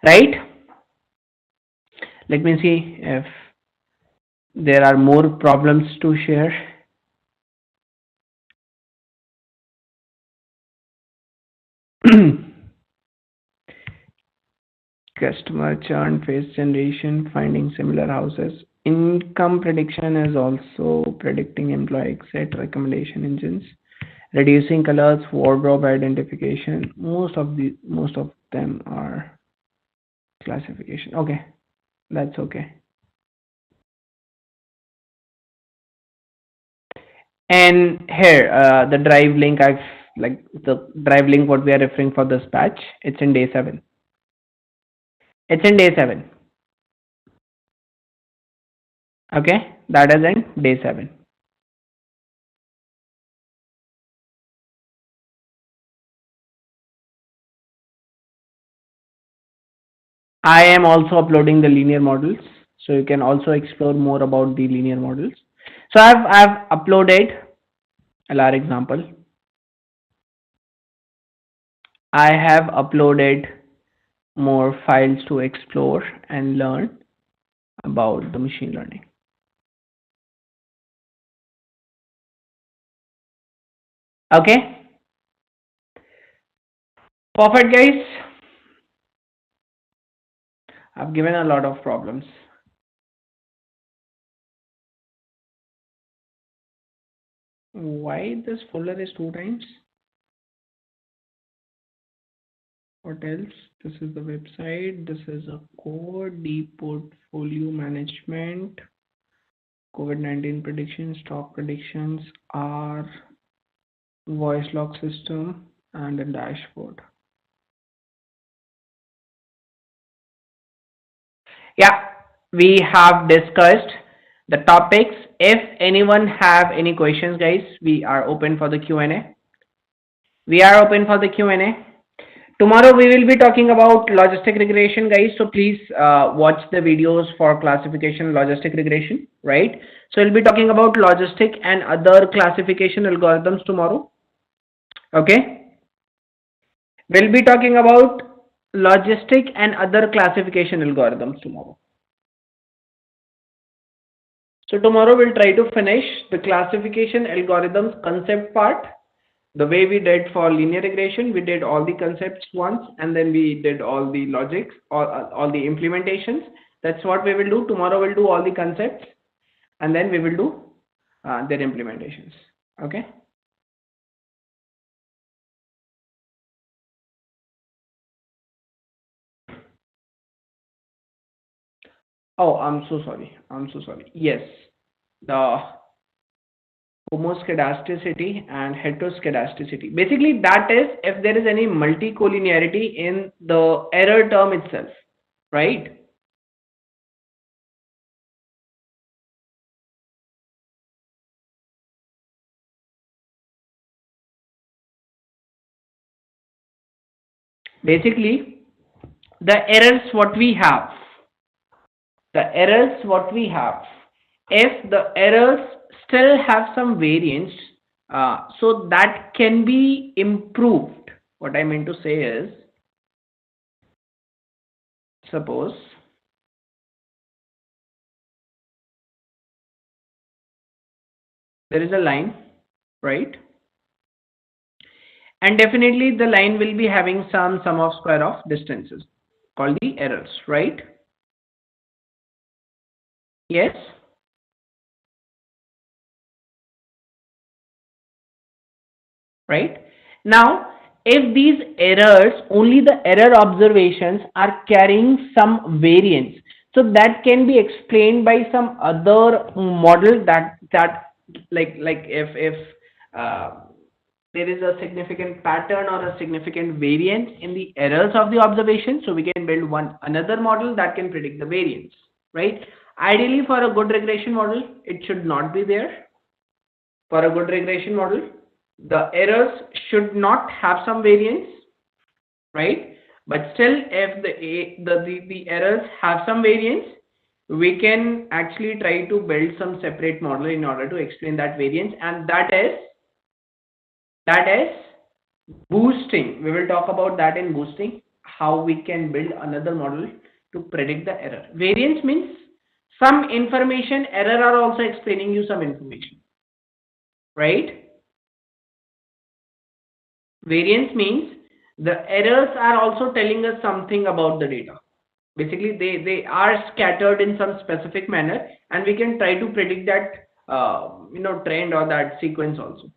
Right? Let me see if there are more problems to share. Customer churn, face generation, finding similar houses. Income prediction is also predicting employee exit recommendation engines. Reducing colors, wardrobe identification. Most of them are classification. Okay, that's okay. And here, the drive link, I've like the drive link what we are referring for this batch. It's in day 7. It's in day 7. Okay, that is in day 7. I am also uploading the linear models, so you can also explore more about the linear models. So I've uploaded LR example. I have uploaded more files to explore and learn about the machine learning. Okay, perfect, guys. I've given a lot of problems. Why this folder is 2 times? What else? This is the website. This is a code, the portfolio management, COVID-19 predictions, stock predictions, R, voice log system, and a dashboard. Yeah, we have discussed the topics. If anyone have any questions, guys, we are open for the Q&A. We are open for the Q&A. Tomorrow we will be talking about logistic regression, guys. So please watch the videos for classification logistic regression, right? So we'll be talking about logistic and other classification algorithms tomorrow. Okay. We'll be talking about logistic and other classification algorithms tomorrow. So tomorrow we'll try to finish the classification algorithms concept part. The way we did for linear regression, we did all the concepts once, and then we did all the logics, all the implementations. That's what we will do. Tomorrow we'll do all the concepts, and then we will do their implementations. Okay. Oh, I'm so sorry. I'm so sorry. Yes, the homoscedasticity and heteroscedasticity. Basically, that is if there is any multicollinearity in the error term itself, right? Basically, the errors what we have, if the errors still have some variance, so that can be improved. What I meant to say is, suppose there is a line, right? And definitely the line will be having some sum of square of distances called the errors, right? Yes. Right? Now, if these errors, only the error observations are carrying some variance, so that can be explained by some other model that like if uh, there is a significant pattern or a significant variance in the errors of the observation, so we can build one another model that can predict the variance, right? Ideally, for a good regression model, it should not be there. For a good regression model, the errors should not have some variance, right? But still, if the errors have some variance, we can actually try to build some separate model in order to explain that variance, and that is boosting. We will talk about that in boosting, how we can build another model to predict the error. Variance means some information, error are also explaining you some information, right? Variance means the errors are also telling us something about the data. Basically, they are scattered in some specific manner, and we can try to predict that trend or that sequence also.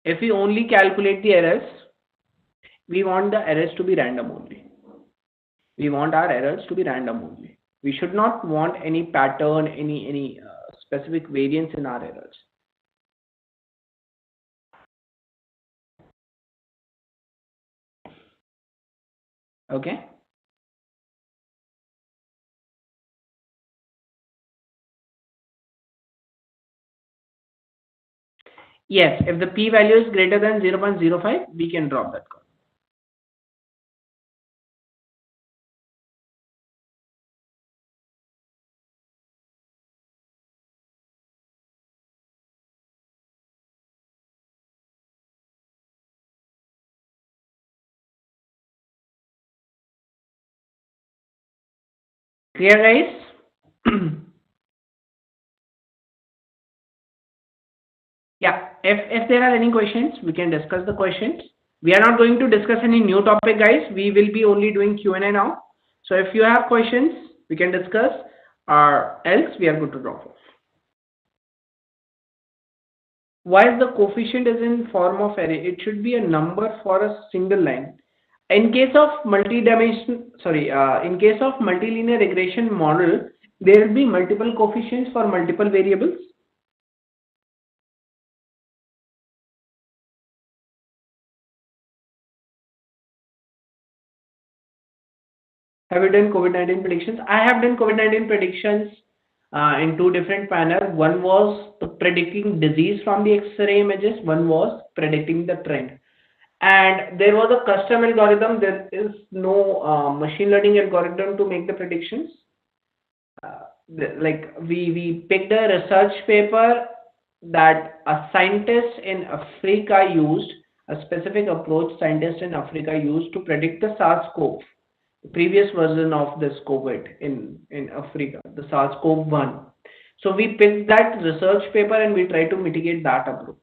If we only calculate the errors, we want the errors to be random only. We want our errors to be random only. We should not want any pattern, any specific variance in our errors. Okay. Yes, if the p-value is greater than 0.05, we can drop that call. Clear, guys? Yeah, if there are any questions, we can discuss the questions. We are not going to discuss any new topic, guys. We will be only doing Q&A now. So if you have questions, we can discuss, or else we are good to drop off. Why is the coefficient is in form of array? It should be a number for a single line. In case of in case of multilinear regression model, there will be multiple coefficients for multiple variables. Have you done COVID-19 predictions? I have done COVID-19 predictions in two different manner. One was predicting disease from the X-ray images. One was predicting the trend. And there was a custom algorithm. There is no machine learning algorithm to make the predictions. Like we picked a research paper that a scientist in Africa used, a specific approach scientists in Africa used to predict the SARS-CoV, the previous version of this COVID in Africa, the SARS-CoV-1. So we picked that research paper and we try to mitigate that approach.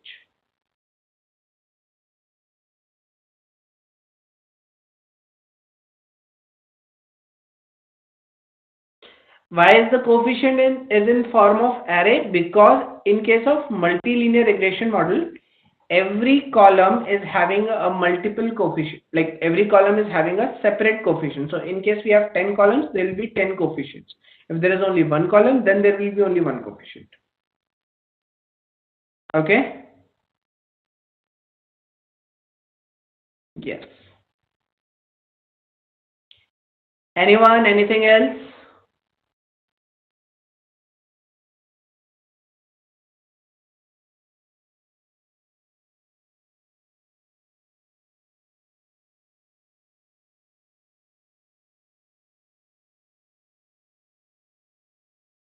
Why is the coefficient is in form of array? Because in case of multilinear regression model, every column is having a multiple coefficient. Like every column is having a separate coefficient. So in case we have 10 columns, there will be 10 coefficients. If there is only one column, then there will be only one coefficient. Okay? Yes. Anyone? Anything else?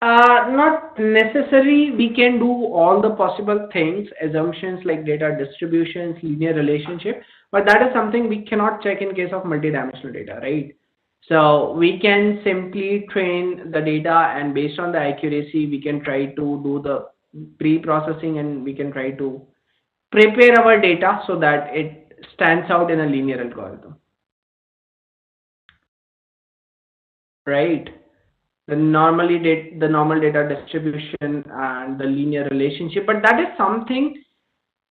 Not necessary. We can do all the possible things, assumptions like data distributions, linear relationship, but that is something we cannot check in case of multidimensional data, right? So we can simply train the data, and based on the accuracy, we can try to do the pre-processing, and we can try to prepare our data so that it stands out in a linear algorithm, right? The normal data distribution and the linear relationship, but that is something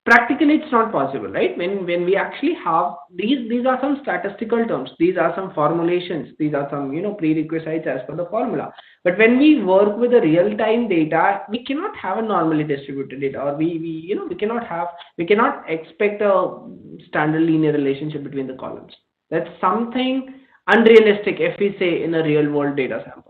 practically it's not possible, right? When we actually have these are some statistical terms, these are some formulations, these are some prerequisites as per the formula. But when we work with the real time data, we cannot have a normally distributed data, or we cannot expect a standard linear relationship between the columns. That's something unrealistic if we say in a real world data samples.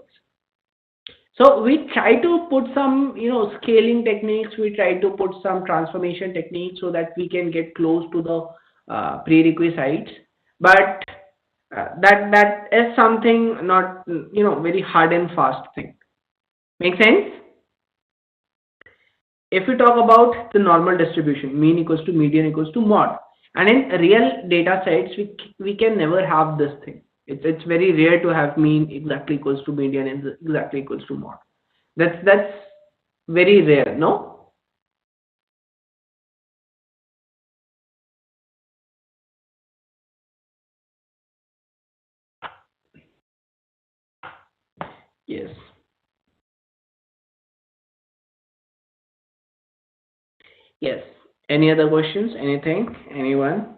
So we try to put some, scaling techniques. We try to put some transformation techniques so that we can get close to the prerequisites. But that is something not, very hard and fast thing. Make sense? If we talk about the normal distribution, mean equals to median equals to mod, and in real data sets, we can never have this thing. It's very rare to have mean exactly equals to median and exactly equals to mod. That's very rare, no? Yes. Yes. Any other questions? Anything? Anyone?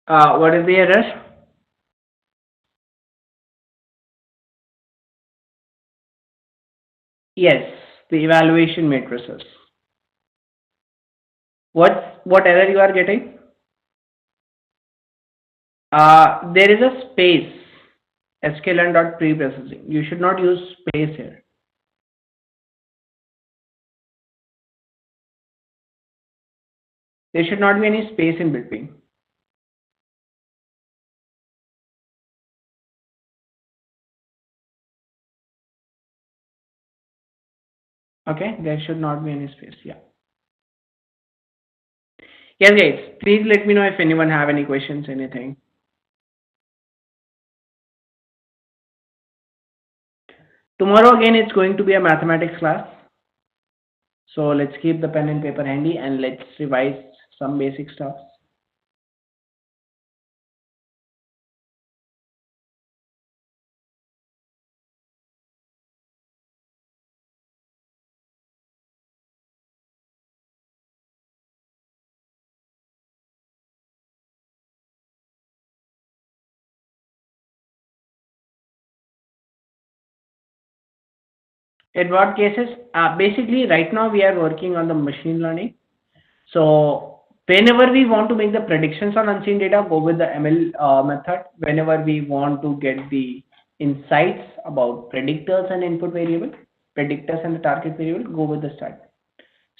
What is the error? Yes, the evaluation matrices. What error you are getting? There is a space. sklearn dot preprocessing. You should not use space here. There should not be any space in between. Okay, there should not be any space. Yeah. Yes, guys. Please let me know if anyone have any questions, anything. Tomorrow again, it's going to be a mathematics class. So let's keep the pen and paper handy and let's revise some basic stuff. In what cases? Basically, right now we are working on the machine learning. So whenever we want to make the predictions on unseen data, go with the ML method. Whenever we want to get the insights about predictors and input variable, predictors and the target variable, go with the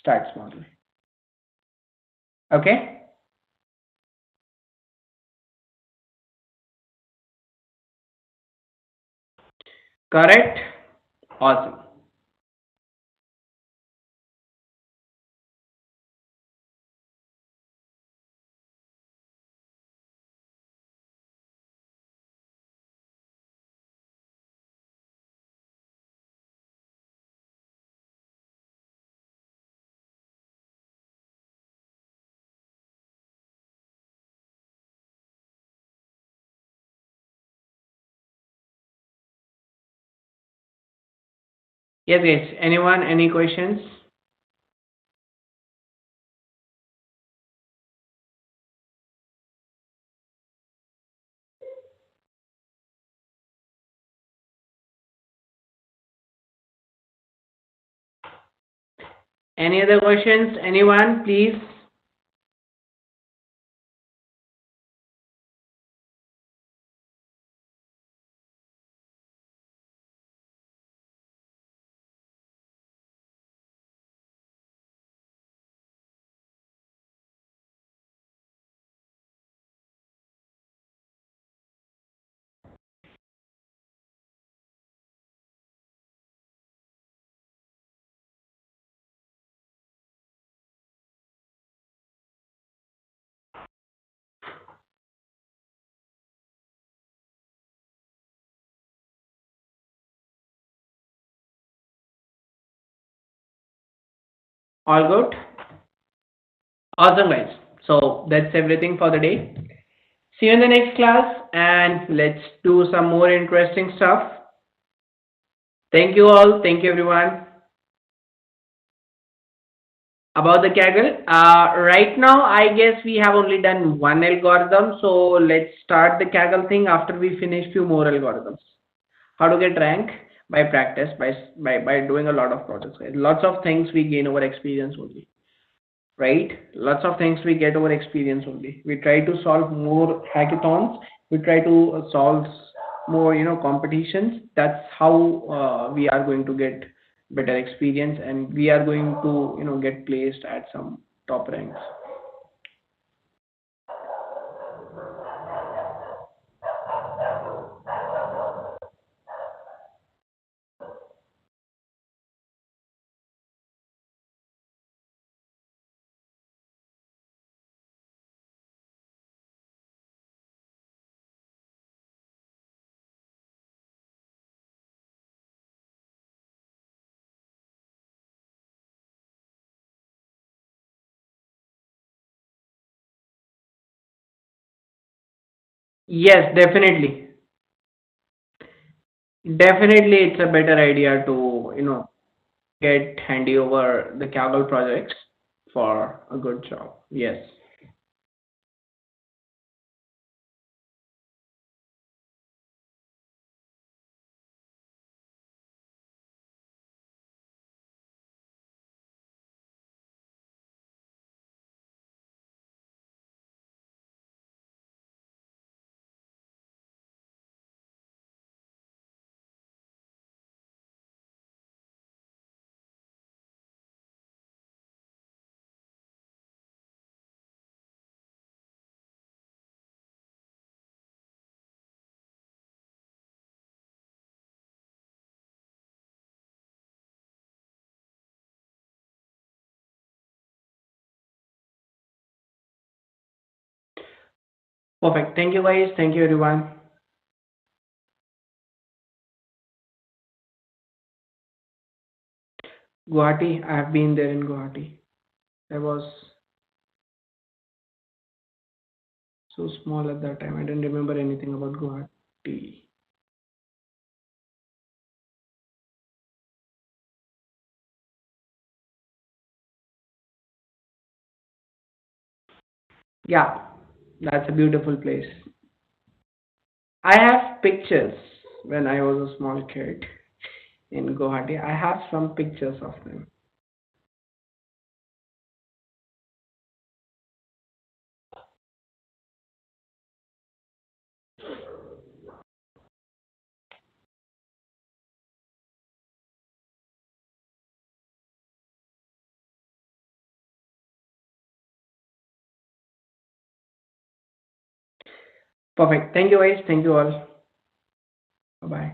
stats model. Okay, correct. Awesome. Yes, guys. Anyone? Any questions? Any other questions? Anyone, please? All good? Awesome, guys. So that's everything for the day. See you in the next class and let's do some more interesting stuff. Thank you all. Thank you, everyone. About the Kaggle, right now, I guess we have only done one algorithm. So let's start the Kaggle thing after we finish few more algorithms. How to get rank? By practice, by doing a lot of projects. Right? Lots of things we gain over experience only. Right? Lots of things we get over experience only. We try to solve more hackathons. We try to solve more, competitions. That's how we are going to get better experience, and we are going to, get placed at some top ranks. Yes, definitely. Definitely, it's a better idea to, get handy over the Kaggle projects for a good job. Yes. Perfect. Thank you, guys. Thank you, everyone. Guwahati, I have been there in Guwahati. I was so small at that time. I didn't remember anything about Guwahati. Yeah, that's a beautiful place. I have pictures when I was a small kid in Guwahati. I have some pictures of them. Perfect. Thank you, guys. Thank you all. Bye bye.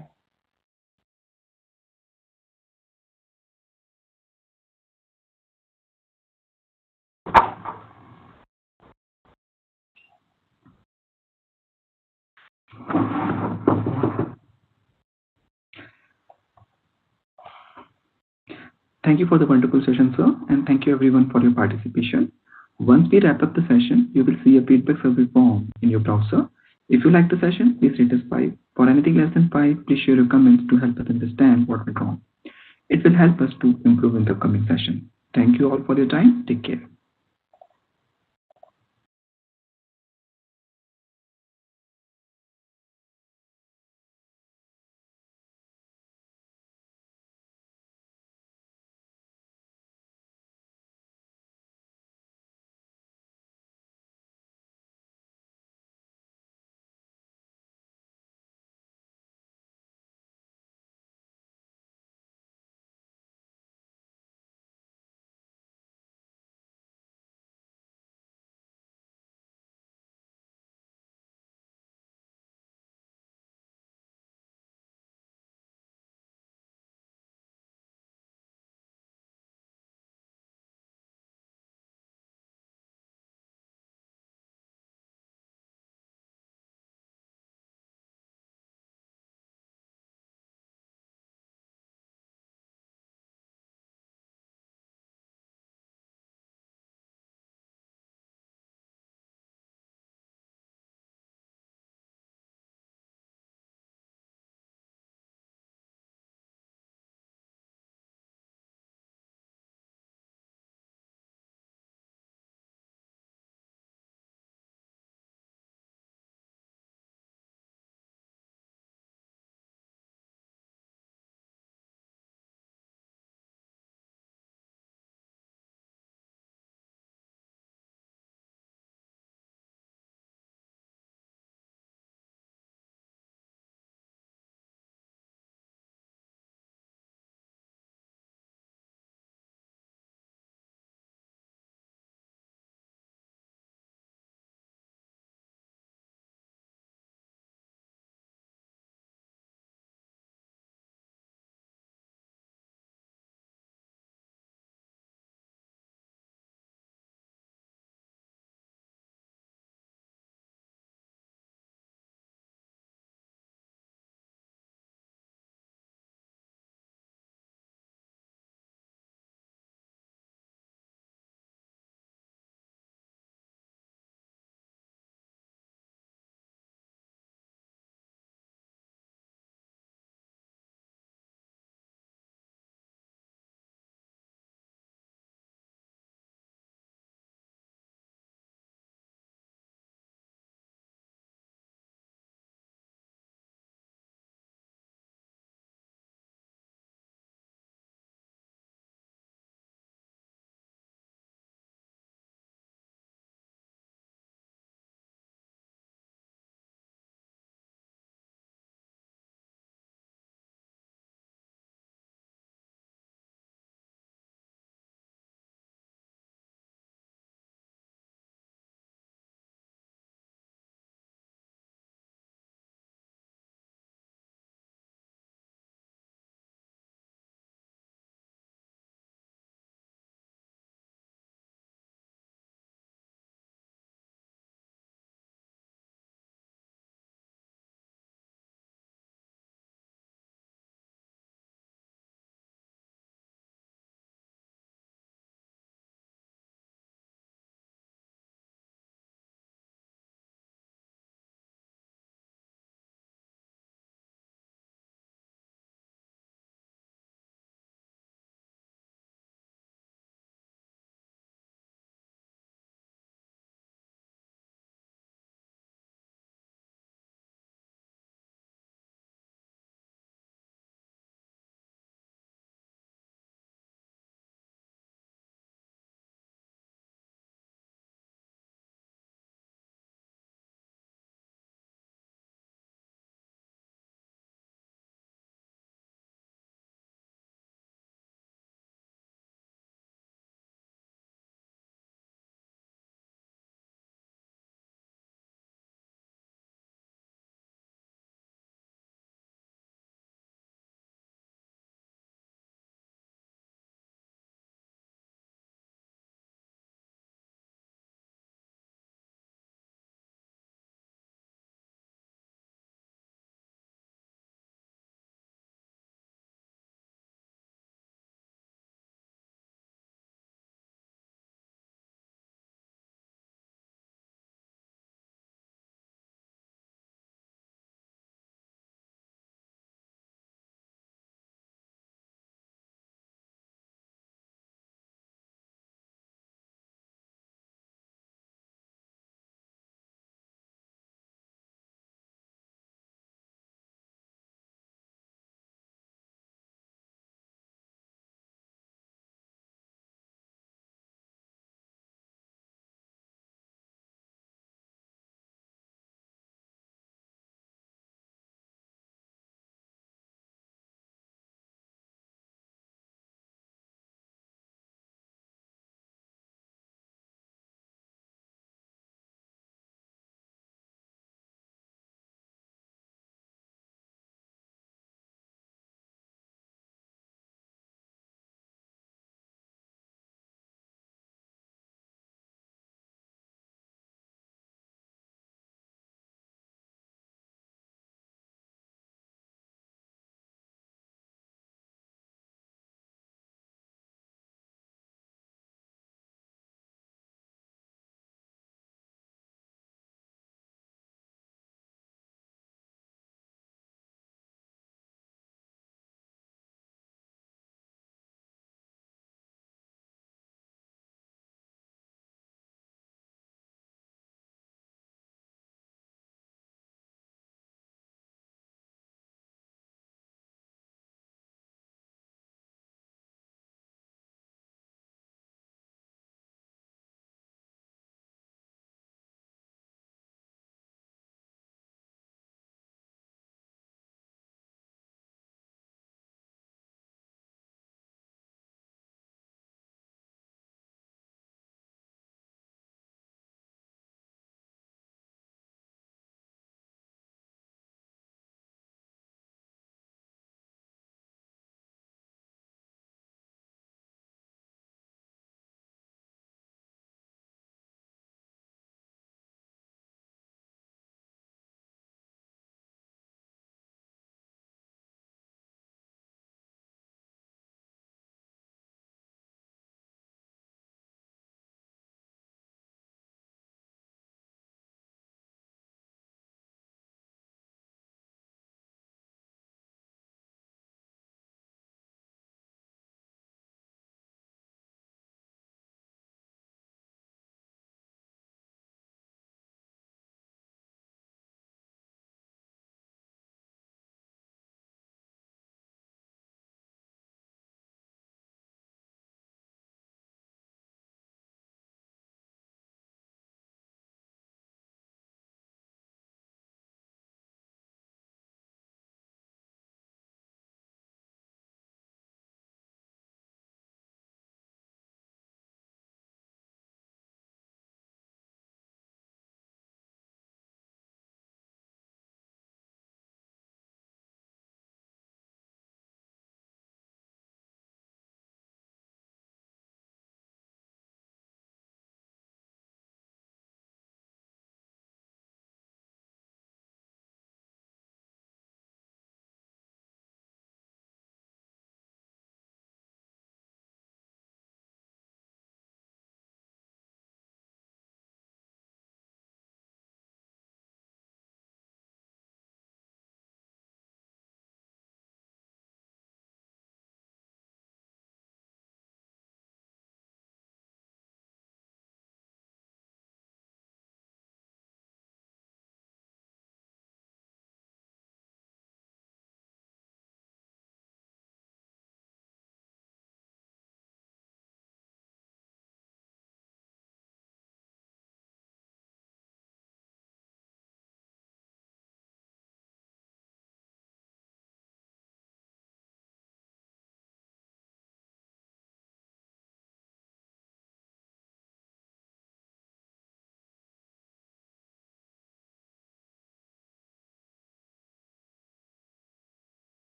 Thank you for the wonderful session, sir, and thank you everyone for your participation. Once we wrap up the session, you will see a feedback survey form in your browser. If you like the session, please rate us 5. For anything less than 5, please share your comments to help us understand what went wrong. It will help us to improve in the coming session. Thank you all for your time. Take care.